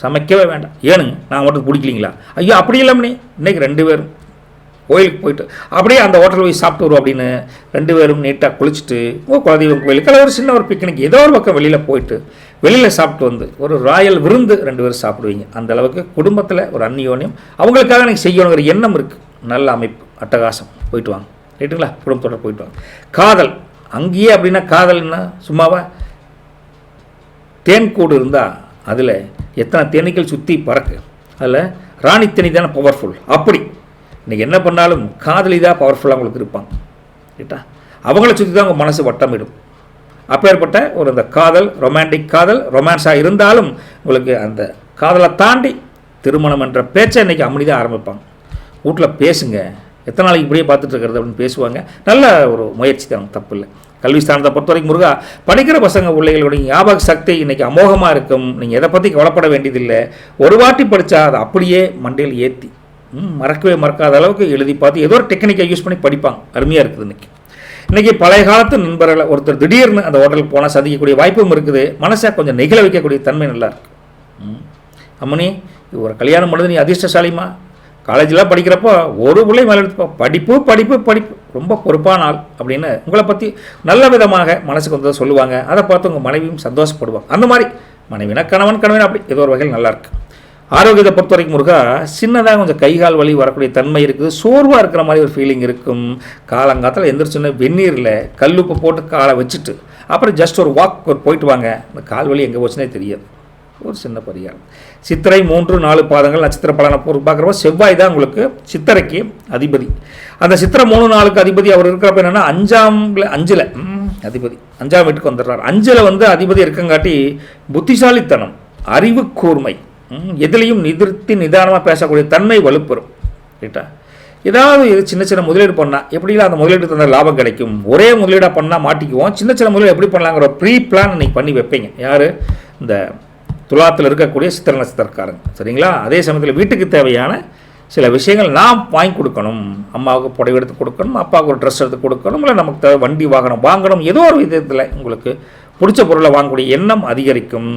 சமைக்கவே வேண்டாம். ஏனுங்க நான் மட்டும் பிடிக்கலீங்களா? ஐயோ அப்படி இல்லாமனே இன்றைக்கி 2 பேரும் கோயிலுக்கு போயிட்டு அப்படியே அந்த ஹோட்டல் போய் சாப்பிட்டு வரும் அப்படின்னு 2 பேரும் நீட்டாக குளிச்சுட்டு குலதெய்வம் கோயிலுக்கு அல்ல ஒரு சின்ன ஒரு பிக்னிக் ஏதோ ஒரு பக்கம் வெளியில் சாப்பிட்டு வந்து ஒரு ராயல் விருந்து 2 பேரும் சாப்பிடுவீங்க. அந்த அளவுக்கு குடும்பத்தில் ஒரு அந்நியோன்யம் அவங்களுக்காக எனக்கு செய்யணுங்கிற எண்ணம் இருக்குது. நல்ல அமைப்பு, அட்டகாசம், போயிட்டு வாங்க. ரைட்டுங்களா? குடும்பத்தோட போயிட்டு வாங்க. காதல் அங்கேயே அப்படின்னா காதல்னா சும்மாவா? தேன்கூடு இருந்தால் அதில் எத்தனை தேனீக்கள் சுற்றி பறக்கு, அதில் ராணி தேனி தானே பவர்ஃபுல். அப்படி இன்றைக்கி என்ன பண்ணாலும் காதலி தான் பவர்ஃபுல்லாக உங்களுக்கு இருப்பாங்க. ரைட்டா? அவங்கள சுற்றி தான் உங்கள் மனசு வட்டமிடும். அப்பேற்பட்ட ஒரு அந்த காதல், ரொமான்டிக் காதல், ரொமான்ஸாக இருந்தாலும் உங்களுக்கு அந்த காதலை தாண்டி திருமணம் என்ற பேச்சை இன்றைக்கி அமைதியாக ஆரம்பிப்பாங்க. வீட்டில் பேசுங்க, எத்தனை நாளைக்கு இப்படியே பார்த்துட்டு இருக்கிறது அப்படின்னு பேசுவாங்க. நல்ல ஒரு முயற்சி தான், தப்பு இல்லை. கல்வி ஸ்தானத்தை பொறுத்த வரைக்கும் முருகா, படிக்கிற பசங்க பிள்ளைகளுடைய ஞாபக சக்தி இன்றைக்கி அமோகமாக இருக்கும். நீங்கள் எதை பற்றி கவலைப்பட வேண்டியதில்லை. ஒரு வாட்டி படித்தா அதை அப்படியே மண்டையில் ஏற்றி மறக்கவே மறக்காத அளவுக்கு எழுதி பார்த்து ஏதோ ஒரு டெக்னிக்கை யூஸ் பண்ணி படிப்பாங்க. அருமையாக இருக்குது. இன்றைக்கி பழைய காலத்து நண்பர்களை ஒருத்தர் திடீர்னு அந்த ஹோட்டலுக்கு போனால் சந்திக்கக்கூடிய வாய்ப்பும் இருக்குது. மனசை கொஞ்சம் நெகிழ வைக்கக்கூடிய தன்மை நல்லா இருக்குது. அம்மனி, இது ஒரு கல்யாணம் பண்ணுறது நீ அதிர்ஷ்டசாலிமா. காலேஜெலாம் படிக்கிறப்போ ஒரு பிள்ளை மேலே எடுத்துப்போ, படிப்பு படிப்பு படிப்பு, ரொம்ப பொறுப்பான ஆள் அப்படின்னு உங்களை பற்றி நல்ல விதமாக மனசுக்கு வந்து சொல்லுவாங்க. அதை பார்த்து உங்கள் மனைவியும் சந்தோஷப்படுவாங்க. அந்த மாதிரி மனைவினா கணவன், கணவன் அப்படி ஏதோ ஒரு வகையில் நல்லாயிருக்கு. ஆரோக்கியத்தை பொறுத்த வரைக்கும் முருகா, சின்னதாக கொஞ்சம் கைகால் வலி வரக்கூடிய தன்மை இருக்குது. சோர்வாக இருக்கிற மாதிரி ஒரு ஃபீலிங் இருக்கும். காலங்காலத்தில் எந்திரிச்சோன்னே வெந்நீரில் கல்லுப்பு போட்டு காலை வச்சுட்டு அப்புறம் ஜஸ்ட் ஒரு வாக் போயிட்டு வாங்க. இந்த கால் வலி எங்கே போச்சுன்னே தெரியாது. ஒரு சின்ன பரிகாரம். சித்திரை 3, 4 பாதங்கள் நட்சத்திர பலனை பார்க்குறப்ப செவ்வாய் தான் உங்களுக்கு சித்திரைக்கு அதிபதி. அந்த சித்திரை 3, 4க்கு அதிபதி அவர் இருக்கிறப்ப என்னென்னா 5ல் அதிபதி 5ஆம் வீட்டுக்கு வந்துடுறார். 5ல் வந்து அதிபதி இருக்கங்காட்டி புத்திசாலித்தனம், அறிவு கூர்மை, எதுலேயும் நிதானமாக பேசக்கூடிய தன்மை வலுப்பெறும். ரைட்டா? ஏதாவது சின்ன சின்ன முதலீடு பண்ணால் எப்படிலாம் அந்த முதலீடு தந்த லாபம் கிடைக்கும். ஒரே முதலீடாக பண்ணால் மாட்டிக்குவோம். சின்ன சின்ன முதலீடு எப்படி பண்ணலாங்கிற ப்ரீ பிளான் இன்னைக்கு பண்ணி வைப்பீங்க. யார்? இந்த துலாத்தில் இருக்கக்கூடிய சித்திர நட்சத்திரக்காரங்க. சரிங்களா? அதே சமயத்தில் வீட்டுக்கு தேவையான சில விஷயங்கள் நாம் வாங்கி கொடுக்கணும். அம்மாவுக்கு புடவை எடுத்து கொடுக்கணும், அப்பாவுக்கு ஒரு ட்ரெஸ் எடுத்து கொடுக்கணும், இல்லை நமக்கு தேவை வண்டி வாகனம் வாங்கணும். ஏதோ ஒரு விதத்தில் உங்களுக்கு பிடிச்ச பொருளை வாங்கக்கூடிய எண்ணம் அதிகரிக்கும்.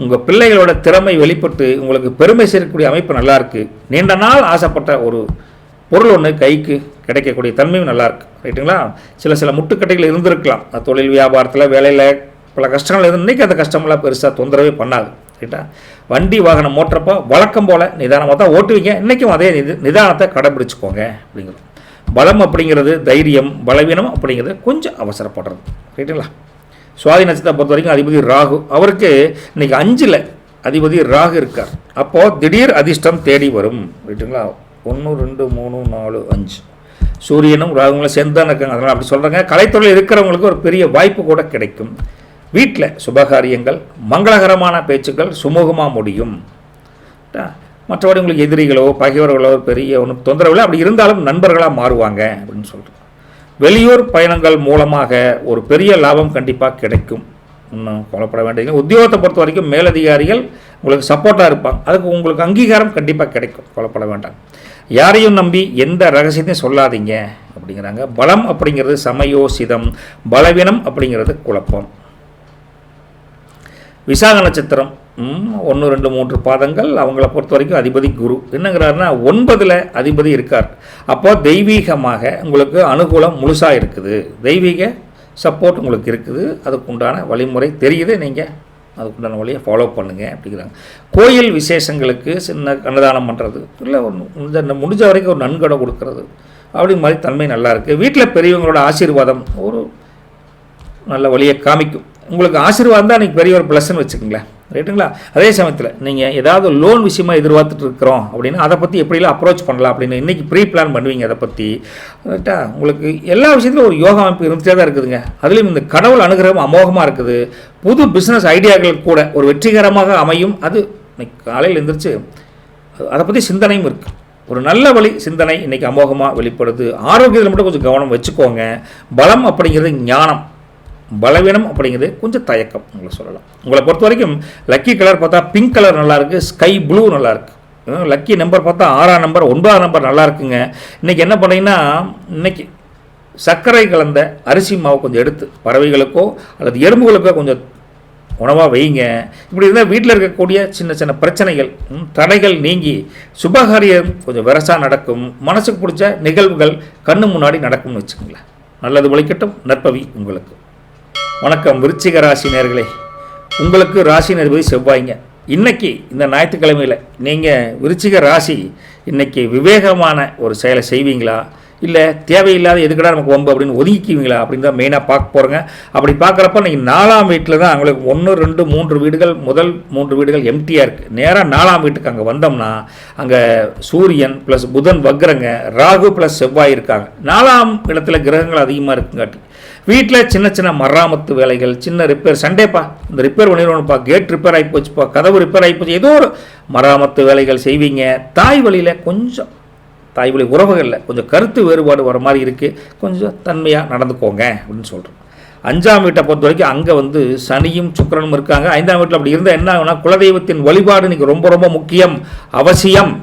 உங்கள் பிள்ளைகளோட திறமை வெளிப்பட்டு உங்களுக்கு பெருமை சேர்க்கக்கூடிய அமைப்பு நல்லாயிருக்கு. நீண்ட நாள் ஆசைப்பட்ட ஒரு பொருள் ஒன்று கைக்கு கிடைக்கக்கூடிய தன்மையும் நல்லாயிருக்கு. ரைட்டுங்களா? சில முட்டுக்கட்டைகள் இருந்திருக்கலாம். தொழில் வியாபாரத்தில் வேலையில் பல கஷ்டங்கள் இருந்து இன்றைக்கி அந்த கஷ்டமெல்லாம் பெருசாக தொந்தரவே பண்ணாது. ரைட்டா? வண்டி வாகனம் ஓட்டுறப்போ வழக்கம் போல் நிதானமாக தான் ஓட்டுவீங்க. இன்றைக்கும் அதே நிதானத்தை கடைபிடிச்சிக்கோங்க அப்படிங்கிறது. பலம் அப்படிங்கிறது தைரியம், பலவீனம் அப்படிங்கிறது கொஞ்சம் அவசரப்படுறது. ரைட்டுங்களா? சுவாதி நட்சத்திரத்தை பொறுத்த வரைக்கும் அதிபதி ராகு. அவருக்கு இன்றைக்கி 5ல் அதிபதி ராகு இருக்கார். அப்போது திடீர் அதிர்ஷ்டம் தேடி வரும். ரைட்டுங்களா? 1, 2, 3, 4, 5 சூரியனும் ராகுங்களும் சேர்ந்து தான் இருக்காங்க. அதனால் அப்படி சொல்கிறாங்க. கலைத்துறையில் இருக்கிறவங்களுக்கு ஒரு பெரிய வாய்ப்பு கூட கிடைக்கும். வீட்டில் சுபகாரியங்கள், மங்களகரமான பேச்சுக்கள் சுமூகமாக முடியும். மற்றபடி உங்களுக்கு எதிரிகளோ பகைவர்களோ பெரிய ஒன்றும் தொந்தரவில்லை. அப்படி இருந்தாலும் நண்பர்களாக மாறுவாங்க அப்படின்னு சொல்கிறோம். வெளியூர் பயணங்கள் மூலமாக ஒரு பெரிய லாபம் கண்டிப்பாக கிடைக்கும். இன்னும் கவலைப்பட வேண்டியது. உத்தியோகத்தை பொறுத்த வரைக்கும் மேலதிகாரிகள் உங்களுக்கு சப்போர்ட்டாக இருப்பாங்க. அதுக்கு உங்களுக்கு அங்கீகாரம் கண்டிப்பாக கிடைக்கும். கவலைப்பட வேண்டாம். யாரையும் நம்பி எந்த ரகசியத்தையும் சொல்லாதீங்க அப்படிங்கிறாங்க. பலம் அப்படிங்கிறது சமயோசிதம், பலவீனம் அப்படிங்கிறது குழப்பம். விசாக நட்சத்திரம் 1, 2, 3 பாதங்கள். அவங்கள பொறுத்த வரைக்கும் அதிபதி குரு. என்னங்கிறாருன்னா 9ல் அதிபதி இருக்கார். அப்போ தெய்வீகமாக உங்களுக்கு அனுகூலம் முழுசாக இருக்குது. தெய்வீக சப்போர்ட் உங்களுக்கு இருக்குது. அதுக்குண்டான வழிமுறை தெரியுது. நீங்கள் அதுக்குண்டான வழியை ஃபாலோ பண்ணுங்கள் அப்படிங்கிறாங்க. கோயில் விசேஷங்களுக்கு சின்ன அன்னதானம் பண்ணுறது, இல்லை முடிஞ்ச வரைக்கும் ஒரு நன்கொடை கொடுக்கறது அப்படி மாதிரி தன்மை நல்லாயிருக்கு. வீட்டில் பெரியவங்களோட ஆசீர்வாதம் ஒரு நல்ல வழியை காமிக்கும். உங்களுக்கு ஆசீர்வாதம் தான் இன்றைக்கி பெரிய ஒரு ப்ளஸ்ன்னு வச்சுக்கோங்களேன். ரைட்டுங்களா? அதே சமயத்தில் நீங்கள் ஏதாவது லோன் விஷயமா எதிர்பார்த்துட்டு இருக்கிறோம் அப்படின்னா அதை பற்றி எப்படிலாம் அப்ரோச் பண்ணலாம் அப்படின்னு இன்றைக்கி ப்ரீ பிளான் பண்ணுவீங்க. அதை பற்றி ரைட்டா? உங்களுக்கு எல்லா விஷயத்துலையும் ஒரு யோகா அமைப்பு இருந்துகிட்டே தான் இருக்குதுங்க. அதுலேயும் இந்த கடவுள் அனுகிரகம் அமோகமாக இருக்குது. புது பிஸ்னஸ் ஐடியாக்கள் கூட ஒரு வெற்றிகரமாக அமையும். அது இன்னைக்கு காலையில் எழுந்திரிச்சு அதை பற்றி சிந்தனையும் இருக்குது. ஒரு நல்ல வழி சிந்தனை இன்றைக்கி அமோகமாக வெளிப்படுது. ஆரோக்கியத்தில் மட்டும் கொஞ்சம் கவனம் வச்சுக்கோங்க. பலம் அப்படிங்கிறது ஞானம், பலவீனம் அப்படிங்கிறது கொஞ்சம் தயக்கம் உங்களை சொல்லலாம். உங்களை பொறுத்த வரைக்கும் லக்கி கலர் பார்த்தா பிங்க் கலர் நல்லாயிருக்கு, ஸ்கை ப்ளூ நல்லாயிருக்கு. லக்கி நம்பர் பார்த்தா 6ஆம் நம்பர், 9ஆம் நம்பர் நல்லா இருக்குங்க. இன்றைக்கி என்ன பண்ணிங்கன்னா, இன்றைக்கி சர்க்கரை கலந்த அரிசி மாவு கொஞ்சம் எடுத்து பறவைகளுக்கோ அல்லது எறும்புகளுக்கோ கொஞ்சம் உணவாக வைங்க. இப்படி இருந்தால் வீட்டில் இருக்கக்கூடிய சின்ன சின்ன பிரச்சனைகள் தடைகள் நீங்கி சுபகாரியம் கொஞ்சம் விரசாக நடக்கும். மனசுக்கு பிடிச்ச நிகழ்வுகள் கண்ணு முன்னாடி நடக்கும்னு வச்சுக்கோங்களேன். நல்லது ஒழிக்கட்டும். நற்பவி உங்களுக்கு. வணக்கம் விருச்சிக ராசி நேயர்களே. உங்களுக்கு ராசி அதிபதி செவ்வாய்ங்க. இன்றைக்கி இந்த ஞாயிற்றுக்கிழமையில் நீங்கள் விருச்சிக ராசி இன்றைக்கி விவேகமான ஒரு செயலை செய்வீங்களா, இல்லை தேவையில்லாத எதுக்கடா நமக்கு வம்பு அப்படின்னு ஒதுக்கிக்குவீங்களா அப்படின்னு தான் மெயினாக பார்க்க போகிறோங்க. அப்படி பார்க்குறப்ப நீங்கள் 4ஆம் வீட்டில் தான் அவங்களுக்கு 1, 2, 3 வீடுகள், முதல் 3 வீடுகள் எம்டியாக இருக்குது. நேராக 4ஆம் வீட்டுக்கு அங்கே வந்தோம்னா அங்கே சூரியன் ப்ளஸ் புதன் வக்ரங்க, ராகு ப்ளஸ் செவ்வாய் இருக்காங்க. 4ஆம் இடத்துல கிரகங்கள் அதிகமாக இருக்குங்காட்டி வீட்டில் சின்ன சின்ன மராமத்து வேலைகள், சின்ன ரிப்பேர், சண்டேப்பா இந்த ரிப்பேர் பண்ணிடுவோம்ப்பா, கேட் ரிப்பேர் ஆகி போச்சுப்பா, கதவு ரிப்பேர் ஆகி போச்சு, ஏதோ ஒரு மராமத்து வேலைகள் செய்வீங்க. தாய் வழியில் கொஞ்சம் தாய் வழி உறவுகளில் கொஞ்சம் கருத்து வேறுபாடு வர மாதிரி இருக்குது, கொஞ்சம் தன்மையாக நடந்துக்கோங்க அப்படின்னு சொல்கிறோம். 5ஆம் வீட்டை பொறுத்த வரைக்கும் அங்கே சனியும் சுக்கிரனும் இருக்காங்க. 5ஆம் வீட்டில் அப்படி இருந்தால் என்ன ஆகுனா, குலதெய்வத்தின் வழிபாடு இன்றைக்கி ரொம்ப ரொம்ப முக்கியம், அவசியம்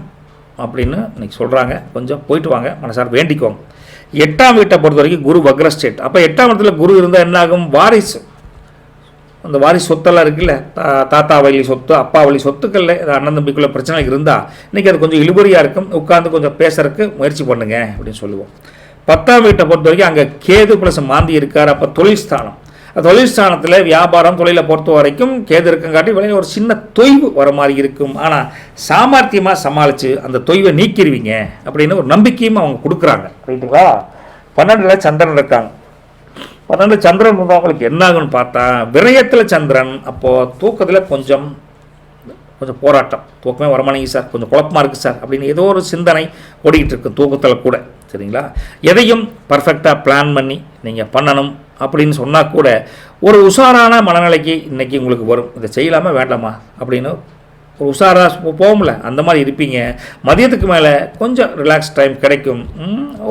அப்படின்னு இன்றைக்கி சொல்கிறாங்க. கொஞ்சம் போயிட்டு வாங்க, மனசார வேண்டிக்கோங்க. 8ஆம் வீட்டை பொறுத்த வரைக்கும் குரு வக்ரஸ்டேட். அப்போ 8ஆம் இடத்துல குரு இருந்தால் என்ன ஆகும், வாரிசு, அந்த வாரிசு சொத்தெல்லாம் இருக்குல்ல, தாத்தா வழி சொத்து, அப்பா வழி சொத்துக்களில் அண்ணன் தம்பிக்குள்ள பிரச்சனை இருந்தால் இன்றைக்கி அது கொஞ்சம் இழுபறியாக இருக்கும். உட்காந்து கொஞ்சம் பேசுறதுக்கு முயற்சி பண்ணுங்க அப்படின்னு சொல்லுவோம். 10ஆம் வீட்டை பொறுத்த வரைக்கும் அங்கே கேது ப்ளஸ் மாந்தி இருக்கார். அப்போ தொழில் ஸ்தானம், தொழில் ஸ்தானத்தில் வியாபாரம் தொழிலை பொறுத்த வரைக்கும் கேது இருக்குங்காட்டி விலையில் ஒரு சின்ன தொய்வு வர மாதிரி இருக்கும். ஆனால் சாமர்த்தியமாக சமாளித்து அந்த தொய்வை நீக்கிடுவீங்க அப்படின்னு ஒரு நம்பிக்கையும் அவங்க கொடுக்குறாங்க. ரைட்டுங்களா? 12ல் சந்திரன் இருக்காங்க. 12 சந்திரன் அவங்களுக்கு என்ன ஆகுன்னு பார்த்தா விரயத்தில் சந்திரன். அப்போது தூக்கத்தில் கொஞ்சம் போராட்டம், தூக்கமே வரமாட்டேங்க சார், கொஞ்சம் குழப்பமாக இருக்குது சார் அப்படின்னு ஏதோ ஒரு சிந்தனை ஓடிக்கிட்டு இருக்கு தூக்கத்தில் கூட. சரிங்களா? எதையும் பர்ஃபெக்டாக பிளான் பண்ணி நீங்கள் பண்ணணும் அப்படின்னு சொன்னால் கூட ஒரு உஷாரான மனநிலைக்கு இன்றைக்கி உங்களுக்கு வரும். இதை செய்யலாமா வேண்டாமா அப்படின்னு ஒரு உஷாராக போகும்ல, அந்த மாதிரி இருப்பீங்க. மதியத்துக்கு மேலே கொஞ்சம் ரிலாக்ஸ் டைம் கிடைக்கும்,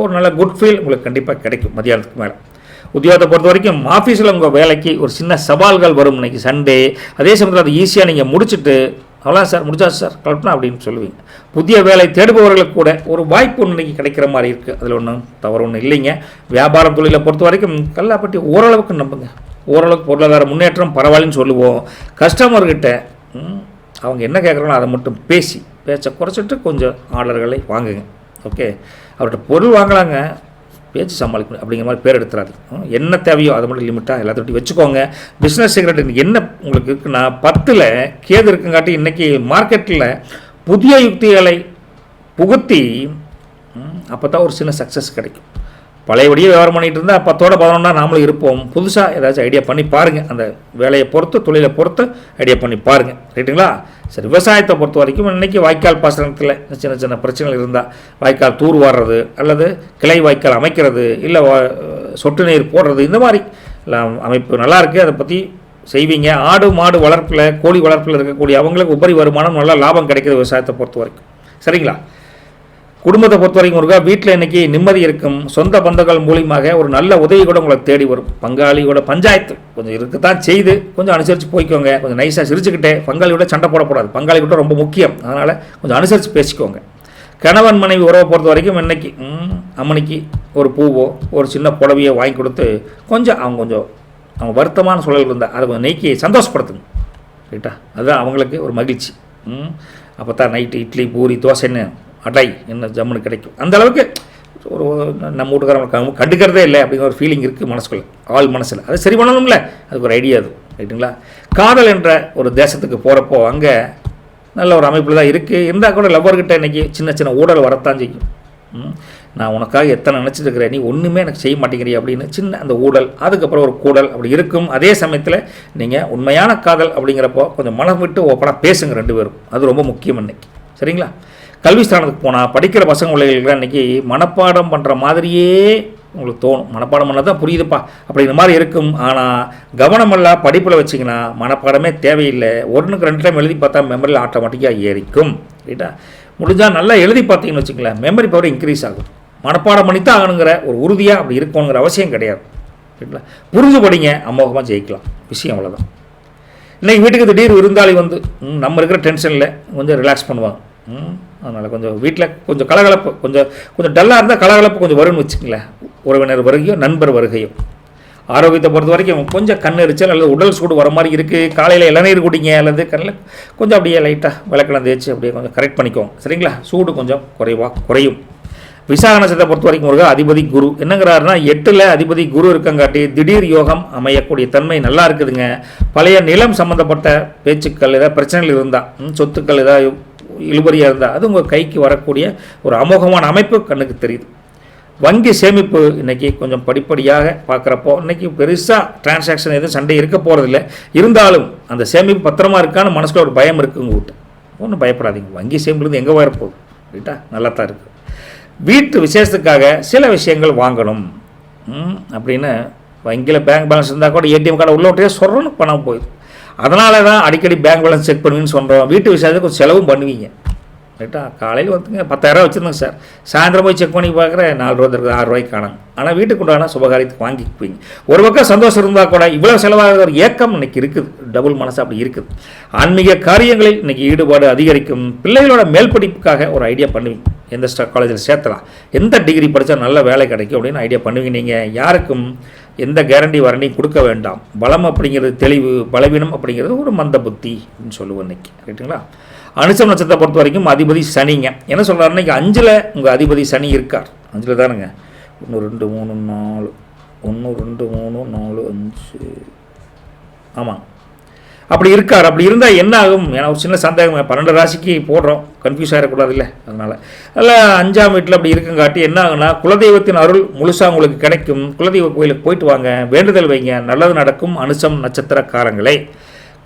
ஒரு நல்ல குட் ஃபீல் உங்களுக்கு கண்டிப்பாக கிடைக்கும் மதியானத்துக்கு மேலே. உத்தியோகத்தை பொறுத்த வரைக்கும் ஆஃபீஸில் உங்கள் வேலைக்கு ஒரு சின்ன சவால்கள் வரும் இன்றைக்கி சண்டே. அதே சமயத்தில் அது ஈஸியாக நீங்கள் முடிச்சுட்டு அவ்வளோ சார் முடிச்சாச்சு சார் கலப்பனா அப்படின்னு சொல்லுவீங்க. புதிய வேலை தேடுபவர்களுக்கு கூட ஒரு வாய்ப்பு ஒன்று இன்றைக்கி கிடைக்கிற மாதிரி இருக்குது. அதில் ஒன்றும் தவறு ஒன்றும் இல்லைங்க. வியாபாரம் தொழிலை பொறுத்த வரைக்கும் கல்லாப்பட்டி ஓரளவுக்கு நம்புங்க, ஓரளவுக்கு பொருளாதார முன்னேற்றம் பரவாயில்லன்னு சொல்லுவோம். கஸ்டமர்கிட்ட அவங்க என்ன கேட்குறாங்களோ அதை மட்டும் பேச்சை குறைச்சிட்டு கொஞ்சம் ஆர்டர்களை வாங்குங்க. ஓகே, அவர்கிட்ட பொருள் வாங்கலாங்க, பேச்சு சமாளிக்கணும் அப்படிங்கிற மாதிரி பேர் எடுத்துறாரு. என்ன தேவையோ அதை மட்டும் லிமிட்டாக எல்லாத்தையும் வச்சுக்கோங்க. பிஸ்னஸ் சீக்ரெட் என்ன உங்களுக்கு இருக்குன்னா 10ல் கேது இருக்குங்காட்டி இன்றைக்கி மார்க்கெட்டில் புதிய யுக்திகளை புகுத்தி அப்போ தான் ஒரு சின்ன சக்ஸஸ் கிடைக்கும். பழையபடியே வியாபாரம் பண்ணிகிட்டு இருந்தால் 10ஓட 11 நாமளும் இருப்போம். புதுசாக ஏதாச்சும் ஐடியா பண்ணி பாருங்கள், அந்த வேலையை பொறுத்து தொழிலை பொறுத்து ஐடியா பண்ணி பாருங்கள். ரைட்டுங்களா? சரி, விவசாயத்தை பொறுத்த வரைக்கும் இன்றைக்கி வாய்க்கால் பாசனத்தில் சின்ன சின்ன பிரச்சனைகள் இருந்தால் வாய்க்கால் தூர் வாடுறது அல்லது கிளை வாய்க்கால் அமைக்கிறது இல்லை சொட்டு நீர் போடுறது, இந்த மாதிரி அமைப்பு நல்லாயிருக்கு, அதை பற்றி செய்வீங்க. ஆடு மாடு வளர்ப்பில் கோழி வளர்ப்பில் இருக்கக்கூடிய அவங்களுக்கு உபரி வருமானம், நல்லா லாபம் கிடைக்கிது விவசாயத்தை பொறுத்த வரைக்கும். சரிங்களா? குடும்பத்தை பொறுத்த வரைக்கும் இருக்கா, வீட்டில் இன்றைக்கி நிம்மதி இருக்கும். சொந்த பந்தங்கள் மூலியமாக ஒரு நல்ல உதவி கூட உங்களை தேடி வரும். பங்காளியோட பஞ்சாயத்து கொஞ்சம் இருக்குதான் செய்து கொஞ்சம் அனுசரித்து போய்க்கோங்க. கொஞ்சம் நைஸாக சிரிச்சுக்கிட்டே, பங்காளியோட சண்டை போடக்கூடாது, பங்காளி கூட ரொம்ப முக்கியம், அதனால் கொஞ்சம் அனுசரித்து பேசிக்கோங்க. கணவன் மனைவி உறவை பொறுத்த வரைக்கும் இன்றைக்கி அம்மனிக்கு ஒரு பூவோ ஒரு சின்ன புடவையோ வாங்கி கொடுத்து கொஞ்சம் அவங்க வருத்தமான சூழல் இருந்தால் அதை கொஞ்சம் நீக்கி சந்தோஷப்படுத்துங்க. ரைட்டா? அதுதான் அவங்களுக்கு ஒரு மகிழ்ச்சி. அப்போ தான் நைட்டு இட்லி பூரி தோசைன்னு அடை என்ன ஜம்முன்னு கிடைக்கும். அந்த அளவுக்கு ஒரு நம்ம வீட்டுக்காரங்க கண்டுக்கிறதே இல்லை அப்படிங்கிற ஒரு ஃபீலிங் இருக்குது மனசுக்குள்ளே, ஆள் மனசில். அதை சரி பண்ணணும்ல, அதுக்கு ஒரு ஐடியா அது. ரைட்டுங்களா? காதல் என்ற ஒரு தேசத்துக்கு போகிறப்போ அங்கே நல்ல ஒரு அமைப்பில் தான் இருக்குது. இருந்தால் கூட லவ்வர்கிட்ட இன்றைக்கி சின்ன சின்ன ஊழல் வரத்தான் செய்யும். நான் உனக்காக எத்தனை நினச்சிட்டு இருக்கிறேன், நீ ஒன்றுமே எனக்கு செய்ய மாட்டேங்கிறிய அப்படின்னு சின்ன அந்த ஊழல், அதுக்கப்புறம் ஒரு கூடல் அப்படி இருக்கும். அதே சமயத்தில் நீங்கள் உண்மையான காதல் அப்படிங்கிறப்போ கொஞ்சம் மனம் விட்டு ஓப்பனாக பேசுங்க 2 பேரும், அது ரொம்ப முக்கியம் இன்றைக்கி. சரிங்களா? கல்வி ஸ்தானத்துக்கு போனால் படிக்கிற பசங்க பிள்ளைகளுக்கு இன்றைக்கி மனப்பாடம் பண்ணுற மாதிரியே உங்களுக்கு தோணும். மனப்பாடம் பண்ணால் தான் புரியுதுப்பா அப்படிங்கிற மாதிரி இருக்கும். ஆனால் கவனமெல்லாம் படிப்பில் வச்சிங்கன்னா மனப்பாடமே தேவையில்லை. 1க்கு 2 டைம் எழுதி பார்த்தா மெமரியில் ஆட்டோமேட்டிக்காக ஏறிக்கும். ரைட்டா? முடிஞ்சால் நல்லா எழுதி பார்த்தீங்கன்னு வச்சுங்களேன், மெமரி பவர் இன்க்ரீஸ் ஆகும். மனப்பாடம் பண்ணித்தான் ஆகணுங்கிற ஒரு உறுதியாக அப்படி இருக்கணுங்கிற அவசியம் கிடையாது. ரைட்டா? புரிஞ்சு படிங்க, அமோகமாக ஜெயிக்கலாம். விஷயம் அவ்வளோதான். இன்றைக்கி வீட்டுக்கு திடீர் விருந்தாளி வந்து நம்ம இருக்கிற டென்ஷனில் கொஞ்சம் ரிலாக்ஸ் பண்ணுவாங்க. அதனால் கொஞ்சம் வீட்டில் கொஞ்சம் கலகலப்பு, கொஞ்சம் டல்லாக இருந்தால் கலகலப்பு கொஞ்சம் வரும்னு வச்சுக்கங்களேன். உறவினர் வருகையோ நண்பர் வருகையோ. ஆரோக்கியத்தை பொறுத்த வரைக்கும் கொஞ்சம் கண் எரிச்சல் அல்லது உடல் சூடு வர மாதிரி இருக்குது. காலையில் இளநீர் குடிங்க அல்லது கண்ணில் கொஞ்சம் அப்படியே லைட்டாக விளக்கெல்லாம் தேய்ச்சி அப்படியே கொஞ்சம் கரெக்ட் பண்ணிக்கோங்க. சரிங்களா? சூடு கொஞ்சம் குறையும். விசாக நட்சத்திரத்தை பொறுத்த வரைக்கும் முருகா அதிபதி குரு என்னங்கிறாருன்னா 8ல் அதிபதி குரு இருக்கங்காட்டி திடீர் யோகம் அமையக்கூடிய தன்மை நல்லா இருக்குதுங்க. பழைய நிலம் சம்மந்தப்பட்ட பேச்சுக்கள் ஏதாவது பிரச்சனைகள் இருந்தால், சொத்துக்கள் ஏதாவது இழுபறியாக இருந்தால் அது உங்கள் கைக்கு வரக்கூடிய ஒரு அமோகமான அமைப்பு கண்ணுக்கு தெரியுது. வங்கி சேமிப்பு இன்றைக்கி கொஞ்சம் படிப்படியாக பார்க்குறப்போ இன்றைக்கி பெருசாக டிரான்சாக்ஷன் எதுவும் சண்டை இருக்க போகிறதில்ல. இருந்தாலும் அந்த சேமிப்பு பத்திரமா இருக்கான்னு மனசில் ஒரு பயம் இருக்குது உங்கள்கிட்ட. ஒன்றும் பயப்படாதீங்க, வங்கி சேமிப்புலேருந்து எங்கே வரப்போகுது ரைட்டா, நல்லா தான் இருக்குது. வீட்டு விசேஷத்துக்காக சில விஷயங்கள் வாங்கணும் அப்படின்னு வங்கியில் பேங்க் பேலன்ஸ் இருந்தால் கூட ஏடிஎம் கார்டை உள்ள விட்டே சொல்கிறோன்னு பணம் போயிடுது. அதனால தான் அடிக்கடி பேங்க் பேலன்ஸ் செக் பண்ணுவீங்கன்னு சொல்கிறோம். வீட்டு விஷயத்துக்கு கொஞ்சம் செலவும் பண்ணுவீங்க ரைட்டா. காலையில் வந்துங்க 10,000 வச்சுருந்தேங்க சார், சாயந்தரம் போய் செக் பண்ணி பார்க்குறேன் 4 ரூபா இருக்குது, 6 ரூபாய்க்கு காணாங்க. ஆனால் வீட்டுக்கு உண்டான சுபகாரியத்துக்கு வாங்கிக்குவீங்க. ஒரு பக்கம் சந்தோஷம் இருந்தால் கூட இவ்வளோ செலவாகிற ஒரு ஏக்கம் இன்றைக்கி இருக்குது, டபுள் மனசு அப்படி இருக்குது. ஆன்மீக காரியங்களில் இன்றைக்கி ஈடுபாடு அதிகரிக்கும். பிள்ளைகளோட மேல் படிப்புக்காக ஒரு ஐடியா பண்ணுவீங்க, எந்த காலேஜில் சேர்த்தலாம், எந்த டிகிரி படித்தா நல்ல வேலை கிடைக்கும் அப்படின்னு ஐடியா பண்ணுவீங்க. நீங்கள் யாருக்கும் எந்த கேரண்டி வாரண்டியும் கொடுக்க வேண்டாம். பலம் அப்படிங்கிறது தெளிவு, பலவீனம் அப்படிங்கிறது ஒரு மந்த புத்தி அப்படின்னு சொல்லுவோம் இன்றைக்கி ரைட்டுங்களா. அனுசம் நட்சத்திரத்தை பொறுத்த வரைக்கும் அதிபதி சனிங்க. என்ன சொல்கிறாரு, இன்றைக்கி 5ல் உங்கள் அதிபதி சனி இருக்கார். 5ல் தானுங்க, 1 2 3 4 1 2 3 4 5 ஆமாம் அப்படி இருக்கார். அப்படி இருந்தால் என்ன ஆகும், ஏன்னா ஒரு சின்ன சந்தேகம், 12 ராசிக்கு போடுறோம், கன்ஃபியூஸ் ஆகிடக்கூடாது இல்லை, அதனால் அதில் 5ஆம் வீட்டில் அப்படி இருக்குங்காட்டி என்ன ஆகுனா குலதெய்வத்தின் அருள் முழுசாக உங்களுக்கு கிடைக்கும். குலதெய்வ கோயிலுக்கு போயிட்டு வாங்க, வேண்டுதல் வைங்க, நல்லது நடக்கும். அனுசம் நட்சத்திரக்காரங்களே,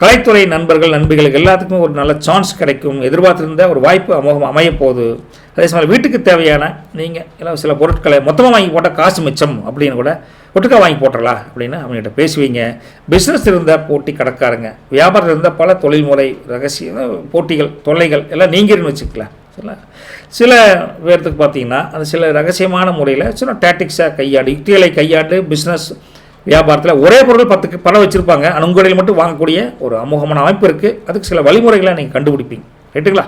கலைத்துறை நண்பர்கள் நண்பிகளுக்கு எல்லாத்துக்கும் ஒரு நல்ல சான்ஸ் கிடைக்கும். எதிர்பார்த்திருந்த ஒரு வாய்ப்பு அமோகம் அமையப்போகுது. அதே சமயம் வீட்டுக்கு தேவையான நீங்கள் எல்லாம் சில பொருட்களை மொத்தமாக வாங்கி போட்டால் காசு மிச்சம் அப்படின்னு கூட ஒட்டுக்கா வாங்கி போட்டுடலாம் அப்படின்னு அவங்ககிட்ட பேசுவீங்க. பிஸ்னஸ் இருந்தால் போட்டி கடக்காருங்க, வியாபாரம் இருந்தால் பல தொழில்முறை ரகசிய போட்டிகள் தொல்லைகள் எல்லாம் நீங்கிருன்னு வச்சுக்கலாம். சில பேர்த்துக்கு பார்த்தீங்கன்னா அது சில ரகசியமான முறையில் சின்ன டாக்டிக்ஸாக கையாண்டு யுக்திகளை கையாண்டு பிஸ்னஸ் வியாபாரத்தில் ஒரே பொருள் 10 பணம் வச்சுருப்பாங்க, ஆனால் உங்களில் மட்டும் வாங்கக்கூடிய ஒரு அமோகமான அமைப்பு இருக்குது. அதுக்கு சில வழிமுறைகளை நீங்கள் கண்டுபிடிப்பீங்க ரைட்டுங்களா.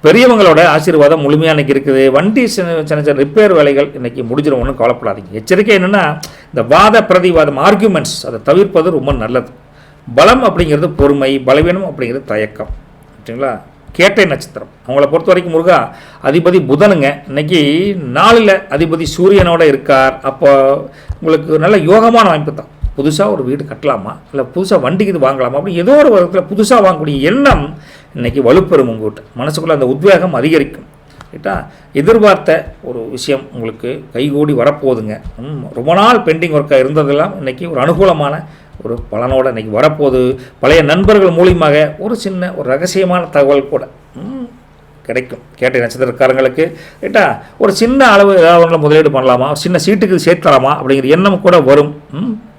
பெரியவங்களோட ஆசீர்வாதம் முழுமையாக இன்றைக்கி இருக்குது. வண்டி சின்ன சின்ன ரிப்பேர் வேலைகள் இன்றைக்கி முடிஞ்சிடும், ஒன்றும் கவலைப்படாதீங்க. எச்சரிக்கை என்னென்னா இந்த வாத பிரதிவாதம் ஆர்கியூமெண்ட்ஸ் அதை தவிர்ப்பது ரொம்ப நல்லது. பலம் அப்படிங்கிறது பொறுமை, பலவீனம் அப்படிங்கிறது தயக்கம் ரைட்டுங்களா. கேட்டை நட்சத்திரம் அவங்கள பொறுத்த வரைக்கும் முருகா அதிபதி புதனுங்க. இன்றைக்கி 4ல் அதிபதி சூரியனோடு இருக்கார். அப்போ உங்களுக்கு நல்ல யோகமான அமைப்பு தான். புதுசாக ஒரு வீடு கட்டலாமா, இல்லை புதுசாக வண்டிக்கு இது வாங்கலாமா, அப்படி ஏதோ ஒரு விதத்தில் புதுசாக வாங்கக்கூடிய எண்ணம் இன்றைக்கி வலுப்பெறும். உங்கள்கிட்ட மனசுக்குள்ளே அந்த உத்வேகம் அதிகரிக்கும் ரைட்டா. எதிர்பார்த்த ஒரு விஷயம் உங்களுக்கு கைகூடி வரப்போகுதுங்க. ரொம்ப நாள் பெண்டிங் ஒர்க்காக இருந்ததெல்லாம் இன்றைக்கி ஒரு அனுகூலமான ஒரு பலனோடு இன்றைக்கி வரப்போகுது. பழைய நண்பர்கள் மூலியமாக ஒரு சின்ன ஒரு ரகசியமான தகவல் கூட கிடைக்கும். கேட்டை நட்சத்திரக்காரங்களுக்கு ரைட்டா. ஒரு சின்ன அளவு ஏதாவது முதலீடு பண்ணலாமா, சின்ன சீட்டுக்கு சேர்த்தலாமா அப்படிங்கிற எண்ணம் கூட வரும்.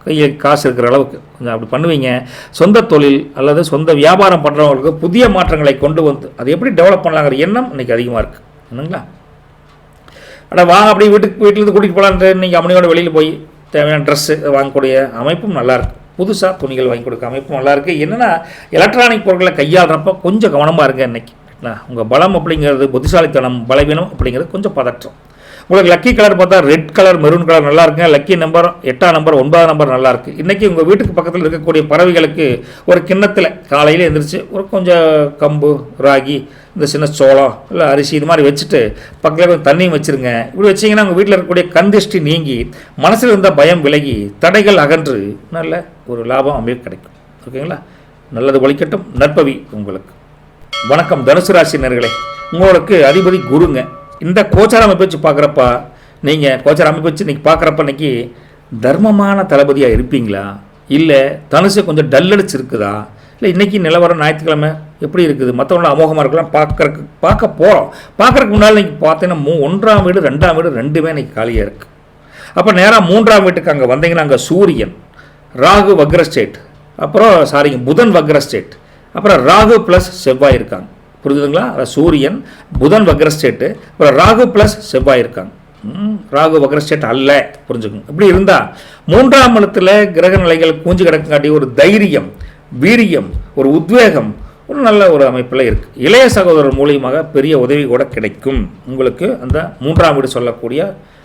கையில் காசு இருக்கிற அளவுக்கு கொஞ்சம் அப்படி பண்ணுவீங்க. சொந்த தொழில் அல்லது சொந்த வியாபாரம் பண்ணுறவங்களுக்கு புதிய மாற்றங்களை கொண்டு வந்து அதை எப்படி டெவலப் பண்ணலாங்கிற எண்ணம் இன்றைக்கி அதிகமாக இருக்குது என்னங்களா. ஆனால் வாங்க அப்படி வீட்டிலேருந்து கூட்டிகிட்டு போகலான்ட்டு நீங்கள் அம்மனியோட வெளியில் போய் தேவையான ட்ரெஸ்ஸு வாங்கக்கூடிய அமைப்பும் நல்லாயிருக்கு. புதுசாக துணிகள் வாங்கி கொடுக்க அமைப்பும் நல்லாயிருக்கு. என்னென்னா எலக்ட்ரானிக் பொருட்களை கையாளுறப்போ கொஞ்சம் கவனமாக இருங்க இன்றைக்கி. உங்கள் பலம் அப்படிங்கிறது புத்திசாலித்தனம், பலவீனம் அப்படிங்கிறது கொஞ்சம் பதற்றம். உங்களுக்கு லக்கி கலர் பார்த்தா ரெட் கலர், மெரூன் கலர் நல்லா இருக்குங்க. லக்கி நம்பர் 8ஆம் நம்பர் 9ஆம் நம்பர் நல்லாயிருக்கு. இன்றைக்கி உங்கள் வீட்டுக்கு பக்கத்தில் இருக்கக்கூடிய பறவைகளுக்கு ஒரு கிண்ணத்தில் காலையில் எழுந்திரிச்சு ஒரு கொஞ்சம் கம்பு, ராகி, இந்த சின்ன சோளம் இல்லை அரிசி இது மாதிரி வச்சுட்டு பக்கத்தில் கொஞ்சம் தண்ணியும் வச்சுருங்க. இப்படி வச்சிங்கன்னா உங்கள் வீட்டில் இருக்கக்கூடிய கந்திஷ்டி நீங்கி மனசில் இருந்த பயம் விலகி தடைகள் அகன்று நல்ல ஒரு லாபம் அமைப்பு கிடைக்கும். ஓகேங்களா. நல்லது ஒழிக்கட்டும். நற்பவி உங்களுக்கு. வணக்கம் தனுசு ராசினர்களே, உங்களுக்கு அதிபதி குருங்க. இந்த கோச்சார அமைப்பு வச்சு பார்க்குறப்ப நீங்கள் கோச்சார அமைப்பு வச்சு இன்றைக்கி பார்க்குறப்ப இன்றைக்கி தர்மமான தளபதியாக இருப்பீங்களா, இல்லை தனுசு கொஞ்சம் டல்லடிச்சு இருக்குதா, இல்லை இன்றைக்கி நிலவரம் ஞாயிற்றுக்கிழமை எப்படி இருக்குது, மற்றவங்கள அமோகமாக இருக்கலாம் பார்க்க போகிறோம். பார்க்குறதுக்கு முன்னால் இன்றைக்கி பார்த்தீங்கன்னா 1ஆம் வீடு 2ஆம் வீடு ரெண்டுமே இன்றைக்கி காலியாக இருக்குது. அப்போ நேராக 3ஆம் வீட்டுக்கு அங்கே வந்தீங்கன்னா அங்கே சூரியன், ராகு வக்ர ஸ்டேட், அப்புறம் புதன் வக்ர ஸ்டேட், அப்புறம் ராகு ப்ளஸ் செவ்வாய் இருக்காங்க. புரிஞ்சுதுங்களா. அதாவது சூரியன் புதன் வக்ர ஸ்டேட்டு, அப்புறம் ராகு ப்ளஸ் செவ்வாய் இருக்காங்க. ராகு வக்ர ஸ்டேட் அல்ல, புரிஞ்சுக்கோங்க. இப்படி இருந்தால் 3ஆம் இடத்துல கிரக நிலைகள் கூஞ்சு கிடக்குங்காட்டி ஒரு தைரியம், வீரியம், ஒரு உத்வேகம் ஒரு நல்ல ஒரு அமைப்பில் இருக்குது. இளைய சகோதரர் மூலியமாக பெரிய உதவி கூட கிடைக்கும் உங்களுக்கு. அந்த 3ஆம் வீடு சொல்லக்கூடிய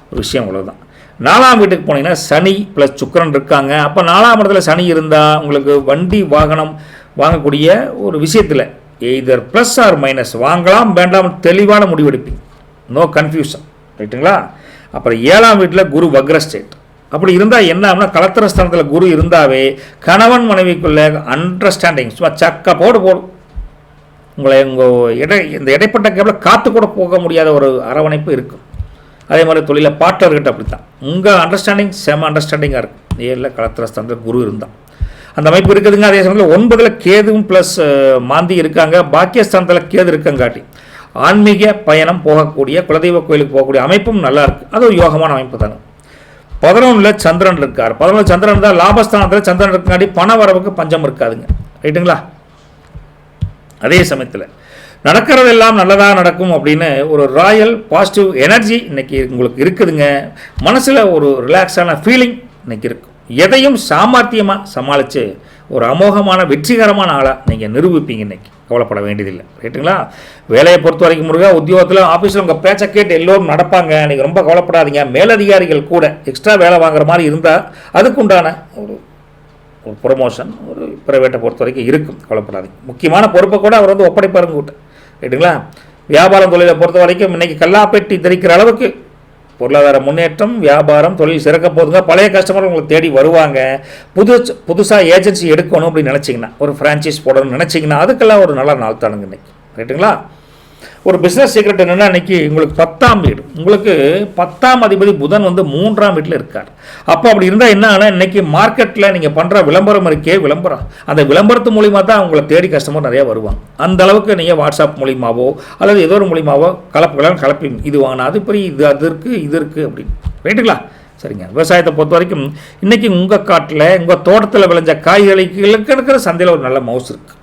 ஒரு விஷயம் அவ்வளோதான். 4ஆம் வீட்டுக்கு போனீங்கன்னா சனி ப்ளஸ் சுக்கிரன் இருக்காங்க. அப்போ 4ஆம் இடத்துல சனி இருந்தால் உங்களுக்கு வண்டி வாகனம் வாங்கக்கூடிய ஒரு விஷயத்தில் எய்தர் ப்ளஸ் ஆர் மைனஸ் வாங்கலாம் வேண்டாம் தெளிவான முடிவெடுப்பீங்க. நோ கன்ஃபியூஷன் ரைட்டுங்களா. அப்புறம் 7ஆம் வீட்டில் குரு வக்ர ஸ்டேட். அப்படி இருந்தால் என்ன ஆகும்னா, கலத்திரஸ்தானத்தில் குரு இருந்தாவே கணவன் மனைவிக்குள்ள அண்டர்ஸ்டாண்டிங் சும்மா சக்க போடும். உங்களை இந்த இடைப்பட்ட கேப்பில் காற்று கூட போக முடியாத ஒரு அரவணைப்பு இருக்கும். அதே மாதிரி தொழிலில் பார்ட்னர்கிட்ட அப்படி தான் உங்கள் அண்டர்ஸ்டாண்டிங் செம அண்டர்ஸ்டாண்டிங்காக இருக்கும். நேரில் கலத்திரஸ்தானத்தில் குரு இருந்தால் அந்த அமைப்பு இருக்குதுங்க. அதே சமயத்தில் 9ல் கேதுவும் ப்ளஸ் மாந்தி இருக்காங்க. பாக்கியஸ்தானத்தில் கேது இருக்கங்காட்டி ஆன்மீக பயணம் போகக்கூடிய, குலதெய்வ கோயிலுக்கு போகக்கூடிய அமைப்பும் நல்லா இருக்குது. அது ஒரு யோகமான அமைப்பு தானே. 11ல் சந்திரன் இருக்கார். 11 சந்திரன் தான் லாபஸ்தானத்தில் சந்திரன் இருக்காட்டி பண வரவுக்கு பஞ்சம் இருக்காதுங்க. ரைட்டுங்களா. அதே சமயத்தில் நடக்கிறதெல்லாம் நல்லதாக நடக்கும் அப்படின்னு ஒரு ராயல் பாசிட்டிவ் எனர்ஜி இன்றைக்கி உங்களுக்கு இருக்குதுங்க. மனசில் ஒரு ரிலாக்ஸான ஃபீலிங் இன்றைக்கி இருக்கும். எதையும் சாமர்த்தியமாக சமாளித்து ஒரு அமோகமான வெற்றிகரமான ஆளாக நீங்கள் நிரூபிப்பீங்க. இன்றைக்கி கவலைப்பட வேண்டியதில்லை. ரைட்டுங்களா. வேலையை பொறுத்த வரைக்கும் முருகா, உத்தியோகத்தில் ஆஃபீஸில் உங்கள் பேச்சை கேட்டு எல்லோரும் நடப்பாங்க. நீங்கள் ரொம்ப கவலைப்படாதீங்க. மேலதிகாரிகள் கூட எக்ஸ்ட்ரா வேலை வாங்குற மாதிரி இருந்தால் அதுக்குண்டான ஒரு ப்ரொமோஷன் ஒரு ப்ரைவேட்டை பொறுத்த வரைக்கும் இருக்கும். கவலைப்படாதீங்க. முக்கியமான பொறுப்பை கூட அவர் வந்து ஒப்படைப்பாருங்க கூட்ட. ரைட்டுங்களா. வியாபாரம் தொழிலை பொறுத்த வரைக்கும் இன்றைக்கி கல்லாப்பெட்டி தெரிக்கிற அளவுக்கு பொருளாதார முன்னேற்றம், வியாபாரம், தொழில் சிறக்க போதுங்க. பழைய கஸ்டமர் உங்களுக்கு தேடி வருவாங்க. புதுசாக ஏஜென்சி எடுக்கணும் அப்படின்னு நினச்சிங்கன்னா, ஒரு ஃப்ரான்ச்சைஸ் போடணும்னு நினச்சிங்கன்னா அதுக்கெல்லாம் ஒரு நல்ல நாள் தானுங்க இன்றைக்கி. ரைட்டுங்களா. ஒரு பிஸ்னஸ் சீக்ரெட் என்னென்னா, இன்றைக்கி உங்களுக்கு 10ஆம் வீடு, உங்களுக்கு 10ஆம் அதிபதி புதன் வந்து 3ஆம் வீட்டில் இருக்கார். அப்போ அப்படி இருந்தால் என்ன ஆனால், இன்றைக்கி மார்க்கெட்டில் நீங்கள் பண்ணுற விளம்பரம் இருக்கே, விளம்பரம், அந்த விளம்பரத்து மூலிமா தான் உங்களை தேடி கஸ்டமர் நிறையா வருவாங்க. அந்த அளவுக்கு நீங்கள் வாட்ஸ்அப் மூலிமாவோ அல்லது ஏதோ ஒரு மூலிமாவோ கலப்பி இது வாங்கினா அது பெரிய இது அது இருக்குது இது இருக்குது அப்படின்னு. ரைட்டுங்களா. சரிங்க. விவசாயத்தை பொறுத்த வரைக்கும் இன்றைக்கி உங்கள் காட்டில் உங்கள் தோட்டத்தில் விளைஞ்ச காய்கறிகளுக்கு இருக்கிற சந்தையில் ஒரு நல்ல மவுஸ் இருக்குது.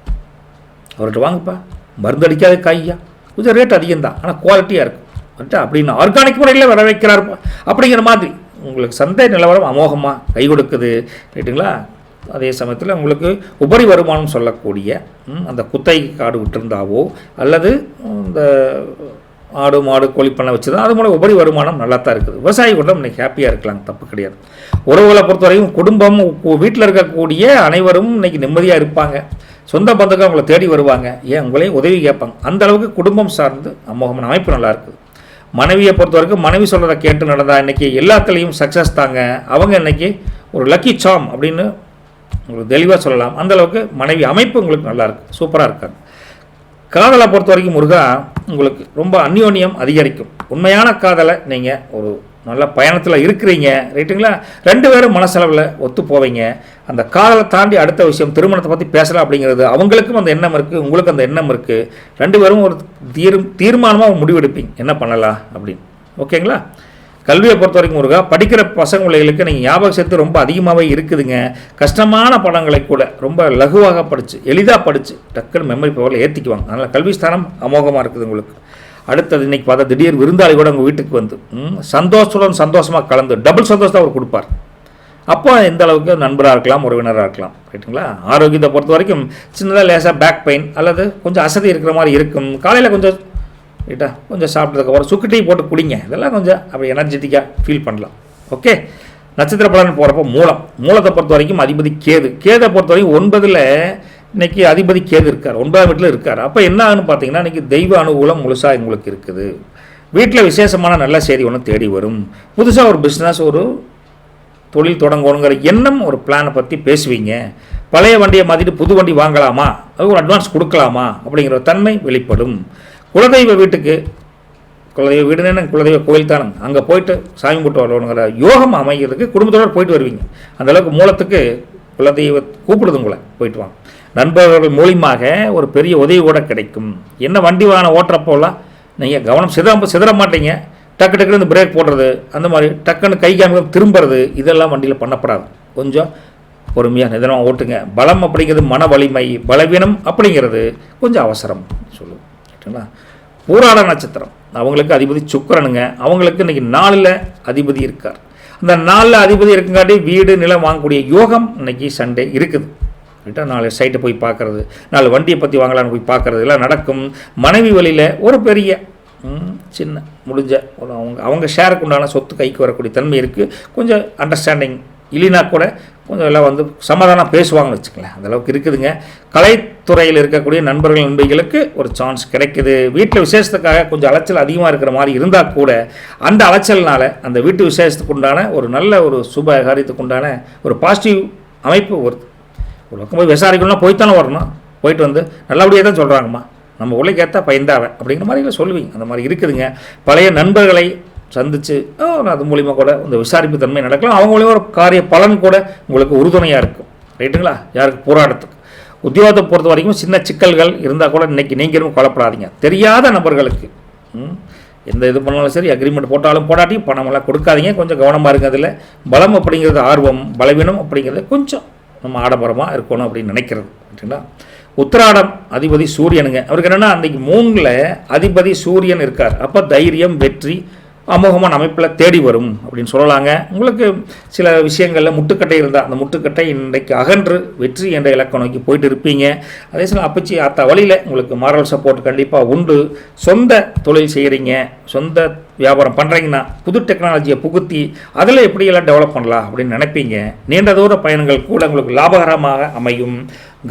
அவர்கிட்ட வாங்கப்பா, மருந்து அடிக்காத காய்யா, கொஞ்சம் ரேட் அதிகம்தான் ஆனால் குவாலிட்டியாக இருக்கும் அப்படின்னு ஆர்கானிக் முறையில் வர வைக்கிறார் அப்படிங்கிற மாதிரி உங்களுக்கு சந்தை நிலவரம் அமோகமாக கை கொடுக்குது. ரைட்டுங்களா. அதே சமயத்தில் உங்களுக்கு உபரி வருமானம் சொல்லக்கூடிய அந்த குத்தகை காடு விட்டுருந்தாவோ அல்லது இந்த ஆடு மாடு கோழி பண்ண வச்சு தான் அது மூலம் உபரி வருமானம் நல்லா தான் இருக்குது. விவசாயி கூட இன்னைக்கு ஹாப்பியாக இருக்கலாம், தப்பு கிடையாது. உறவுகளை பொறுத்த வரைக்கும் குடும்பம் வீட்டில் இருக்கக்கூடிய அனைவரும் இன்னைக்கு நிம்மதியாக இருப்பாங்க. சொந்த பந்தங்கள் அவங்களை தேடி வருவாங்க, ஏன் உங்களையும் உதவி கேட்பாங்க. அந்த அளவுக்கு குடும்பம் சார்ந்து அமோகமான அமைப்பு நல்லா இருக்குது. மனைவியை பொறுத்த வரைக்கும் மனைவி சொல்கிறத கேட்டு நடந்தால் இன்றைக்கி எல்லாத்துலேயும் சக்ஸஸ் தாங்க. அவங்க இன்றைக்கி ஒரு லக்கி சாம் அப்படின்னு உங்களுக்கு தெளிவாக சொல்லலாம். அந்தளவுக்கு மனைவி அமைப்பு உங்களுக்கு நல்லா இருக்குது, சூப்பராக இருக்காங்க. காதலை பொறுத்த வரைக்கும் முருகா உங்களுக்கு ரொம்ப அந்யோன்யம் அதிகரிக்கும். உண்மையான காதலை நீங்கள் ஒரு நல்ல பயணத்தில் இருக்கிறீங்க. ரைட்டுங்களா. 2 பேரும் மனசளவில் ஒத்து போவீங்க. அந்த காதலை தாண்டி அடுத்த விஷயம் திருமணத்தை பற்றி பேசலாம் அப்படிங்கிறது அவங்களுக்கும் அந்த எண்ணம் இருக்குது, உங்களுக்கு அந்த எண்ணம் இருக்குது. 2 பேரும் ஒரு தீர்மானமாக முடிவெடுப்பீங்க என்ன பண்ணலாம் அப்படின்னு. ஓகேங்களா. கல்வியை பொறுத்த வரைக்கும் முருகா படிக்கிற பசங்களுக்கு நீங்கள் ஞாபக சேர்த்து ரொம்ப அதிகமாகவே இருக்குதுங்க. கஷ்டமான படங்களை கூட ரொம்ப லகுவாக படித்து எளிதாக படித்து டக்குன்னு மெமரி பவரில் ஏற்றிக்குவாங்க. அதனால் கல்வி ஸ்தானம் அமோகமாக இருக்குது உங்களுக்கு. அடுத்தது இன்றைக்கி பார்த்தா திடீர் விருந்தாளி கூட உங்கள் வீட்டுக்கு வந்து சந்தோஷத்துடன் சந்தோஷமாக கலந்து டபுள் சந்தோஷத்தை அவர் கொடுப்பார். அப்போ எந்த அளவுக்கு நண்பராக இருக்கலாம், உறவினராக இருக்கலாம். ரைட்டுங்களா. ஆரோக்கியத்தை பொறுத்த வரைக்கும் சின்னதாக லேசாக பேக் பெயின் அல்லது கொஞ்சம் அசதி இருக்கிற மாதிரி இருக்கும். காலையில் கொஞ்சம் ரைட்டா கொஞ்சம் சாப்பிட்டதுக்கப்புறம் சுக்கு டீ போட்டு குடிங்க. இதெல்லாம் கொஞ்சம் அப்படி எனர்ஜெட்டிக்காக ஃபீல் பண்ணலாம். ஓகே. நட்சத்திர பலன் போகிறப்போ மூலத்தை பொறுத்த வரைக்கும் அதிபதி கேதை பொறுத்த வரைக்கும் 9ல் இன்றைக்கி அதிபதி கேது இருக்கார், 9ஆம் வீட்டில் இருக்கார். அப்போ என்ன ஆகுன்னு பார்த்தீங்கன்னா இன்றைக்கி தெய்வ அனுகூலம் முழுசாக உங்களுக்கு இருக்குது. வீட்டில் விசேஷமான நல்ல செய்தி ஒன்று தேடி வரும். புதுசாக ஒரு பிஸ்னஸ் ஒரு தொழில் தொடங்கணுங்கிற எண்ணம் ஒரு பிளானை பற்றி பேசுவீங்க. பழைய வண்டியை மாற்றிட்டு புது வண்டி வாங்கலாமா, அது ஒரு அட்வான்ஸ் கொடுக்கலாமா அப்படிங்கிற தன்மை வெளிப்படும். குலதெய்வ வீட்டுக்கு, குலதெய்வ வீடுன்னு குலதெய்வ கோயில் தானுங்க, அங்கே போயிட்டு சாமி கும்பிட்டு வரணுங்கிற யோகம் அமைகிறதுக்கு குடும்பத்தோடு போயிட்டு வருவீங்க. அந்தளவுக்கு மூலத்துக்கு குலதெய்வ கூப்பிடுது உங்களை, போயிட்டு வாங்க. நண்பர்கள் மூலியமாக ஒரு பெரிய உதவி கூட கிடைக்கும். என்ன வண்டி வாகனம் ஓட்டுறப்போலாம் நீங்கள் கவனம் சிதற மாட்டீங்க. டக்கு டக்குன்னு இந்த பிரேக் போடுறது, அந்த மாதிரி டக்குன்னு கை காமி திரும்புறது, இதெல்லாம் வண்டியில் பண்ணப்படாது. கொஞ்சம் பொறுமையாக நிதானமாக ஓட்டுங்க. பலம் அப்படிங்கிறது மன வலிமை, பலவீனம் அப்படிங்கிறது கொஞ்சம் அவசரம் சொல்லுவோம். ரைட்டுங்களா. பூராட நட்சத்திரம் அவங்களுக்கு அதிபதி சுக்கிரனுங்க. அவங்களுக்கு இன்றைக்கி 4ல் அதிபதி இருக்கார். அந்த 4ல் அதிபதி இருக்குங்காட்டி வீடு நிலம் வாங்கக்கூடிய யோகம் இன்றைக்கி சண்டே இருக்குது. ரைட்டா. 4 சைட்டை போய் பார்க்குறது, 4 வண்டியை பற்றி வாங்கலான்னு போய் பார்க்குறது எல்லாம் நடக்கும். மனைவி வழியில் ஒரு பெரிய சின்ன முடிஞ்ச ஒரு அவங்க ஷேருக்கு உண்டான சொத்து கைக்கு வரக்கூடிய தன்மை இருக்குது. கொஞ்சம் அண்டர்ஸ்டாண்டிங் இல்லைனா கூட கொஞ்சம் எல்லாம் வந்து சமாதானம் பேசுவாங்கன்னு வச்சுக்கலேன். அந்தளவுக்கு இருக்குதுங்க. கலைத்துறையில் இருக்கக்கூடிய நண்பர்கள் நண்பர்களுக்கு ஒரு சான்ஸ் கிடைக்குது. வீட்டில் விசேஷத்துக்காக கொஞ்சம் அலைச்சல் அதிகமாக இருக்கிற மாதிரி இருந்தால் கூட அந்த அலைச்சல்னால் அந்த வீட்டு விசேஷத்துக்கு உண்டான ஒரு நல்ல ஒரு சுப காரியத்துக்கு உண்டான ஒரு பாசிட்டிவ் அமைப்பு வருது. ஒரு பக்கம் போய் விசாரிக்கணும்னா போய்த்தானே வரணும். போயிட்டு வந்து நல்லபடியாக தான் சொல்கிறாங்கம்மா, நம்ம உலகேற்ற பயந்தாவன் அப்படிங்கிற மாதிரிலாம் சொல்லுவீங்க. அந்த மாதிரி இருக்குதுங்க. பழைய நண்பர்களை சந்தித்து அது மூலிமா கூட இந்த விசாரிப்பு தன்மை நடக்கலாம். அவங்க மூலிமா ஒரு காரிய பலன் கூட உங்களுக்கு உறுதுணையாக இருக்கும். ரைட்டுங்களா? யாருக்கு போராட்டத்துக்கு உத்தியோகத்தை பொறுத்த வரைக்கும் சின்ன சிக்கல்கள் இருந்தால் கூட இன்றைக்கி நீங்களும் கொலைப்படாதீங்க. தெரியாத நபர்களுக்கு எந்த இது பண்ணாலும் சரி, அக்ரிமெண்ட் போட்டாலும் போடாட்டியும் பணமெல்லாம் கொடுக்காதீங்க. கொஞ்சம் கவனமாக இருக்குது. அதில் பலம் அப்படிங்கிறது ஆர்வம், பலவீனம் அப்படிங்கிறது கொஞ்சம் நம்ம ஆடம்பரமாக இருக்கணும் அப்படின்னு நினைக்கிறது. ரைட்டுங்களா? உத்திராடம் அதிபதி சூரியனுங்க. அவருக்கு என்னென்னா அன்றைக்கி 3ல் அதிபதி சூரியன் இருக்கார். அப்போ தைரியம், வெற்றி அமோகமான அமைப்பில் தேடி வரும் அப்படின்னு சொல்லலாங்க. உங்களுக்கு சில விஷயங்களில் முட்டுக்கட்டை இருந்தால் அந்த முட்டுக்கட்டை இன்றைக்கு அகன்று வெற்றி என்ற இலக்கை நோக்கி போயிட்டு இருப்பீங்க. அதே சில அப்பச்சி ஆத்தா வழியில் உங்களுக்கு மாரல் சப்போர்ட் கண்டிப்பாக உண்டு. சொந்த தொழில் செய்கிறீங்க, சொந்த வியாபாரம் பண்ணுறீங்கன்னா புது டெக்னாலஜியை புகுத்தி அதில் எப்படியெல்லாம் டெவலப் பண்ணலாம் அப்படின்னு நினைப்பீங்க. நீண்ட தூர பயணங்கள் கூட உங்களுக்கு லாபகரமாக அமையும்.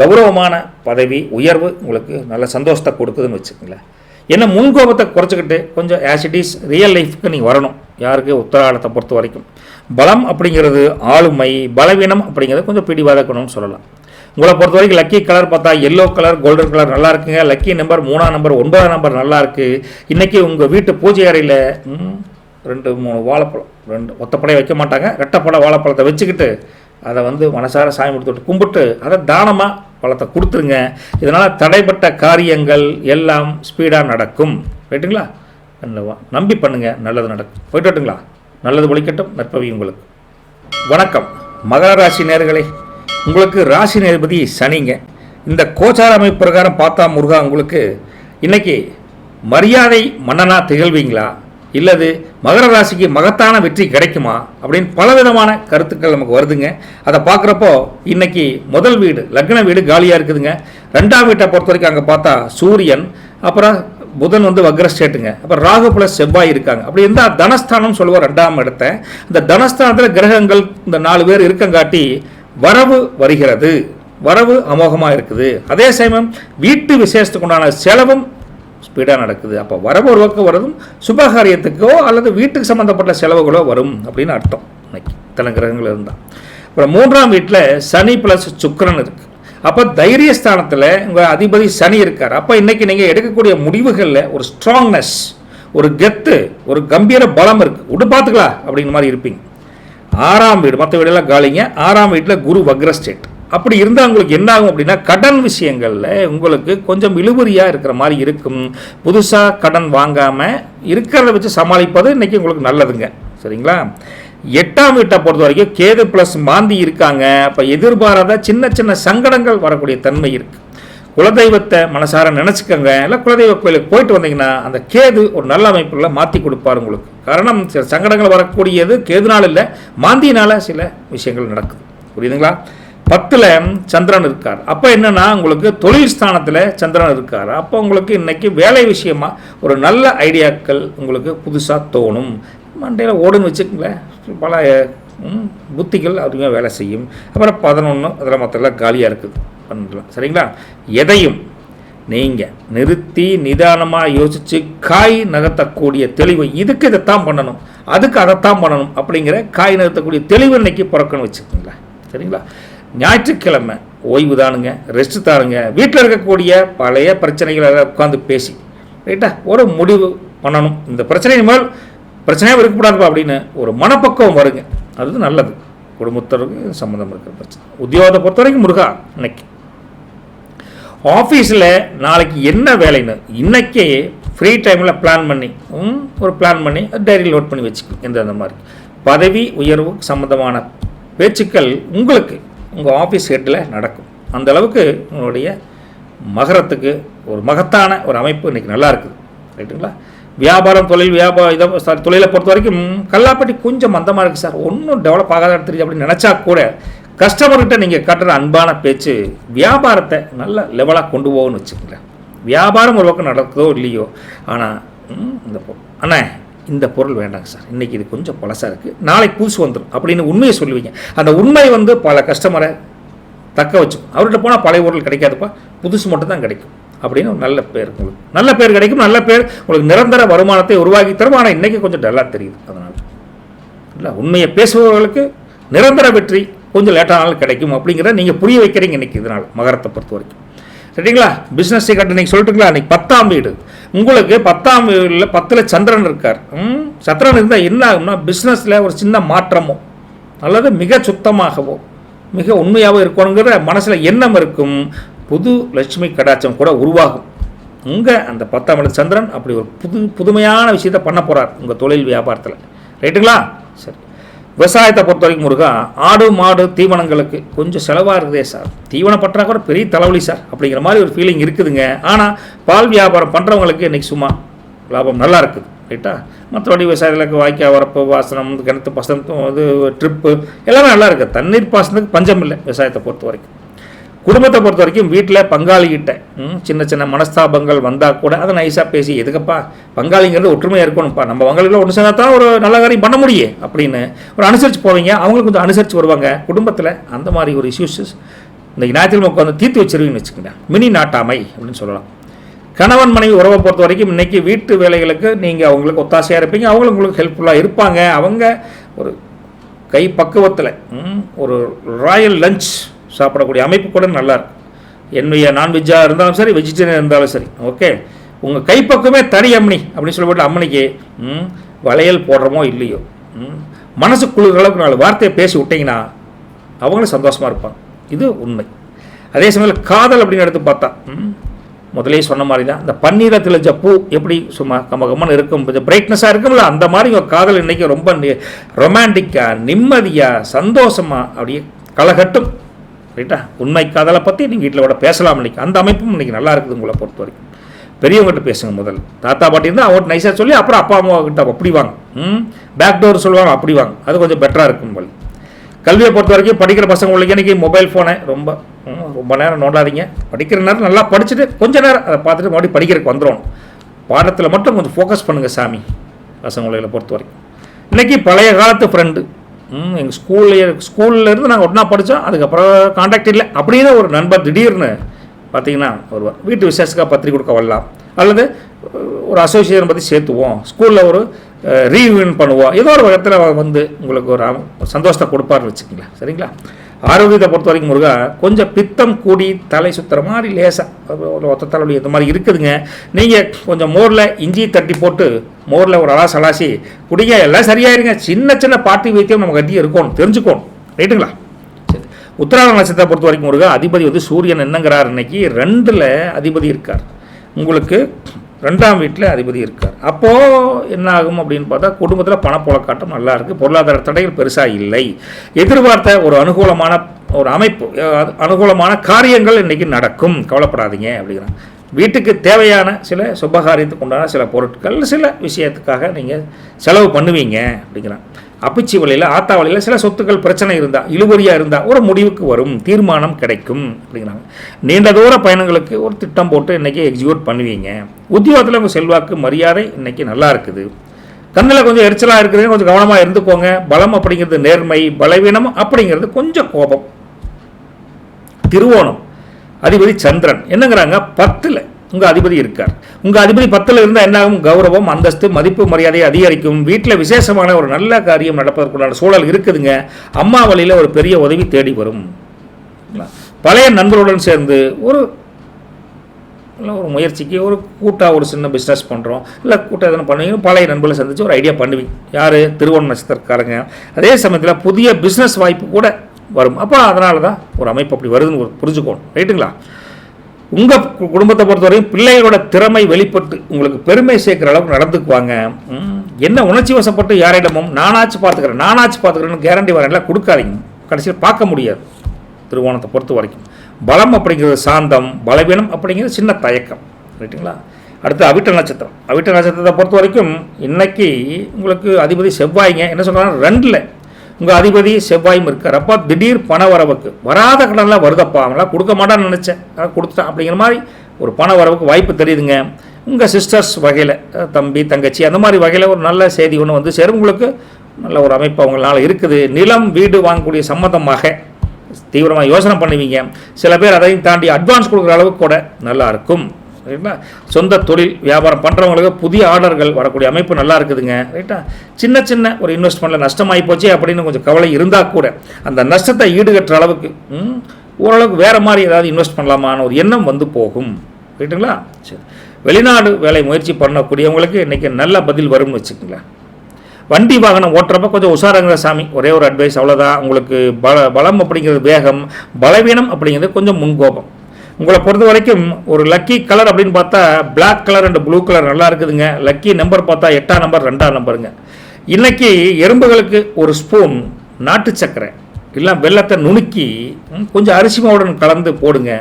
கௌரவமான பதவி உயர்வு உங்களுக்கு நல்ல சந்தோஷத்தை கொடுக்குதுன்னு வச்சுக்கோங்களேன். என்ன முன்கோபத்தை குறைச்சிக்கிட்டு கொஞ்சம் ஆசிட்டிஸ் ரியல் லைஃப்க்கு நீங்கள் வரணும். யாருக்கு? உத்தராடத்தை பொறுத்த வரைக்கும் பலம் அப்படிங்கிறது ஆளுமை, பலவீனம் அப்படிங்கிறது கொஞ்சம் பிடிவாதக்கணும்னு சொல்லலாம். உங்களை பொறுத்த வரைக்கும் லக்கி கலர் பார்த்தா எல்லோ கலர், கோல்டன் கலர் நல்லா இருக்குங்க. லக்கி நம்பர் 3ஆம் நம்பர், 9ஆம் நம்பர் நல்லா இருக்குது. இன்றைக்கி உங்கள் வீட்டு பூஜை அறையில் 2-3 வாழைப்பழம், 2 ஒத்தப்படையை வைக்க மாட்டாங்க, ரெட்டப்படை வாழைப்பழத்தை வச்சுக்கிட்டு அதை வந்து மனசார சாமி கொடுத்துட்டு கும்பிட்டு அதை தானமாக பழத்தை கொடுத்துருங்க. இதனால் தடைப்பட்ட காரியங்கள் எல்லாம் ஸ்பீடாக நடக்கும். ரைட்டுங்களா? நம்பி பண்ணுங்கள், நல்லது நடக்கும். போயிட்டு வரட்டுங்களா? நல்லது ஒழிக்கட்டும். நற்பவி உங்களுக்கு. வணக்கம் மகர ராசி நேயர்களே. உங்களுக்கு ராசி நேர்பதி சனிங்க. இந்த கோச்சார அமைப்பு பிரகாரம் பார்த்தா முருகா, உங்களுக்கு இன்றைக்கி மரியாதை மன்னனாக திகழ்வீங்களா, இல்லது மகர ராசிக்கு மகத்தான வெற்றி கிடைக்குமா அப்படின்னு பலவிதமான கருத்துக்கள் நமக்கு வருதுங்க. அதை பார்க்குறப்போ இன்றைக்கி முதல் வீடு லக்ன வீடு காலியாக இருக்குதுங்க. 2ஆம் வீட்டை பொறுத்த வரைக்கும் அங்கே பார்த்தா சூரியன், அப்புறம் புதன் வந்து வக்ரஸ்டேட்டுங்க, அப்புறம் ராகு ப்ளஸ் செவ்வாய் இருக்காங்க. அப்படி இருந்தால் தனஸ்தானம் சொல்லுவோம் 2ஆம் இடத்தை. இந்த தனஸ்தானத்தில் கிரகங்கள் இந்த 4 பேர் இருக்கங்காட்டி வரவு வருகிறது, வரவு அமோகமாக இருக்குது. அதே சமயம் வீட்டு விசேஷத்துக்கு உண்டான செலவும் ஸ்பீடாக நடக்குது. அப்போ வரவு ஒரு பக்கம் வரதும் சுபகாரியத்துக்கோ அல்லது வீட்டுக்கு சம்மந்தப்பட்ட செலவுகளோ வரும் அப்படின்னு அர்த்தம். இன்னைக்கு இத்தனை கிரகங்கள் இருந்தால். அப்புறம் 3ஆம் வீட்டில் சனி ப்ளஸ் சுக்கிரன் இருக்குது. அப்போ தைரியஸ்தானத்தில் உங்கள் அதிபதி சனி இருக்கார். அப்போ இன்றைக்கி நீங்கள் எடுக்கக்கூடிய முடிவுகளில் ஒரு ஸ்ட்ராங்னஸ், ஒரு கெத்து, ஒரு கம்பீர பலம் இருக்குது. விட்டு பார்த்துக்கலாம் அப்படிங்கிற மாதிரி இருப்பீங்க. 6ஆம் வீடு, மற்ற வீடெல்லாம் காலிங்க. 6ஆம் வீட்டில் குரு வக்ரஸ்டேட். அப்படி இருந்தால் உங்களுக்கு என்ன ஆகும் அப்படின்னா கடன் விஷயங்களில் உங்களுக்கு கொஞ்சம் இழுபறியாக இருக்கிற மாதிரி இருக்கும். புதுசாக கடன் வாங்காமல் இருக்கிறத வச்சு சமாளிப்பது இன்றைக்கி உங்களுக்கு நல்லதுங்க. சரிங்களா? 8ஆம் வீட்டை பொறுத்த வரைக்கும் கேது ப்ளஸ் மாந்தி இருக்காங்க. அப்போ எதிர்பாராத சின்ன சின்ன சங்கடங்கள் வரக்கூடிய தன்மை இருக்குது. குலதெய்வத்தை மனசார நினச்சிக்கோங்க. இல்லை குலதெய்வ கோயிலுக்கு போயிட்டு வந்தீங்கன்னா அந்த கேது ஒரு நல்ல அமைப்பில் மாற்றி கொடுப்பார் உங்களுக்கு. காரணம் சில சங்கடங்கள் வரக்கூடியது கேதுனால் இல்லை, மாந்தியினால் சில விஷயங்கள் நடக்குது. புரியுதுங்களா? 10ல் சந்திரன் இருக்கார். அப்போ என்னென்னா உங்களுக்கு தொழில் ஸ்தானத்தில் சந்திரன் இருக்கார். அப்போ உங்களுக்கு இன்றைக்கி வேலை விஷயமா ஒரு நல்ல ஐடியாக்கள் உங்களுக்கு புதுசாக தோணும். மண்டையில் ஓடுன்னு வச்சுக்கோங்களேன், பல புத்திகள் அதுவுமே வேலை செய்யும். அப்புறம் 11 அதில் மற்றெல்லாம் காலியாக இருக்குது பண்ணலாம். சரிங்களா? எதையும் நீங்கள் நிறுத்தி நிதானமாக யோசித்து காய் நகர்த்தக்கூடிய தெளிவு, இதுக்கு இதைத்தான் பண்ணணும், அதுக்கு அதைத்தான் பண்ணணும் அப்படிங்கிற காய் நகர்த்தக்கூடிய தெளிவு இன்றைக்கி பிறக்கணும் வச்சுக்கோங்களேன். சரிங்களா? ஞாயிற்றுக்கிழமை ஓய்வு தானுங்க, ரெஸ்ட்டு தாருங்க. வீட்டில் இருக்கக்கூடிய பழைய பிரச்சனைகளை உட்காந்து பேசி ரைட்டா ஒரு முடிவு பண்ணணும். இந்த பிரச்சனை மேல் பிரச்சனையாக இருக்கக்கூடாதுப்பா அப்படின்னு ஒரு மனப்பக்குவம் வருங்க. அது நல்லது. குடும்பத்தருக்கு சம்மந்தம் இருக்கிற பிரச்சனை. உத்தியோகத்தை பொறுத்த வரைக்கும் முருகா இன்னைக்கு ஆஃபீஸில் நாளைக்கு என்ன வேலைன்னு இன்றைக்கே ஃப்ரீ டைமில் பிளான் பண்ணி ஒரு பிளான் பண்ணி டைரி நோட் பண்ணி வச்சுக்கணும். எந்தெந்த மாதிரி பதவி உயர்வு சம்மந்தமான பேச்சுக்கள் உங்களுக்கு உங்கள் ஆஃபீஸ் ஹெட்டில் நடக்கும். அந்த அளவுக்கு உங்களுடைய மகரத்துக்கு ஒரு மகத்தான ஒரு அமைப்பு இன்றைக்கி நல்லா இருக்குது. ரைட்டுங்களா? வியாபாரம் தொழில் தொழிலை பொறுத்த வரைக்கும் கல்லாப்பட்டி கொஞ்சம் மந்தமாக இருக்குது சார், ஒன்றும் டெவலப் ஆகாத தெரியுது அப்படின்னு நினச்சா கூட கஸ்டமர்கிட்ட நீங்கள் காட்டுற அன்பான பேச்சு வியாபாரத்தை நல்ல லெவலாக கொண்டு போகணும்னு வச்சுக்கோங்களேன். வியாபாரம் ஒரு பக்கம் நடக்குதோ இல்லையோ, ஆனால் இந்த அண்ணே இந்த பொருள் வேண்டாங்க சார், இன்றைக்கி இது கொஞ்சம் பழசாக இருக்குது, நாளைக்கு புதுசு வந்துடும் அப்படின்னு உண்மையை சொல்லுவீங்க. அந்த உண்மை பல கஸ்டமரை தக்க வச்சுக்கும். அவர்கிட்ட போனால் பழைய பொருள் கிடைக்காதுப்பா, புதுசு மட்டும் தான் கிடைக்கும் அப்படின்னு ஒரு நல்ல பேர் உங்களுக்கு, நல்ல பேர் கிடைக்கும். நல்ல பேர் உங்களுக்கு நிரந்தர வருமானத்தை உருவாக்கி தரும். ஆனால் இன்றைக்கி கொஞ்சம் டல்லாக தெரியுது. அதனால் இல்லை, உண்மையை பேசுபவர்களுக்கு நிரந்தர வெற்றி கொஞ்சம் லேட்டானாலும் கிடைக்கும் அப்படிங்கிறத நீங்கள் புரிய வைக்கிறீங்க இன்றைக்கி இதனால் மகரத்தை பொறுத்த வரைக்கும். சரிங்களா? பிஸ்னஸ் சீக்கிரம் நீங்கள் சொல்லிட்டுங்களா? இன்றைக்கி 10ஆம் வீடு உங்களுக்கு 10ஆம் வீடில் 10ல் சந்திரன் இருக்கார். சந்திரன் இருந்தால் என்ன ஆகும்னா பிஸ்னஸில் ஒரு சின்ன மாற்றமோ அல்லது மிக சுத்தமாகவோ மிக உண்மையாகவோ இருக்கணுங்கிற மனசில் எண்ணம் இருக்கும். புது லட்சுமி கடாட்சம் கூட உருவாகும். உங்கள் அந்த 10ஆம் வீடு சந்திரன் அப்படி ஒரு புதுமையான விஷயத்தை பண்ண போகிறார் உங்கள் தொழில் வியாபாரத்தில். ரைட்டுங்களா? சரி. விவசாயத்தை பொறுத்த வரைக்கும் முருகா, ஆடு மாடு தீவனங்களுக்கு கொஞ்சம் செலவாக இருக்குதே சார், தீவனம் பற்றாக்குறை பெரிய தலைவலி சார் அப்படிங்கிற மாதிரி ஒரு ஃபீலிங் இருக்குதுங்க. ஆனால் பால் வியாபாரம் பண்ணுறவங்களுக்கு இன்றைக்கி சும்மா லாபம் நல்லா இருக்குது. ரைட்டா? மற்றபடி விவசாயத்துக்கு வாய்க்கால் வரப்பு பாசனம் கிணத்து பாசனம் இது ட்ரிப்பு எல்லாமே நல்லா இருக்குது. தண்ணீர் பாசனத்துக்கு பஞ்சம் இல்லை விவசாயத்தை பொறுத்த வரைக்கும். குடும்பத்தை பொறுத்த வரைக்கும் வீட்டில் பங்காளிகிட்ட சின்ன சின்ன மனஸ்தாபங்கள் வந்தால் கூட அதை நைஸாக பேசி, எதுக்கப்பா பங்காளிங்கிறது ஒற்றுமையாக இருக்கணும்ப்பா, நம்ம பங்காளிகளை ஒன்று சேர்ந்தா தான் ஒரு நல்ல காரியம் பண்ண முடியும் அப்படின்னு ஒரு அனுசரித்து போவீங்க. அவங்களுக்கு கொஞ்சம் அனுசரித்து வருவாங்க குடும்பத்தில். அந்த மாதிரி ஒரு இஷ்யூஸஸ் இந்த ஞாயிற்றுக்கிழமை உட்காந்து தீர்த்து வச்சிருவீங்கன்னு வச்சுக்கோங்க. மினி நாட்டாமை அப்படின்னு சொல்லலாம். கணவன் மனைவி உறவை பொறுத்த வரைக்கும் இன்றைக்கி வீட்டு வேலைகளுக்கு நீங்கள் அவங்களுக்கு ஒத்தாசையாக இருப்பீங்க, அவங்களும் உங்களுக்கு ஹெல்ப்ஃபுல்லாக இருப்பாங்க. அவங்க ஒரு கை பக்குவத்தில் ஒரு ராயல் லஞ்ச் சாப்பிடக்கூடிய அமைப்பு கூட நல்லாயிருக்கும். என்னுடைய நான்வெஜ்ஜாக இருந்தாலும் சரி, வெஜிடேரியன் இருந்தாலும் சரி, ஓகே. உங்கள் கைப்பக்கமே தனி அம்மனி அப்படின்னு சொல்லப்பட்டு அம்மனிக்கு வளையல் போடுறமோ இல்லையோ மனசு குளிர் அளவுக்கு 4 வார்த்தையை பேசி விட்டிங்கன்னா அவங்களும் சந்தோஷமாக இருப்பாங்க. இது உண்மை. அதே சமயத்தில் காதல் அப்படின்னு எடுத்து பார்த்தா முதலே சொன்ன மாதிரி தான் இந்த பன்னீரை தெளிஞ்ச பூ எப்படி சும்மா கம்மன்னு இருக்கும், கொஞ்சம் பிரைட்னஸாக இருக்கும்ல, அந்த மாதிரி உங்கள் காதல் இன்றைக்கி ரொம்ப ரொமான்டிக்காக நிம்மதியாக சந்தோஷமாக அப்படியே களைகட்டும். ரைட்டா? உண்மை காதலை பற்றி நீங்கள் வீட்டில் கூட பேசலாம். இன்றைக்கி அந்த அமைப்பும் இன்றைக்கி நல்லா இருக்குது உங்களை பொறுத்த வரைக்கும். பெரியவங்ககிட்ட பேசுங்க. முதல் தாத்தா பாட்டி இருந்தால் அவங்கள்ட்ட நைஸாக சொல்லி அப்புறம் அப்பா அம்மா கிட்ட அப்படி வாங்க. பேக் டோர் சொல்லுவாங்க, அப்படி வாங்க. அது கொஞ்சம் பெட்டராக இருக்கும் போல். கல்வியை பொறுத்த வரைக்கும் படிக்கிற பசங்களுக்கு இன்றைக்கி மொபைல் ஃபோனை ரொம்ப நேரம் நோண்டாதீங்க. படிக்கிற நேரம் நல்லா படிச்சுட்டு கொஞ்சம் நேரம் அதை பார்த்துட்டு மறுபடியும் படிக்கிறதுக்கு வந்துடும். பாடத்தில் மட்டும் கொஞ்சம் ஃபோக்கஸ் பண்ணுங்கள் சாமி பசங்களை பொறுத்த வரைக்கும். இன்றைக்கி பழைய காலத்து ஃப்ரெண்டு எங்கள் ஸ்கூல்லேருந்து நாங்கள் ஒன்றா படித்தோம், அதுக்கப்புறம் கான்டாக்ட் இல்லை அப்படின்னு ஒரு நண்பர் திடீர்னு பார்த்தீங்கன்னா வருவார். வீட்டு விசேஷத்துக்காக பத்திரிக்கை கொடுக்க வரலாம், அல்லது ஒரு அசோசியேஷன் பற்றி சேர்த்துவோம், ஸ்கூலில் ஒரு ரீயூனியன் பண்ணுவோம், ஏதோ ஒரு விதத்தில் வந்து உங்களுக்கு ஒரு சந்தோஷத்தை கொடுப்பாருன்னு வச்சுக்கோங்களேன். சரிங்களா? ஆரோக்கியத்தை பொறுத்த வரைக்கும் முருகா கொஞ்சம் பித்தம் கூடி தலை சுற்றுற மாதிரி லேசாக ஒரு ஒத்த தலைவலி இந்த மாதிரி இருக்குதுங்க. நீங்கள் கொஞ்சம் மோரில் இஞ்சி தட்டி போட்டு மோரில் ஒரு அலாசி குடிங்க, எல்லாம் சரியாயிருங்க. சின்ன சின்ன பாட்டி வைத்தியம் நமக்கு அதிகம் இருக்கணும், தெரிஞ்சுக்கணும். ரைட்டுங்களா? சரி. உத்திராட நட்சத்திரத்தை பொறுத்த வரைக்கும் முருகா அதிபதி வந்து சூரியன் என்னங்கிறார், இன்னைக்கு 2ல் அதிபதி இருக்கார். உங்களுக்கு 2ஆம் வீட்டில் அதிபதி இருக்கார். அப்போது என்ன ஆகும் அப்படின்னு பார்த்தா குடும்பத்தில் பணப்புழக்காட்டம் நல்லா இருக்குது, பொருளாதார தடைகள் பெருசாக இல்லை, எதிர்பார்த்த ஒரு அனுகூலமான ஒரு அமைப்பு, அனுகூலமான காரியங்கள் இன்றைக்கி நடக்கும், கவலைப்படாதீங்க அப்படிங்கிறாங்க. வீட்டுக்கு தேவையான சில சுபகாரியத்துக்கு உண்டான சில பொருட்கள் சில விஷயத்துக்காக நீங்கள் செலவு பண்ணுவீங்க அப்படிங்கிறாங்க. அப்பிச்சி வழியில் ஆத்தா வழியில் சில சொத்துக்கள் பிரச்சனை இருந்தால் இழுபறியாக இருந்தால் ஒரு முடிவுக்கு வரும், தீர்மானம் கிடைக்கும் அப்படிங்கிறாங்க. நீண்ட தூர பயணங்களுக்கு ஒரு திட்டம் போட்டு இன்றைக்கி எக்ஸிக்யூட் பண்ணுவீங்க. உத்தியோகத்தில் உங்கள் செல்வாக்கு மரியாதை இன்றைக்கி நல்லா இருக்குது. கண்ணில் கொஞ்சம் எரிச்சலாக இருக்குது, கொஞ்சம் கவனமாக இருந்துக்கோங்க. பலம் அப்படிங்கிறது நேர்மை, பலவீனம் அப்படிங்கிறது கொஞ்சம் கோபம். திருவோணம் அதிபதி சந்திரன் என்னங்கிறாங்க 10ல் உங்கள் அதிபதி இருக்கார். உங்கள் அதிபதி 10ல் இருந்தால் என்னாகும்? கௌரவம், அந்தஸ்து, மதிப்பு, மரியாதை அதிகரிக்கும். வீட்டில் விசேஷமான ஒரு நல்ல காரியம் நடப்பதற்குண்டான சூழல் இருக்குதுங்க. அம்மா வழியில் ஒரு பெரிய உதவி தேடி வரும். பழைய நண்பர்களுடன் சேர்ந்து ஒரு முயற்சிக்கு ஒரு கூட்டாக ஒரு சின்ன பிஸ்னஸ் பண்ணுறோம், இல்லை கூட்டாக எதனா பண்ணுவீங்க, பழைய நண்பர்களை சந்தித்து ஒரு ஐடியா பண்ணுவீங்க. யார்? திருவோண நட்சத்திரக்காரங்க. அதே சமயத்தில் புதிய பிஸ்னஸ் வாய்ப்பு கூட வரும். அப்போ அதனால தான் ஒரு அமைப்பு அப்படி வருதுன்னு புரிஞ்சுக்கணும். ரைட்டுங்களா? உங்கள் குடும்பத்தை பொறுத்தவரையும் பிள்ளைகளோட திறமை வெளிப்பட்டு உங்களுக்கு பெருமை சேர்க்குற அளவுக்கு நடந்துக்குவாங்க. என்ன உணர்ச்சி வசப்பட்டு யாரிடமும் நானாச்சு பார்த்துக்கிறேன்னு கேரண்டி வரலாம் கொடுக்காதீங்க, கடைசியில் பார்க்க முடியாது. திருவோணத்தை பொறுத்த வரைக்கும் பலம் அப்படிங்கிறது சாந்தம், பலவீனம் அப்படிங்கிறது சின்ன தயக்கம். ரைட்டுங்களா? அடுத்து அவிட்ட நட்சத்திரத்தை பொறுத்த வரைக்கும் இன்னைக்கு உங்களுக்கு அதிபதி செவ்வாய்ங்க. என்ன சொல்கிறாங்க? 2ல் உங்கள் அதிபதி செவ்வாயும் இருக்கார். அப்போ திடீர் பண வரவுக்கு வராத கடன்லாம் வருதப்பா, அவங்களாம் கொடுக்க மாட்டான்னு நினச்சேன், கொடுத்துட்டேன் அப்படிங்கிற மாதிரி ஒரு பண வரவுக்கு வாய்ப்பு தெரியுதுங்க. உங்கள் சிஸ்டர்ஸ் வகையில் தம்பி தங்கச்சி அந்த மாதிரி வகையில் ஒரு நல்ல செய்தி ஒன்று வந்து சேரும். உங்களுக்கு நல்ல ஒரு அமைப்பு அவங்களால இருக்குது. நிலம் வீடு வாங்கக்கூடிய சம்மந்தமாக தீவிரமாக யோசனை பண்ணுவீங்க. சில பேர் அதையும் தாண்டி அட்வான்ஸ் கொடுக்குற அளவுக்கு கூட நல்லா இருக்கும். ரைட்டா, சொந்த தொழில் வியாபாரம் பண்ணுறவங்களுக்கு புதிய ஆர்டர்கள் வரக்கூடிய அமைப்பு நல்லா இருக்குதுங்க. ரைட்டா, சின்ன சின்ன ஒரு இன்வெஸ்ட்மெண்ட்டில் நஷ்டமாகி போச்சு அப்படின்னு கொஞ்சம் கவலை இருந்தால் கூட அந்த நஷ்டத்தை ஈடுகட்டுற அளவுக்கு ஓரளவுக்கு வேறு மாதிரி ஏதாவது இன்வெஸ்ட் பண்ணலாமான ஒரு எண்ணம் வந்து போகும். ரைட்டுங்களா? சரி, வெளிநாடு வேலை முயற்சி பண்ணக்கூடியவங்களுக்கு இன்றைக்கி நல்ல பதில் வரும்னு வச்சுக்கோங்களேன். வண்டி வாகனம் ஓட்டுறப்ப கொஞ்சம் உஷாராங்கிற சாமி, ஒரே ஒரு அட்வைஸ் அவ்வளோதான். உங்களுக்கு பலம் அப்படிங்கிறது வேகம், பலவீனம் அப்படிங்கிறது கொஞ்சம் முன்கோபம். உங்களை பொறுத்த வரைக்கும் ஒரு லக்கி கலர் அப்படின்னு பார்த்தா black colour and blue colour நல்லா இருக்குதுங்க. லக்கி நம்பர் பார்த்தா 8ஆம் நம்பர் 2ஆம் நம்பருங்க. இன்றைக்கி எறும்புகளுக்கு ஒரு ஸ்பூன் நாட்டு சர்க்கரை இல்லை வெள்ளத்தை நுணுக்கி கொஞ்சம் அரிசி மாவுடன் கலந்து போடுங்க.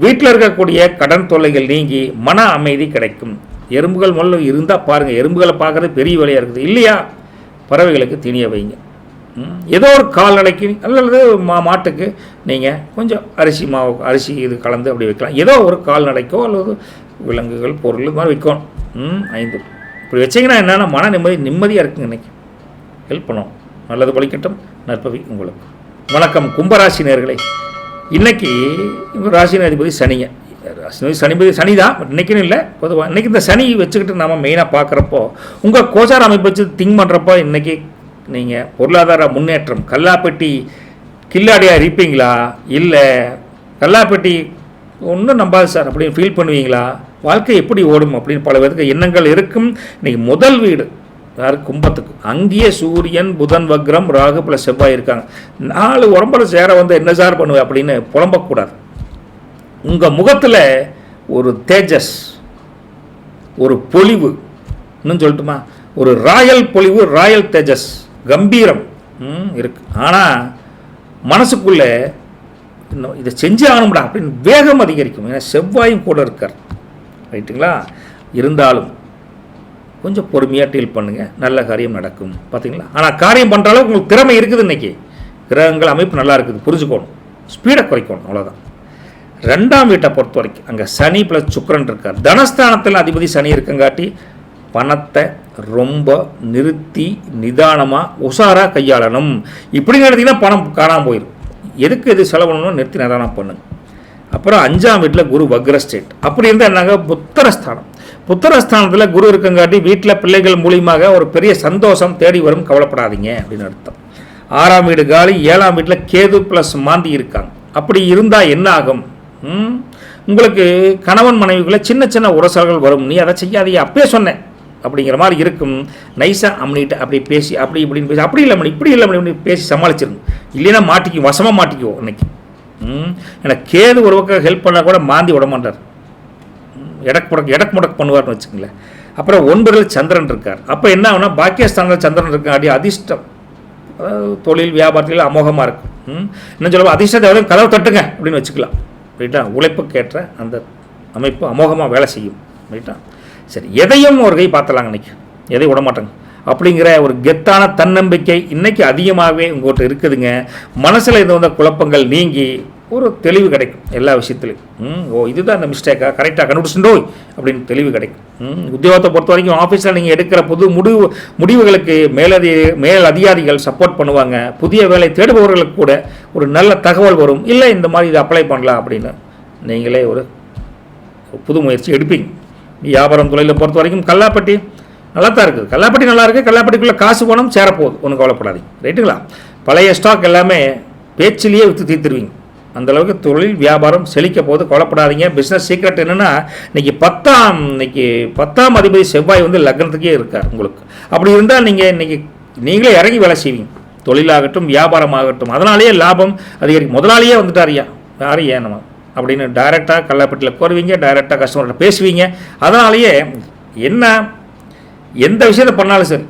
வீட்டில் இருக்கக்கூடிய கடன் தொல்லைகள் நீங்கி மன அமைதி கிடைக்கும். எறும்புகள் முதல்ல இருந்தால் பாருங்கள், எறும்புகளை பார்க்குறது பெரிய வேலையாக இருக்குது. இல்லையா, பறவைகளுக்கு திணிய வைங்க. ஏதோ ஒரு கால்நடைக்கு அல்லது மாட்டுக்கு நீங்கள் கொஞ்சம் அரிசி இது கலந்து அப்படி வைக்கலாம். ஏதோ ஒரு கால்நடைக்கோ அல்லது விலங்குகள் பொருள் இது மாதிரி வைக்கணும். 5 இப்படி வச்சிங்கன்னா என்னென்னா மன நிம்மதியாக இருக்குங்க. இன்றைக்கி ஹெல்ப் பண்ணுவோம். நல்லது பலிக்கட்டும். நற்பவி உங்களுக்கு. வணக்கம் கும்பராசி நேயர்களே. இன்றைக்கி ராசியின் அதிபதி சனிங்க. சனிபதி சனி தான், பட் இன்றைக்கின்னு இல்லை, பொதுவாக இன்றைக்கி இந்த சனி வச்சுக்கிட்டு நம்ம மெயினாக பார்க்குறப்போ உங்கள் கோச்சார அமைப்பு வச்சு திங்க் பண்ணுறப்போ இன்றைக்கி நீங்கள் பொருளாதார முன்னேற்றம், கல்லாப்பெட்டி கில்லாடியாக இருப்பீங்களா, இல்லை கல்லாப்பெட்டி ஒன்றும் நம்பாது சார் அப்படின்னு ஃபீல் பண்ணுவீங்களா, வாழ்க்கை எப்படி ஓடும் அப்படின்னு பல பேருக்கு எண்ணங்கள் இருக்கும். இன்றைக்கி முதல் வீடு யார், கும்பத்துக்கு. அங்கேயே சூரியன் புதன் வக்ரம் ராகு ப்ளஸ் செவ்வாய் இருக்காங்க. 4 உடம்புல சேர வந்து என்ன சார் பண்ணுவேன் அப்படின்னு புலம்பக்கூடாது. உங்கள் முகத்தில் ஒரு தேஜஸ், ஒரு பொலிவு, இன்னும் சொல்லட்டுமா, ஒரு ராயல் பொலிவு, ராயல் தேஜஸ், கம்பீரம் இருக்கு. ஆனால் மனசுக்குள்ளே இன்னும் இதை செஞ்சு ஆகணும்டா அப்படின்னு வேகம் அதிகரிக்கும். ஏன்னா செவ்வாயும் கூட இருக்கார். ரைட்டுங்களா? இருந்தாலும் கொஞ்சம் பொறுமையாக டீல் பண்ணுங்கள், நல்ல காரியம் நடக்கும். பார்த்தீங்களா? ஆனால் காரியம் பண்ணுற அளவுக்கு உங்களுக்கு திறமை இருக்குது. இன்றைக்கி கிரகங்கள் அமைப்பு நல்லா இருக்குது, புரிஞ்சுக்கணும். ஸ்பீடை குறைக்கணும், அவ்வளோதான். 2ஆம் வீட்டை பொறுத்த வரைக்கும் அங்கே சனி ப்ளஸ் சுக்கிரன் இருக்கார். தனஸ்தானத்தில் அதிபதி சனி இருக்கங்காட்டி பணத்தை ரொம்ப நிறுத்தி நிதானமாக உஷாராக கையாளணும். இப்படி நடத்திங்கன்னா பணம் காணாமல் போயிடும். எதுக்கு எது செலவணும் நிறுத்தி நிதானம் பண்ணுங்க. அப்புறம் 5ஆம் வீட்டில் குரு வக்ர ஸ்டேட். அப்படி இருந்தால் என்னங்க, புத்திரஸ்தானம். புத்திரஸ்தானத்தில் குரு இருக்கங்காட்டி வீட்டில் பிள்ளைகள் மூலியமாக ஒரு பெரிய சந்தோஷம் தேடி வரும், கவலைப்படாதீங்க அப்படின்னு அர்த்தம். 6ஆம் வீடு காலி, 7ஆம் வீட்டில் கேது ப்ளஸ் மாந்தி இருக்காங்க. அப்படி இருந்தால் என்ன ஆகும், உங்களுக்கு கணவன் மனைவிக்குள்ளே சின்ன சின்ன உரசல்கள் வரும். நீ அதை செய்யாதீங்க, அப்பயே சொன்னேன் அப்படிங்கிற மாதிரி இருக்கும். நைஸாக அம்னிட்டு அப்படி பேசி அப்படி இப்படின்னு பேசி அப்படி இல்லை மணி இப்படி இல்லை மணி பேசி சமாளிச்சிருங்க. இல்லைன்னா மாட்டிக்கும், வசமாக மாட்டிக்குவோம் இன்னைக்கு. எனக்கு கேது ஒரு பக்கம் ஹெல்ப் பண்ணால் கூட மாந்தி விட மாட்டார், எடக்கு முடக்கு பண்ணுவார்னு வச்சுக்கோங்களேன். அப்புறம் 9ல் சந்திரன் இருக்கார். அப்போ என்ன ஆகுனா, பாக்கியஸ்தானில் சந்திரன் இருக்காட்டி அதிர்ஷ்டம், தொழில் வியாபாரத்தில் அமோகமாக இருக்கும். இன்னும் சொல்லுவோம், அதிர்ஷ்டத்தை கதவை தட்டுங்க அப்படின்னு வச்சுக்கலாம். ரைட்டா? உழைப்புக்கேற்ற அந்த அமைப்பு அமோகமாக வேலை செய்யும். ரைட்டா? சரி, எதையும் ஒரு கை பார்த்தலாங்க. இன்றைக்கி எதையும் விட மாட்டாங்க அப்படிங்கிற ஒரு கெத்தான தன்னம்பிக்கை இன்றைக்கி அதிகமாகவே உங்கள்கிட்ட இருக்குதுங்க. மனசில் இருந்து வந்த குழப்பங்கள் நீங்கி ஒரு தெளிவு கிடைக்கும் எல்லா விஷயத்துலையும். ஓ, இதுதான் இந்த மிஸ்டேக்காக கரெக்டாக கண்டுபிடிச்சுட்டோ அப்படின்னு தெளிவு கிடைக்கும். உத்தியோகத்தை பொறுத்த வரைக்கும் ஆஃபீஸில் நீங்கள் எடுக்கிற புது முடிவுகளுக்கு மேல் அதிகாரிகள் சப்போர்ட் பண்ணுவாங்க. புதிய வேலை தேடுபவர்களுக்கு கூட ஒரு நல்ல தகவல் வரும். இல்லை இந்த மாதிரி இதை அப்ளை பண்ணலாம் அப்படின்னு நீங்களே ஒரு புது முயற்சி எடுப்பீங்க. வியாபாரம் தொழிலை பொறுத்த வரைக்கும் கல்லாப்பட்டி நல்லா தான் இருக்குது. கல்லாப்பட்டி நல்லா இருக்குது. கல்லாப்பட்டிக்குள்ளே காசு பணம் சேரப்போகுது, ஒன்றும் கவலைப்படாதீங்க. ரைட்டுங்களா? பழைய ஸ்டாக் எல்லாமே பேச்சிலேயே விற்று தீர்த்துருவீங்க. அந்தளவுக்கு தொழில் வியாபாரம் செழிக்க போது, கவலைப்படாதீங்க. பிஸ்னஸ் சீக்ரெட் என்னென்னா, இன்னைக்கு 10ஆம் அதிபதி செவ்வாய் வந்து லக்னத்துக்கே இருக்கார் உங்களுக்கு. அப்படி இருந்தால் நீங்கள் இன்றைக்கி நீங்களே இறங்கி வேலை செய்வீங்க. தொழிலாகட்டும் வியாபாரமாகட்டும், அதனாலேயே லாபம் அதிகரிக்கும். முதலாளியே வந்துட்டாரியா யாரும் ஏன் நம்ம அப்படின்னு டைரெக்டாக கல்லாப்பட்டியில் கோருவீங்க, டைரெக்டாக கஸ்டமர்கிட்ட பேசுவீங்க. அதனாலேயே என்ன எந்த விஷயத்தை பண்ணாலும் சரி,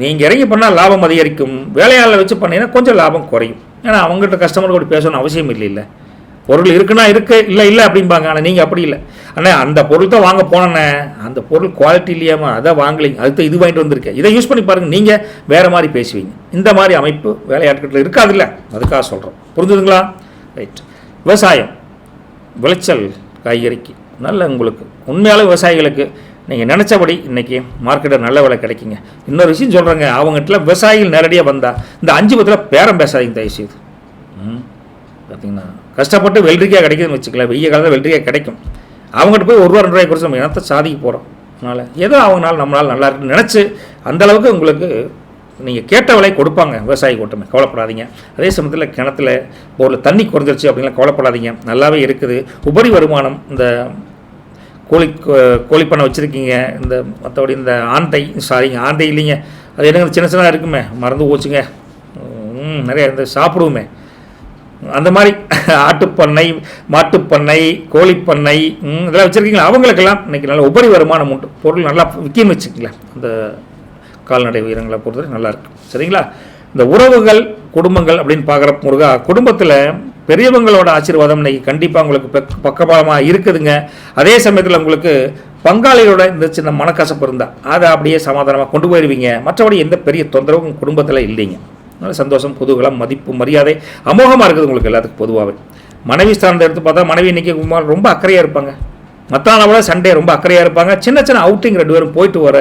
நீங்கள் இறங்கி பண்ணால் லாபம் அதிகரிக்கும். வேலையாளர் வச்சு பண்ணிங்கன்னா கொஞ்சம் லாபம் குறையும். ஏன்னா அவங்ககிட்ட கஸ்டமர் கூட பேசணும் அவசியம் இல்லை. பொருள் இருக்குன்னா இருக்கு, இல்லை அப்படிம்பாங்க. ஆனால் நீங்கள் அப்படி இல்லை. ஆனால் அந்த பொருள் தான் வாங்க போனேன்னே, அந்த பொருள் குவாலிட்டி இல்லையாமல் அதை வாங்கலைங்க, அதுக்கு இது வாங்கிட்டு வந்திருக்கேன், இதை யூஸ் பண்ணி பாருங்கள், நீங்கள் வேறு மாதிரி பேசுவீங்க. இந்த மாதிரி அமைப்பு வேலையாட்களில் இருக்காதுல்ல, அதுக்காக சொல்கிறோம். புரிஞ்சுதுங்களா? ரைட். விவசாயம், விளைச்சல் காய்கறிக்கு நல்ல உங்களுக்கு உண்மையாலே விவசாயிகளுக்கு நீங்கள் நினச்சபடி இன்றைக்கி மார்க்கெட்டில் நல்ல விலை கிடைக்குங்க. இன்னொரு விஷயம் சொல்கிறேங்க, அவங்ககிட்ட விவசாயிகள் நேரடியாக வந்தால் இந்த 5 பேரம் பேசாதீங்க தயவுசெய்து. பார்த்தீங்கன்னா கஷ்டப்பட்டு வெள்ளரிக்காய் கிடைக்குதுன்னு வச்சுக்கலாம், வெய்ய காலத்தில் வெள்ளரிக்காய் கிடைக்கும். அவங்ககிட்ட போய் 1 ரூபா 2 ரூபாய் குறைச்சி நம்ம இனத்தை சாதிக்க போகிறோம். அதனால் ஏதோ அவங்களால நம்மளால் நல்லா இருக்குன்னு நினச்சி அந்தளவுக்கு உங்களுக்கு நீங்கள் கேட்ட விலை கொடுப்பாங்க விவசாயி கூட்டமே, கவலைப்படாதீங்க. அதே சமயத்தில் கிணத்துல ஒரு தண்ணி குறைஞ்சிருச்சு அப்படின்லாம் கவலைப்படாதீங்க, நல்லாவே இருக்குது. உபரி வருமானம் இந்த கோழிப்பண்ணை வச்சுருக்கீங்க, இந்த மற்றபடி இந்த ஆந்தை இல்லைங்க, அது என்னங்க சின்ன சின்னதாக இருக்குமே, மறந்து போச்சுங்க, நிறைய இந்த சாப்பிடுவோமே அந்த மாதிரி ஆட்டுப்பண்ணை, மாட்டுப்பண்ணை, கோழிப்பண்ணை இதெல்லாம் வச்சுருக்கீங்களா, அவங்களுக்கெல்லாம் இன்றைக்கி நல்ல உபரி வருமானம் உண்டு. பொருள் நல்லா விற்கின்னு வச்சுக்கங்களேன். அந்த கால்நடை உயிரங்களை பொறுத்தவரை நல்லாயிருக்கு. சரிங்களா? இந்த உறவுகள் குடும்பங்கள் அப்படின்னு பார்க்குற முருகா, குடும்பத்தில் பெரியவங்களோட ஆசீர்வாதம் இன்றைக்கி கண்டிப்பாக உங்களுக்கு பக்கபலமாக இருக்குதுங்க. அதே சமயத்தில் உங்களுக்கு பங்காளிகளோட இந்த சின்ன மனக்கசப்பு இருந்தால் அதை அப்படியே சமாதானமாக கொண்டு போயிடுவீங்க. மற்றபடி எந்த பெரிய தொந்தரவும் குடும்பத்தில் இல்லைங்க. அதனால் சந்தோஷம், குதூகலம், மதிப்பு, மரியாதை அமோகமாக இருக்குது உங்களுக்கு எல்லாத்துக்கும். பொதுவாகவே மனைவி ஸ்தானத்தை எடுத்து பார்த்தா மனைவி இன்றைக்கி ரொம்ப அக்கறையாக இருப்பாங்க, மற்ற நாளை விட சண்டே ரொம்ப அக்கறையாக இருப்பாங்க. சின்ன சின்ன அவுட்டிங் 2 பேரும் போயிட்டு வர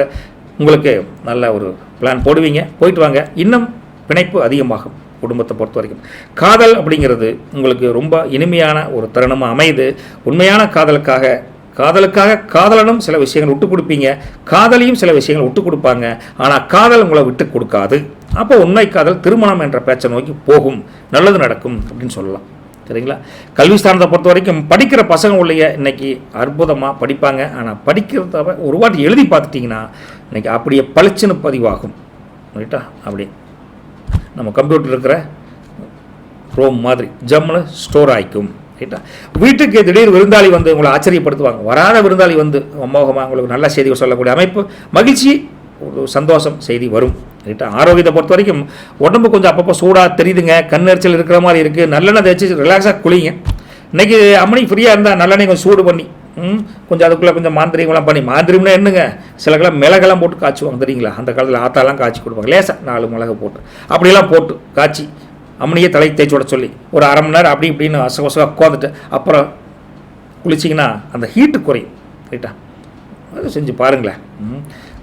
உங்களுக்கு நல்ல ஒரு பிளான் போடுவீங்க, போயிட்டு வாங்க. இன்னும் பிணைப்பு அதிகமாகும் குடும்பத்தை பொறுத்த வரைக்கும். காதல் அப்படிங்கிறது உங்களுக்கு ரொம்ப இனிமையான ஒரு தருணமாக அமையுது. உண்மையான காதலுக்காக காதலனும் சில விஷயங்கள் விட்டு கொடுப்பீங்க, காதலியும் சில விஷயங்கள் விட்டு கொடுப்பாங்க. ஆனால் காதல் உங்களை விட்டு கொடுக்காது. அப்போ உண்மை காதல் திருமணம் என்ற பேச்சை நோக்கி போகும், நல்லது நடக்கும் அப்படின்னு சொல்லலாம். சரிங்களா? கல்வி ஸ்தானத்தை பொறுத்த வரைக்கும் படிக்கிற பசங்க உள்ளே இன்றைக்கி அற்புதமாக படிப்பாங்க. ஆனால் படிக்கிறத ஒரு வாட்டி எழுதி பார்த்துட்டிங்கன்னா இன்றைக்கி அப்படியே பளிச்சுன்னு பதிவாகும். ரைட்டா? அப்படியே நம்ம கம்ப்யூட்டர் இருக்கிற ரோம் மாதிரி ஜம்முன்னு ஸ்டோர் ஆகிக்கும். ரைட்டா? வீட்டுக்கு திடீர் விருந்தாளி வந்து உங்களை ஆச்சரியப்படுத்துவாங்க. வராத விருந்தாளி வந்து அமோகமாக உங்களுக்கு நல்ல செய்தி சொல்லக்கூடிய அமைப்பு, மகிழ்ச்சி, ஒரு சந்தோஷம் செய்தி வரும். ரைட்டா? ஆரோக்கியத்தை பொறுத்த வரைக்கும் உடம்பு கொஞ்சம் அப்பப்போ சூடாக தெரியுதுங்க, கண்ணெரிச்சல் இருக்கிற மாதிரி இருக்குது. நல்லெண்ணெய் தேய்ச்சி ரிலாக்ஸாக குளிங்க. இன்றைக்கி அம்மனி ஃப்ரீயாக இருந்தால் நல்லெண்ணெய் கொஞ்சம் சூடு பண்ணி கொஞ்சம் அதுக்குள்ளே கொஞ்சம் மாந்திரிகம்லாம் பண்ணி, மாந்திரிகம்னா என்னங்க, சிலக்கெல்லாம் மிளகெல்லாம் போட்டு காய்ச்சுவாங்க தெரியுங்களா? அந்த காலத்தில் ஆத்தாலாம் காய்ச்சி கொடுப்பாங்க, லேசாக 4 மிளகை போட்டு அப்படியெல்லாம் போட்டு காய்ச்சி அம்மனியே தலை தேய்ச்சி விட சொல்லி ஒரு 1/2 மணி நேரம் அப்படி இப்படின்னு வசவசமாக உட்காந்துட்டு அப்புறம் குளிச்சிங்கன்னா அந்த ஹீட்டு குறையும். ரைட்டா? அது செஞ்சு பாருங்களேன்.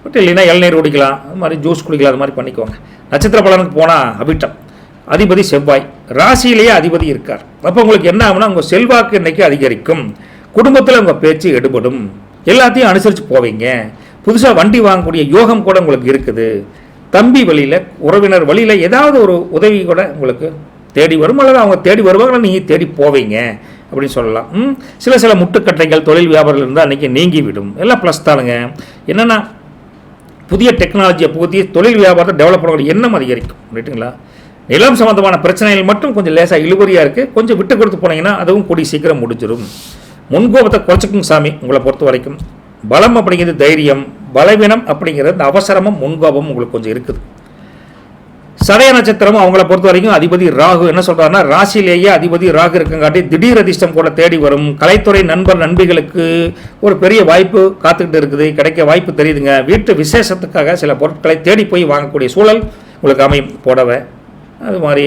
பட் இல்லைன்னா இளநீர் குடிக்கலாம், அது மாதிரி ஜூஸ் குடிக்கலாம், அது மாதிரி பண்ணிக்குவாங்க. நட்சத்திர பலனுக்கு போனால் அபிட்டம் அதிபதி செவ்வாய், ராசியிலேயே அதிபதி இருக்கார். அப்போ உங்களுக்கு என்ன ஆகுனா உங்கள் செல்வாக்கு இன்றைக்கி அதிகரிக்கும், குடும்பத்தில் உங்கள் பேச்சு எடுபடும், எல்லாத்தையும் அனுசரித்து போவீங்க. புதுசாக வண்டி வாங்கக்கூடிய யோகம் கூட உங்களுக்கு இருக்குது. தம்பி வழியில், உறவினர் வழியில் ஏதாவது ஒரு உதவி கூட உங்களுக்கு தேடி வரும், அல்லது அவங்க தேடி வருவாங்க, நீங்கள் தேடி போவீங்க அப்படின்னு சொல்லலாம். சில முட்டுக்கட்டைகள் தொழில் வியாபாரங்கள் இருந்தால் அன்றைக்கி நீங்கி விடும். எல்லாம் ப்ளஸ் தானுங்க. என்னென்னா புதிய டெக்னாலஜியை புகுத்தி தொழில் வியாபாரத்தை டெவலப் பண்ணக்கூடிய எண்ணம் அதிகரிக்கும். ரைட்டுங்களா? நிலம் சம்மந்தமான பிரச்சனைகள் மட்டும் கொஞ்சம் லேசாக இழுபறியாக இருக்குது, கொஞ்சம் விட்டு கொடுத்து போனீங்கன்னா அதுவும் கூடி சீக்கிரம் முடிஞ்சிடும். முன்கோபத்தை குறைச்சிக்கும் சாமி உங்களை பொறுத்த வரைக்கும். பலம் அப்படிங்கிறது தைரியம், பலவீனம் அப்படிங்கிறது இந்த அவசரமும் முன்கோபமும் உங்களுக்கு கொஞ்சம் இருக்குது. சதய நட்சத்திரமும் அவங்கள பொறுத்த வரைக்கும் அதிபதி ராகு என்ன சொல்கிறாருன்னா, ராசியிலேயே அதிபதி ராகு இருக்கங்காட்டி திடீர் அதிர்ஷ்டம் கூட தேடி வரும். கலைத்துறை நண்பிகளுக்கு ஒரு பெரிய வாய்ப்பு காத்துக்கிட்டு இருக்குது, கிடைக்க வாய்ப்பு தெரியுதுங்க. வீட்டு விசேஷத்துக்காக சில பொருட்களை தேடி போய் வாங்கக்கூடிய சூழல் உங்களுக்கு அமையும். புடவை, அது மாதிரி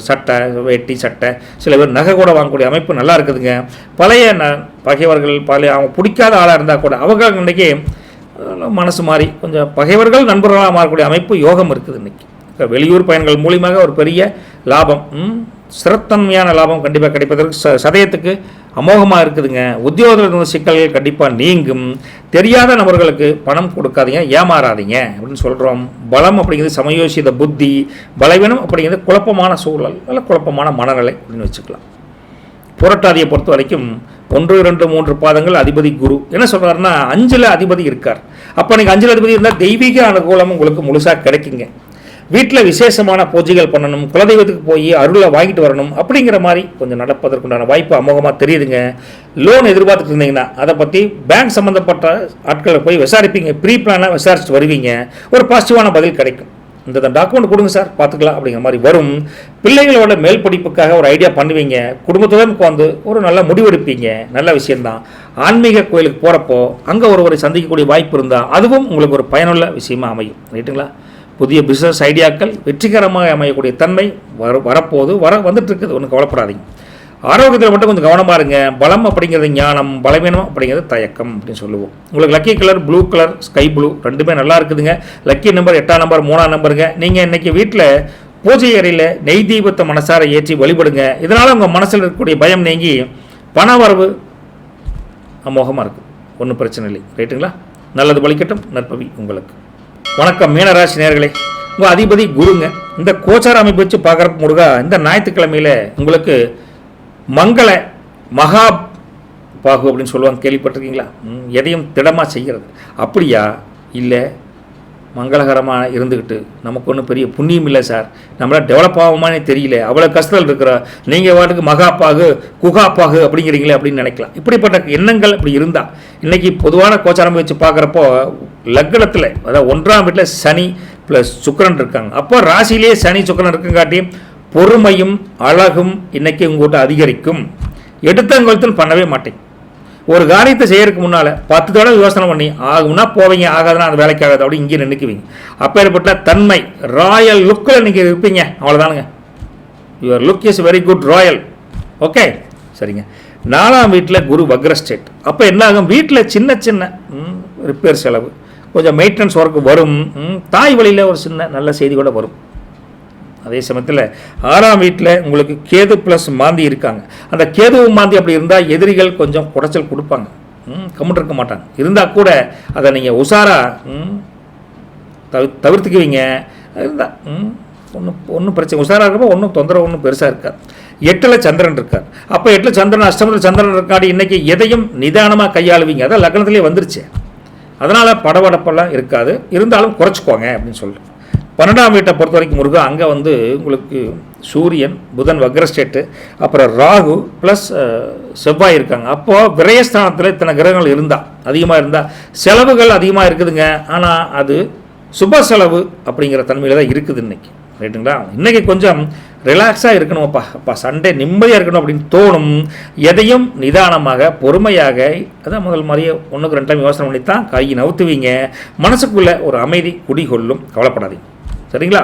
சட்டை, வேட்டி சட்டை, சில பேர் நகை கூட வாங்கக்கூடிய அமைப்பு நல்லா இருக்குதுங்க. பழைய பகைவர்கள், அவங்க பிடிக்காத ஆளாக இருந்தால் கூட அவங்க இன்றைக்கி மனசு மாறி கொஞ்சம் பகைவர்கள் நண்பர்களாக மாறக்கூடிய அமைப்பு யோகம் இருக்குது. இன்றைக்கி வெளியூர் பயன்கள் மூலியமாக ஒரு பெரிய லாபம், சிறத்தன்மையான லாபம் கண்டிப்பாக கிடைப்பதற்கு சதயத்துக்கு அமோகமாக இருக்குதுங்க. உத்தியோகத்தில் சிக்கல்கள் கண்டிப்பாக நீங்கும். தெரியாத நபர்களுக்கு பணம் கொடுக்காதீங்க, ஏமாறாதீங்க அப்படின்னு சொல்கிறோம். பலம் அப்படிங்கிறது சமயோசித புத்தி, பலவீனம் அப்படிங்கிறது குழப்பமான சூழல், நல்ல குழப்பமான மனநிலை அப்படின்னு வச்சுக்கலாம். புரட்டாதியை பொறுத்த வரைக்கும் 1, 2, 3 பாதங்கள் அதிபதி குரு என்ன சொல்கிறாருன்னா 5ல் அதிபதி இருக்கார். அப்போ நீங்கள் 5ல் அதிபதி இருந்தால் தெய்வீக அனுகூலம் உங்களுக்கு முழுசாக கிடைக்குங்க. வீட்டில் விசேஷமான பூஜைகள் பண்ணணும், குலதெய்வத்துக்கு போய் அருளை வாங்கிட்டு வரணும் அப்படிங்கிற மாதிரி கொஞ்சம் நடப்பதற்குண்டான வாய்ப்பு அமோகமாக தெரியுதுங்க. லோன் எதிர்பார்த்துட்டு இருந்தீங்கன்னா அதை பற்றி பேங்க் சம்மந்தப்பட்ட ஆட்களை போய் விசாரிப்பீங்க, ப்ரீ பிளானாக விசாரிச்சுட்டு வருவீங்க. ஒரு பாசிட்டிவான பதில் கிடைக்கும். இந்த டாக்குமெண்ட் கொடுங்க சார் பார்த்துக்கலாம் அப்படிங்கிற மாதிரி வரும். பிள்ளைகளோட மேல் படிப்புக்காக ஒரு ஐடியா பண்ணுவீங்க, குடும்பத்துடன் உட்காந்து ஒரு நல்ல முடிவெடுப்பீங்க, நல்ல விஷயந்தான். ஆன்மீக கோயிலுக்கு போகிறப்போ அங்கே ஒருவரை சந்திக்கக்கூடிய வாய்ப்பு இருந்தால் அதுவும் உங்களுக்கு ஒரு பயனுள்ள விஷயமா அமையும். ரைட்டுங்களா? புதிய பிஸ்னஸ் ஐடியாக்கள் வெற்றிகரமாக அமையக்கூடிய தன்மை வரப்போது வந்துட்டு இருக்குது, ஒன்றும் கவலைப்படாதீங்க. ஆரோக்கியத்தில் மட்டும் கொஞ்சம் கவனமாக இருங்க. பலம் அப்படிங்கிறது ஞானம், பலவீனம் அப்படிங்கிறது தயக்கம் அப்படின்னு சொல்லுவோம். உங்களுக்கு lucky colour blue colour, sky blue ரெண்டுமே நல்லா இருக்குதுங்க. லக்கி நம்பர் 8ஆம் நம்பர் 3ஆம் நம்பருங்க. நீங்கள் இன்றைக்கி வீட்டில் பூஜை அறையில் நெய் தீபத்தை மனசார ஏற்றி வழிபடுங்க. இதனால் உங்கள் மனசில் இருக்கக்கூடிய பயம் நீங்கி பண வரவு அமோகமாக இருக்கும். ஒன்றும் பிரச்சனை இல்லை. ரைட்டுங்களா? நல்லது பலிக்கட்டும். நற்பவி உங்களுக்கு. வணக்கம் மீனராசி நேயர்களே. உங்கள் அதிபதி குருங்க. இந்த கோச்சார அமைப்பு வச்சு பார்க்குறப்ப முருகா, இந்த ஞாயிற்றுக்கிழமையில் உங்களுக்கு மங்கள மகா பாகு அப்படின்னு சொல்லுவாங்க, கேள்விப்பட்டிருக்கீங்களா? எதையும் திடமாக செய்கிறது. அப்படியா? இல்லை, மங்களகரமாக இருந்துக்கிட்டு நமக்கு ஒன்றும் பெரிய புண்ணியம் இல்லை சார், நம்மளால் டெவலப் ஆகுமானே தெரியல, அவ்வளோ கஷ்டத்தில் இருக்கிற நீங்கள் வாட்டுக்கு மகாப்பாகு குகாப்பாகு அப்படிங்கிறீங்களே அப்படின்னு நினைக்கலாம். இப்படிப்பட்ட எண்ணங்கள் இப்படி இருந்தால் இன்றைக்கி பொதுவான கோச்சாரம் வச்சு பார்க்குறப்போ லக்னத்தில், அதாவது 1ஆம் வீட்டில் சனி ப்ளஸ் சுக்கிரன் இருக்காங்க. அப்போ ராசியிலேயே சனி சுக்கிரன் இருக்குங்காட்டியும் பொறுமையும் அழகும் இன்றைக்கி உங்கள்கிட்ட அதிகரிக்கும். எடுத்தங்கழுத்துன்னு பண்ணவே மாட்டேங்க. ஒரு காரியத்தை செய்யறதுக்கு முன்னால் 10 தடவை யோசனை பண்ணி ஆகும்னா போவீங்க, ஆகாதுன்னா அந்த வேலைக்கு ஆகாது அப்படி இங்கே நினைக்குவீங்க. அப்பேற்பட்ட தன்மை ராயல் லுக்கில் நீங்கள் இருப்பீங்க. அவ்வளோதானுங்க. Your look is very good royal. Okay, சரிங்க. 4ஆம் வீட்டில் குரு வக்ர ஸ்டேட். அப்போ என்ன ஆகும்? வீட்டில் சின்ன சின்ன ரிப்பேர் செலவு, கொஞ்சம் மெயின்டெனன்ஸ் ஒர்க்கு வரும். தாய் வழியில் ஒரு சின்ன நல்ல செய்தி கூட வரும். அதே சமயத்தில் 6ஆம் வீட்டில் உங்களுக்கு கேது ப்ளஸ் மாந்தி இருக்காங்க. அந்த கேதுவும் மாந்தி அப்படி இருந்தால் எதிரிகள் கொஞ்சம் குடைச்சல் கொடுப்பாங்க, கம்முட்டு இருக்க மாட்டாங்க. இருந்தால் கூட அதை நீங்கள் உஷாராக தவிர்த்துக்குவீங்க. இருந்தால் ஒன்றும் பிரச்சனை, உஷாராக இருக்கப்போ ஒன்றும் தொந்தரவு ஒன்றும் பெருசாக இருக்காது. 8ல் சந்திரன் இருக்கார். அப்போ 8ல் சந்திரன், அஷ்டமத்தில் சந்திரன் இருக்காடி இன்றைக்கி எதையும் நிதானமாக கையாளுவீங்க. அதான் லக்னத்திலே வந்துருச்சு. அதனால் படபடப்பெல்லாம் இருக்காது. இருந்தாலும் குறைச்சிக்கோங்க அப்படின்னு சொல்லிட்டு. 12ஆம் வீட்டை பொறுத்த வரைக்கும் முருகா, அங்கே வந்து உங்களுக்கு சூரியன் புதன் வக்ரஸ்டேட்டு, அப்புறம் ராகு ப்ளஸ் செவ்வாய் இருக்காங்க. அப்போது விரயஸ்தானத்தில் இத்தனை கிரகங்கள் இருந்தால், அதிகமாக இருந்தால் செலவுகள் அதிகமாக இருக்குதுங்க. ஆனால் அது சுப செலவு அப்படிங்கிற தன்மையில் தான் இருக்குது இன்றைக்கி. ரைட்டுங்களா? இன்றைக்கி கொஞ்சம் ரிலாக்ஸாக இருக்கணும். அப்பா சண்டே நிம்மதியாக இருக்கணும் அப்படின்னு தோணும். எதையும் நிதானமாக பொறுமையாக, அதான் முதல் மாதிரியே 1க்கு 2 டைம் யோசனை பண்ணி தான் கை நவுத்துவீங்க. மனசுக்குள்ளே ஒரு அமைதி குடிகொள்ளும். கவலைப்படாதீங்க. சரிங்களா?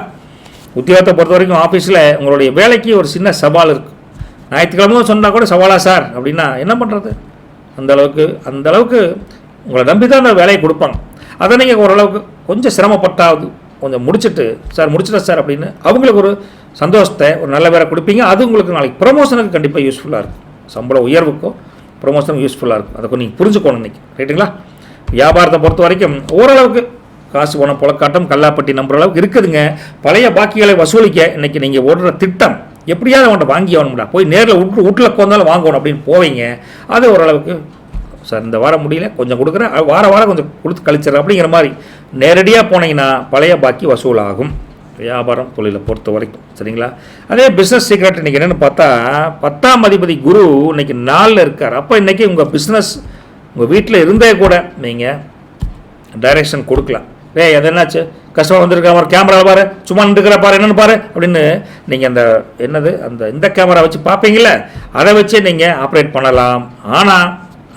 உத்தியோகத்தை பொறுத்த வரைக்கும் ஆஃபீஸில் உங்களுடைய வேலைக்கு ஒரு சின்ன சவால் இருக்குது. ஞாயிற்றுக்கிழமை சொன்னால் கூட சவாலா சார் அப்படின்னா என்ன பண்ணுறது? அந்தளவுக்கு உங்களை நம்பி தான் அந்த வேலையை கொடுப்பாங்க. அதை நீங்கள் ஓரளவுக்கு கொஞ்சம் சிரமப்பட்டாவது கொஞ்சம் முடிச்சிட்டேன் சார் அப்படின்னு அவங்களுக்கு ஒரு சந்தோஷத்தை, ஒரு நல்ல வேலை கொடுப்பீங்க. அது உங்களுக்கு நாளைக்கு ப்ரொமோஷனுக்கு கண்டிப்பாக யூஸ்ஃபுல்லாக இருக்கும். சம்பள உயர்வுக்கும் ப்ரொமோஷனுக்கு யூஸ்ஃபுல்லாக இருக்கும். அதை நீங்கள் புரிஞ்சுக்கணும் இன்றைக்கி. ரைட்டுங்களா? வியாபாரத்தை பொறுத்த வரைக்கும் ஓரளவுக்கு காசு போன புலக்காட்டம் கல்லாப்பட்டி நம்புற அளவுக்கு இருக்குதுங்க. பழைய பாக்கிகளை வசூலிக்க இன்றைக்கி நீங்கள் ஓடுற திட்டம் எப்படியாவது அவன்கிட்ட வாங்கி ஆகணும்டா, போய் நேரில் வீட்டில் உட்காந்தாலும் வாங்கணும் அப்படின்னு போவீங்க. அது ஓரளவுக்கு சார் இந்த வாரம் முடியல கொஞ்சம் கொடுக்குறேன், வாரம் கொஞ்சம் கொடுத்து கழிச்சிடறேன் அப்படிங்கிற மாதிரி நேரடியாக போனீங்கன்னா பழைய பாக்கி வசூலாகும். வியாபாரம் தொழிலை பொறுத்த வரைக்கும். சரிங்களா? அதே பிஸ்னஸ் சீக்ரெட் இன்றைக்கி என்னென்னு பார்த்தா 10ஆம் அதிபதி குரு இன்றைக்கி 4ல் இருக்கார். அப்போ இன்றைக்கி உங்கள் பிஸ்னஸ் உங்கள் வீட்டில் இருந்தே கூட நீங்கள் டைரெக்ஷன் கொடுக்கலாம். அது என்னாச்சு, கஷ்டமாக வந்திருக்க ஒரு கேமரா பாரு, சும்மா நின்றுக்கிற பாரு, என்னென்னு பாரு அப்படின்னு நீங்கள் இந்த கேமரா வச்சு பார்ப்பீங்கள, அதை வச்சு நீங்கள் ஆப்ரேட் பண்ணலாம். ஆனால்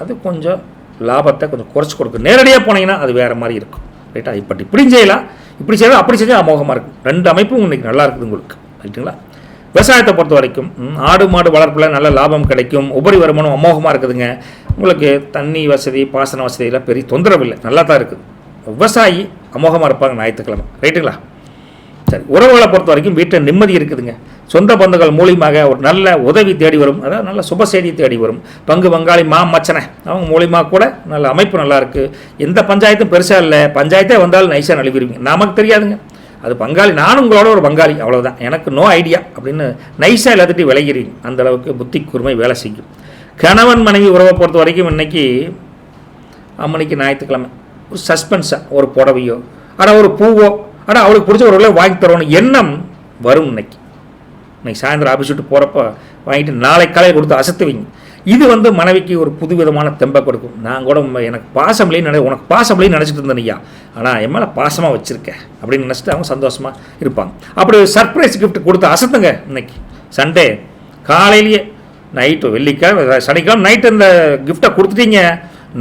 அது கொஞ்சம் லாபத்தை கொஞ்சம் குறைச்சி கொடுக்கும். நேரடியாக போனீங்கன்னா அது வேறு மாதிரி இருக்கும். ரைட்டா? இப்படி செய்யலாம், இப்படி செய்யலாம், அப்படி செஞ்சால் அமோகமாக இருக்கும். 2 அமைப்பும் இன்றைக்கி நல்லா இருக்குது உங்களுக்கு. ரைட்டுங்களா? விவசாயத்தை பொறுத்த வரைக்கும் ஆடு மாடு வளர்ப்பில் நல்ல லாபம் கிடைக்கும். உபரி வருமானம் அமோகமாக இருக்குதுங்க. உங்களுக்கு தண்ணி வசதி, பாசன வசதியெல்லாம் பெரிய தொந்தரவு இல்லை, நல்லா தான் இருக்குது. விவசாயி அமோகமாக இருப்பாங்க ஞாயிற்றுக்கிழமை. ரைட்டுங்களா? சரி. உறவுகளை பொறுத்த வரைக்கும் வீட்டில் நிம்மதி இருக்குதுங்க. சொந்த பந்துகள் மூலியமாக ஒரு நல்ல உதவி தேடி வரும், அதாவது நல்ல சுப செய்தி தேடி வரும். பங்கு பங்காளி மச்சனை அவங்க மூலியமாக கூட நல்ல அமைப்பு நல்லாயிருக்கு. எந்த பஞ்சாயத்தும் பெருசாக இல்லை, பஞ்சாயத்தே வந்தாலும் நைஸாக நழுவிடுவீங்க. நமக்கு தெரியாதுங்க, அது பங்காளி, நானும் உங்களோட ஒரு பங்காளி, அவ்வளோதான், எனக்கு நோ ஐடியா அப்படின்னு நைஸாக எல்லாத்துட்டையும் விளைகிறீங்க. அந்தளவுக்கு புத்தி கூர்மை வேலை செய்யும். கணவன் மனைவி உறவை பொறுத்த வரைக்கும் இன்றைக்கி அம்மனைக்கு ஞாயிற்றுக்கிழமை ஒரு சஸ்பென்ஸாக ஒரு புடவையோ ஒரு பூவோ அவளுக்கு பிடிச்ச ஒரு வாங்கி தரோன்னு எண்ணம் வரும். இன்னைக்கு சாயந்தரம் ஆஃபீஸ் விட்டு போகிறப்ப வாங்கிட்டு நாளை காலையில் கொடுத்து அசத்துவீங்க. இது மனைவிக்கு ஒரு புதுவிதமான தெம்பை கொடுக்கும். நான் கூட எனக்கு பாசம்லேயும் உனக்கு பாசம்லேயும் நினச்சிட்டு இருந்தேன் ஐயா, ஆனால் என் மேலே பாசமாக வச்சுருக்கேன் அப்படின்னு நினச்சிட்டு அவங்க சந்தோஷமாக இருப்பாங்க. அப்படி ஒரு சர்ப்ரைஸ் கிஃப்ட் கொடுத்து அசத்துங்க. இன்னைக்கு சண்டே காலையிலேயே நைட்டு, வெள்ளிக்கிழமை சனிக்கிழமை நைட்டு இந்த கிஃப்டை கொடுத்துட்டீங்க.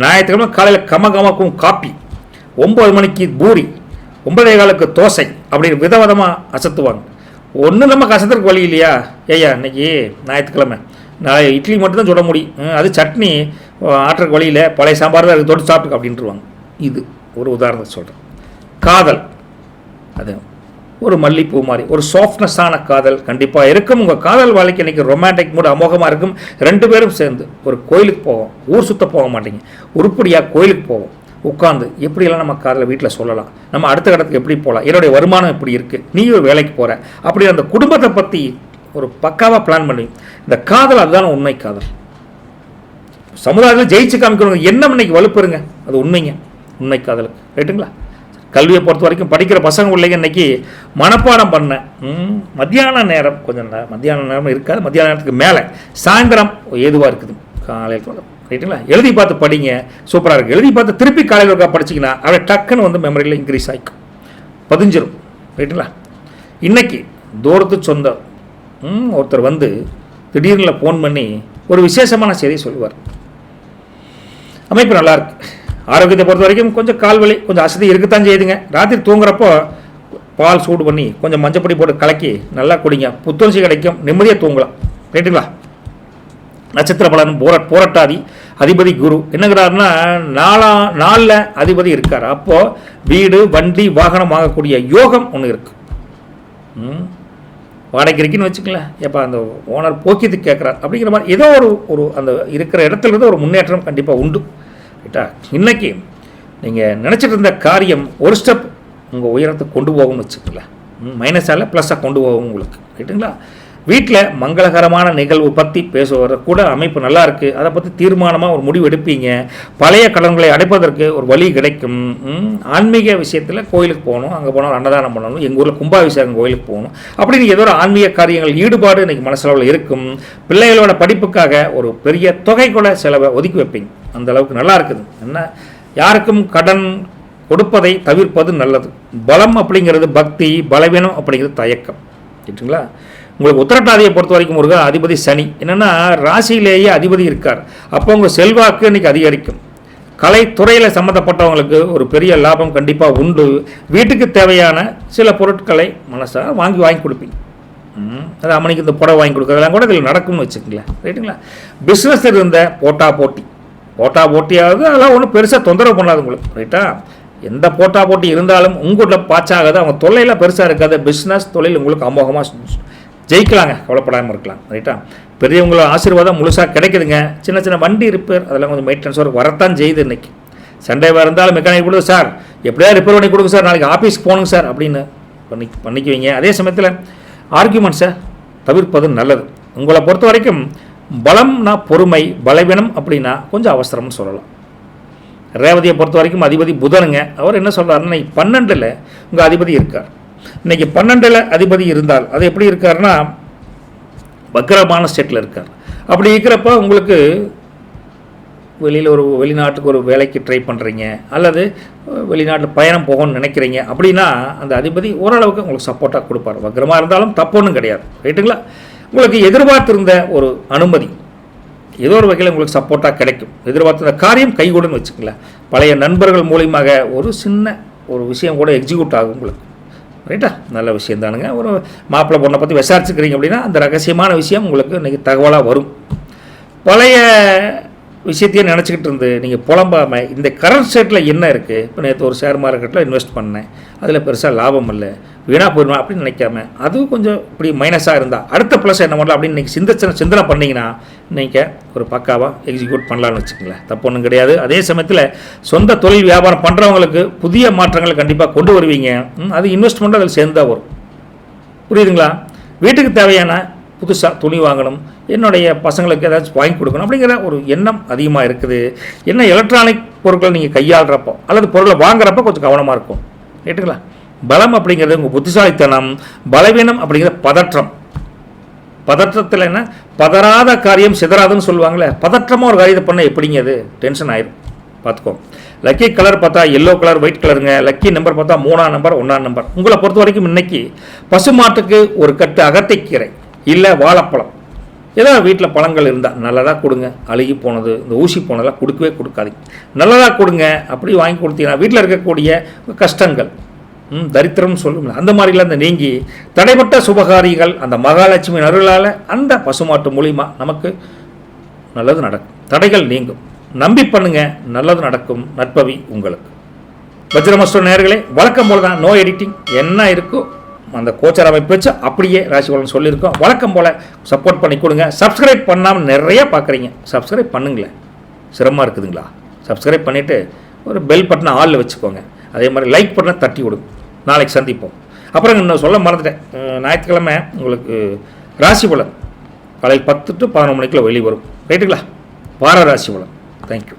ஞாயிற்றுக்கிழமை காலையில் கமகமக்கும் காப்பி, 9 மணிக்கு பூரி, 9:15 தோசை அப்படின்னு விதவிதமாக அசத்துவாங்க. ஒன்றும் நம்ம கசத்துக்கு வழி இல்லையா? ஐயா இன்னைக்கு ஞாயிற்றுக்கிழமை நான் இட்லி மட்டும்தான் சுட முடியும், அது சட்னி ஆட்டுறக்கு வழியில் பழைய சாம்பார் தான் அதுக்கு தொட்டு சாப்பிட்டு அப்படின்ட்டுருவாங்க. இது ஒரு உதாரணத்தை சொல்கிறேன். காதல் அது ஒரு மல்லிப்பூ மாதிரி ஒரு சாஃப்ட்னஸான காதல் கண்டிப்பாக இருக்கும். உங்கள் காதல் வாழ்க்கை இன்றைக்கி ரொமான்டிக் மூடு அமோகமாக இருக்கும். 2 பேரும் சேர்ந்து ஒரு கோயிலுக்கு போவோம், ஊர் சுற்ற போக மாட்டீங்க, உருப்படியாக கோயிலுக்கு போவோம், உட்காந்து எப்படியெல்லாம் நம்ம காதலை வீட்டில் சொல்லலாம், நம்ம அடுத்த கட்டத்துக்கு எப்படி போகலாம், என்னுடைய வருமானம் எப்படி இருக்குது, நீ ஒரு வேலைக்கு போகிற, அப்படி அந்த குடும்பத்தை பற்றி ஒரு பக்காவாக பிளான் பண்ணி இந்த காதல் அதுதான் உண்மை காதல். சமுதாயத்தில் ஜெயிச்சு காமிக்கணும் எண்ணம் இன்னைக்கு வலுப்புருங்க, அது உண்மைங்க, உண்மை காதலுக்கு. ரைட்டுங்களா? கல்வியை பொறுத்த வரைக்கும் படிக்கிற பசங்க பிள்ளைங்க இன்றைக்கி மனப்பாடம் பண்ண மத்தியான நேரம் கொஞ்சம் மத்தியான நேரம் இருக்காது, மத்தியான நேரத்துக்கு மேலே சாயந்தரம் ஏதுவாக இருக்குது காலையில். ரைட்டுங்களா? எழுதி பார்த்து படிங்க, சூப்பராக இருக்குது. எழுதி பார்த்து திருப்பி காலையில் இருக்கா படிச்சிங்கன்னா அப்படியே டக்குன்னு வந்து மெமரியில் இன்க்ரீஸ் ஆகிக்கும், பதிஞ்சிடும். ரைட்டுங்களா? இன்றைக்கி தூரத்து சொந்தம் ஒருத்தர் வந்து திடீர்னு ஃபோன் பண்ணி ஒரு விசேஷமான செய்தியை சொல்லுவார். அமைப்பு நல்லாயிருக்கு. ஆரோக்கியத்தை பொறுத்த வரைக்கும் கொஞ்சம் கால்வலி கொஞ்சம் அசதி இருக்குத்தான் செய்யுதுங்க. ராத்திரி தூங்குறப்போ பால் சூடு பண்ணி கொஞ்சம் மஞ்சப்பொடி போட்டு கலக்கி நல்லா குடிங்க, புத்துணர்ச்சி கிடைக்கும், நிம்மதியாக தூங்கலாம். ரைட்டுங்களா? நட்சத்திர பலன் போராட்டாதி அதிபதி குரு என்னங்கிறாருன்னா 4 அதிபதி இருக்கார். அப்போது வீடு வண்டி வாகனம் வாங்கக்கூடிய யோகம் ஒன்று இருக்குது. வாடகைக்கு இருக்குன்னு வச்சுக்கல, எப்போ அந்த ஓனர் போக்கியத்துக்கு கேட்குறார் அப்படிங்கிற மாதிரி ஏதோ ஒரு அந்த இருக்கிற இடத்துல இருந்து ஒரு முன்னேற்றம் கண்டிப்பாக உண்டு. ரைட்டா? இன்றைக்கி நீங்கள் நினச்சிட்டு இருந்த காரியம் ஒரு ஸ்டெப் உங்கள் உயரத்தை கொண்டு போகும்னு வச்சுக்கல, மைனஸால் ப்ளஸ்ஸாக கொண்டு போகும் உங்களுக்கு. ரைட்டுங்களா? வீட்டில் மங்களகரமான நிகழ்வு பற்றி பேசுவத கூட அமைப்பு நல்லா இருக்குது. அதை பற்றி தீர்மானமாக ஒரு முடிவு எடுப்பீங்க. பழைய கடன்களை அடைப்பதற்கு ஒரு வழி கிடைக்கும். ஆன்மீக விஷயத்தில் கோயிலுக்கு போகணும், அங்கே போனால் அன்னதானம் பண்ணணும், எங்கள் ஊரில் கும்பாபிஷேகம் கோயிலுக்கு போகணும் அப்படின்னு ஏதோ ஒரு ஆன்மீக காரியங்கள் ஈடுபாடு இன்றைக்கி மனசளவில் இருக்கும். பிள்ளைகளோட படிப்புக்காக ஒரு பெரிய தொகை கூட செலவை ஒதுக்கி வைப்பீங்க. அந்த அளவுக்கு நல்லா இருக்குது. என்ன, யாருக்கும் கடன் கொடுப்பதை தவிர்ப்பது நல்லது. பலம் அப்படிங்கிறது பக்தி, பலவீனம் அப்படிங்கிறது தயக்கம். சரிங்களா? உங்களுக்கு உத்திரட்டாதியை பொறுத்த வரைக்கும் முருகா அதிபதி சனி என்னென்னா ராசியிலேயே அதிபதி இருக்கார். அப்போ உங்கள் செல்வாக்கு இன்றைக்கி அதிகரிக்கும். கலைத்துறையில் சம்மந்தப்பட்டவங்களுக்கு ஒரு பெரிய லாபம் கண்டிப்பாக உண்டு. வீட்டுக்கு தேவையான சில பொருட்களை மனசாக வாங்கி கொடுப்பீங்க. அது அம்மனிக்கு இந்த புடவை வாங்கி கொடுக்குறதெல்லாம் கூட இதில் நடக்கும்னு வச்சுக்கங்களேன். ரைட்டுங்களா? பிஸ்னஸ் இருந்த போட்டா போட்டியாவது அதெல்லாம் ஒன்றும் பெருசாக தொந்தரவு பண்ணாது உங்களுக்கு. ரைட்டா? எந்த போட்டி இருந்தாலும் உங்கள்கிட்ட பாச்சாகாது, அவங்க தொல்லையெல்லாம் பெருசாக இருக்காது. பிஸ்னஸ் தொழில் உங்களுக்கு அமோகமாக ஜெயிக்கலாங்க, கவலைப்படாமல் இருக்கலாம். ரைட்டா? பெரியவங்களோட ஆசீர்வாதம் முழுசாக கிடைக்குதுங்க. சின்ன வண்டி ரிப்பேர் அதெல்லாம் கொஞ்சம் மெயின்டெனன்ஸ் ஒர்க் வரத்தான் செய்யுது. இன்றைக்கி சண்டேவாக இருந்தாலும் மெக்கானிக் கொடுங்க சார், எப்படியா ரிப்பேர் பண்ணி கொடுங்க சார், நாளைக்கு ஆஃபீஸ்க்கு போகணுங்க சார் அப்படின்னு பண்ணிக்குவீங்க. அதே சமயத்தில் ஆர்கியூமெண்ட்ஸை தவிர்ப்பது நல்லது. உங்களை பொறுத்த வரைக்கும் பலம்னா பொறுமை, பலவீனம் அப்படின்னா கொஞ்சம் அவசரம்னு சொல்லலாம். ரேவதியை பொறுத்த வரைக்கும் அதிபதி புதனுங்க. அவர் என்ன சொல்கிறாருன்னா 12 உங்கள் அதிபதி இருக்கார். இன்றைக்கி 12 அதிபதி இருந்தால் அது எப்படி இருக்காருன்னா வக்கரமான ஸ்டேட்டில் இருக்கார். அப்படி இருக்கிறப்ப உங்களுக்கு வெளியில் ஒரு வெளிநாட்டுக்கு ஒரு வேலைக்கு ட்ரை பண்ணுறீங்க அல்லது வெளிநாட்டில் பயணம் போகணும்னு நினைக்கிறீங்க அப்படின்னா அந்த அதிபதி ஓரளவுக்கு உங்களுக்கு சப்போர்ட்டாக கொடுப்பார். வக்கரமாக இருந்தாலும் தப்பு ஒன்றும் கிடையாது. ரைட்டுங்களா? உங்களுக்கு எதிர்பார்த்திருந்த ஒரு அனுமதி ஏதோ ஒரு வகையில் உங்களுக்கு சப்போர்ட்டாக கிடைக்கும். எதிர்பார்த்த காரியம் கைகூடுன்னு வச்சுக்கங்களேன். பழைய நண்பர்கள் மூலியமாக ஒரு சின்ன ஒரு விஷயம் கூட எக்ஸிக்யூட் ஆகும் உங்களுக்கு. ரைட்டா? நல்ல விஷயம் தானுங்க. ஒரு மாப்பிள்ளை பொண்ணை பற்றி விசாரிச்சுக்கிறீங்க அப்படின்னா அந்த ரகசியமான விஷயம் உங்களுக்கு இன்றைக்கி தகவலாக வரும். பழைய விஷயத்தையும் நினச்சிக்கிட்டு இருந்து நீங்கள் புலம்பாமல் இந்த கரண்ட் ஸ்டேட்டில் என்ன இருக்குது, இப்போ நேற்று ஒரு ஷேர் மார்க்கெட்டில் இன்வெஸ்ட் பண்ணேன், அதில் பெருசாக லாபம் இல்லை, வீணாக போயிடுவேன் அப்படின்னு நினைக்காம அதுவும் கொஞ்சம் இப்படி மைனஸாக இருந்தால் அடுத்த ப்ளஸ் என்ன பண்ணலாம் அப்படின்னு இன்றைக்கி சிந்தனை பண்ணிங்கன்னா நீங்கள் ஒரு பக்காவாக எக்ஸிக்யூட் பண்ணலான்னு வச்சுக்கங்களேன். தப்பு ஒன்றும் கிடையாது. அதே சமயத்தில் சொந்த தொழில் வியாபாரம் பண்ணுறவங்களுக்கு புதிய மாற்றங்களை கண்டிப்பாக கொண்டு வருவீங்க. அது இன்வெஸ்ட்மெண்ட் அதில் சேர்ந்தா வரும். புரியுதுங்களா? வீட்டுக்கு தேவையான புதுசாக துணி வாங்கணும், என்னுடைய பசங்களுக்கு ஏதாச்சும் வாங்கி கொடுக்கணும் அப்படிங்கிற ஒரு எண்ணம் அதிகமாக இருக்குது. என்ன எலக்ட்ரானிக் பொருட்களை நீங்கள் கையாளுறப்போ அல்லது பொருளை வாங்குறப்போ கொஞ்சம் கவனமாக இருக்கும். ரைட்டுங்களா? பலம் அப்படிங்கிறது உங்கள் புத்திசாலித்தனம், பலவீனம் அப்படிங்கிற பதற்றத்தில் என்ன பதறாத காரியம் சிதறாதுன்னு சொல்லுவாங்களே, பதற்றமாக ஒரு காரியத்தை பண்ண எப்படிங்க அது டென்ஷன் ஆயிடும். பார்த்துக்கோ. லக்கி கலர் பார்த்தா எல்லோ கலர், ஒயிட் கலருங்க. லக்கி நம்பர் பார்த்தா 3ஆம் நம்பர், 1ஆம் நம்பர். உங்களை பொறுத்த வரைக்கும் இன்றைக்கி பசுமாட்டுக்கு ஒரு கட்டு அகத்தைக்கீரை இல்லை வாழைப்பழம் ஏதாவது வீட்டில் பழங்கள் இருந்தால் நல்லதாக கொடுங்க. அழுகி போனது இந்த ஊசி போனதெல்லாம் கொடுக்கவே கொடுக்காதீங்க. நல்லதாக கொடுங்க. அப்படி வாங்கி கொடுத்தீங்கன்னா வீட்டில் இருக்கக்கூடிய கஷ்டங்கள் தரித்திரம்னு சொல்லுங்களா, அந்த மாதிரிலாம் அந்த நீங்கி தடைப்பட்ட சுபகாரிகள் அந்த மகாலட்சுமி அருளால் அந்த பசுமாட்டு மூலிமா நமக்கு நல்லது நடக்கும், தடைகள் நீங்கும். நம்பி பண்ணுங்க, நல்லது நடக்கும். நற்பவி உங்களுக்கு. வஜ்ரமஸ்டர் நேயர்களே, வழக்கம் போல தான் நோ எடிட்டிங், என்ன இருக்கோ அந்த கோச்சர் அமைப்பு வச்சு அப்படியே ராசி பலன் சொல்லியிருக்கோம். வழக்கம் போல் சப்போர்ட் பண்ணி கொடுங்க. சப்ஸ்கிரைப் பண்ணாமல் நிறைய பார்க்குறீங்க, சப்ஸ்கிரைப் பண்ணுங்களேன். சிரமமாக இருக்குதுங்களா? சப்ஸ்கிரைப் பண்ணிவிட்டு ஒரு பெல் பட்டனை ஆளில் வச்சுக்கோங்க. அதே மாதிரி லைக் பட்டனை தட்டி கொடுங்க. நாளைக்கு சந்திப்போம். அப்புறம் இன்னும் சொல்ல மறந்துட்டேன், ஞாயிற்றுக்கிழமை உங்களுக்கு ராசி பலன் காலையில் 10 to 11 மணிக்குள்ள வெளியே வரும். ரைட்டுங்களா? வார ராசி பலன். தேங்க்யூ.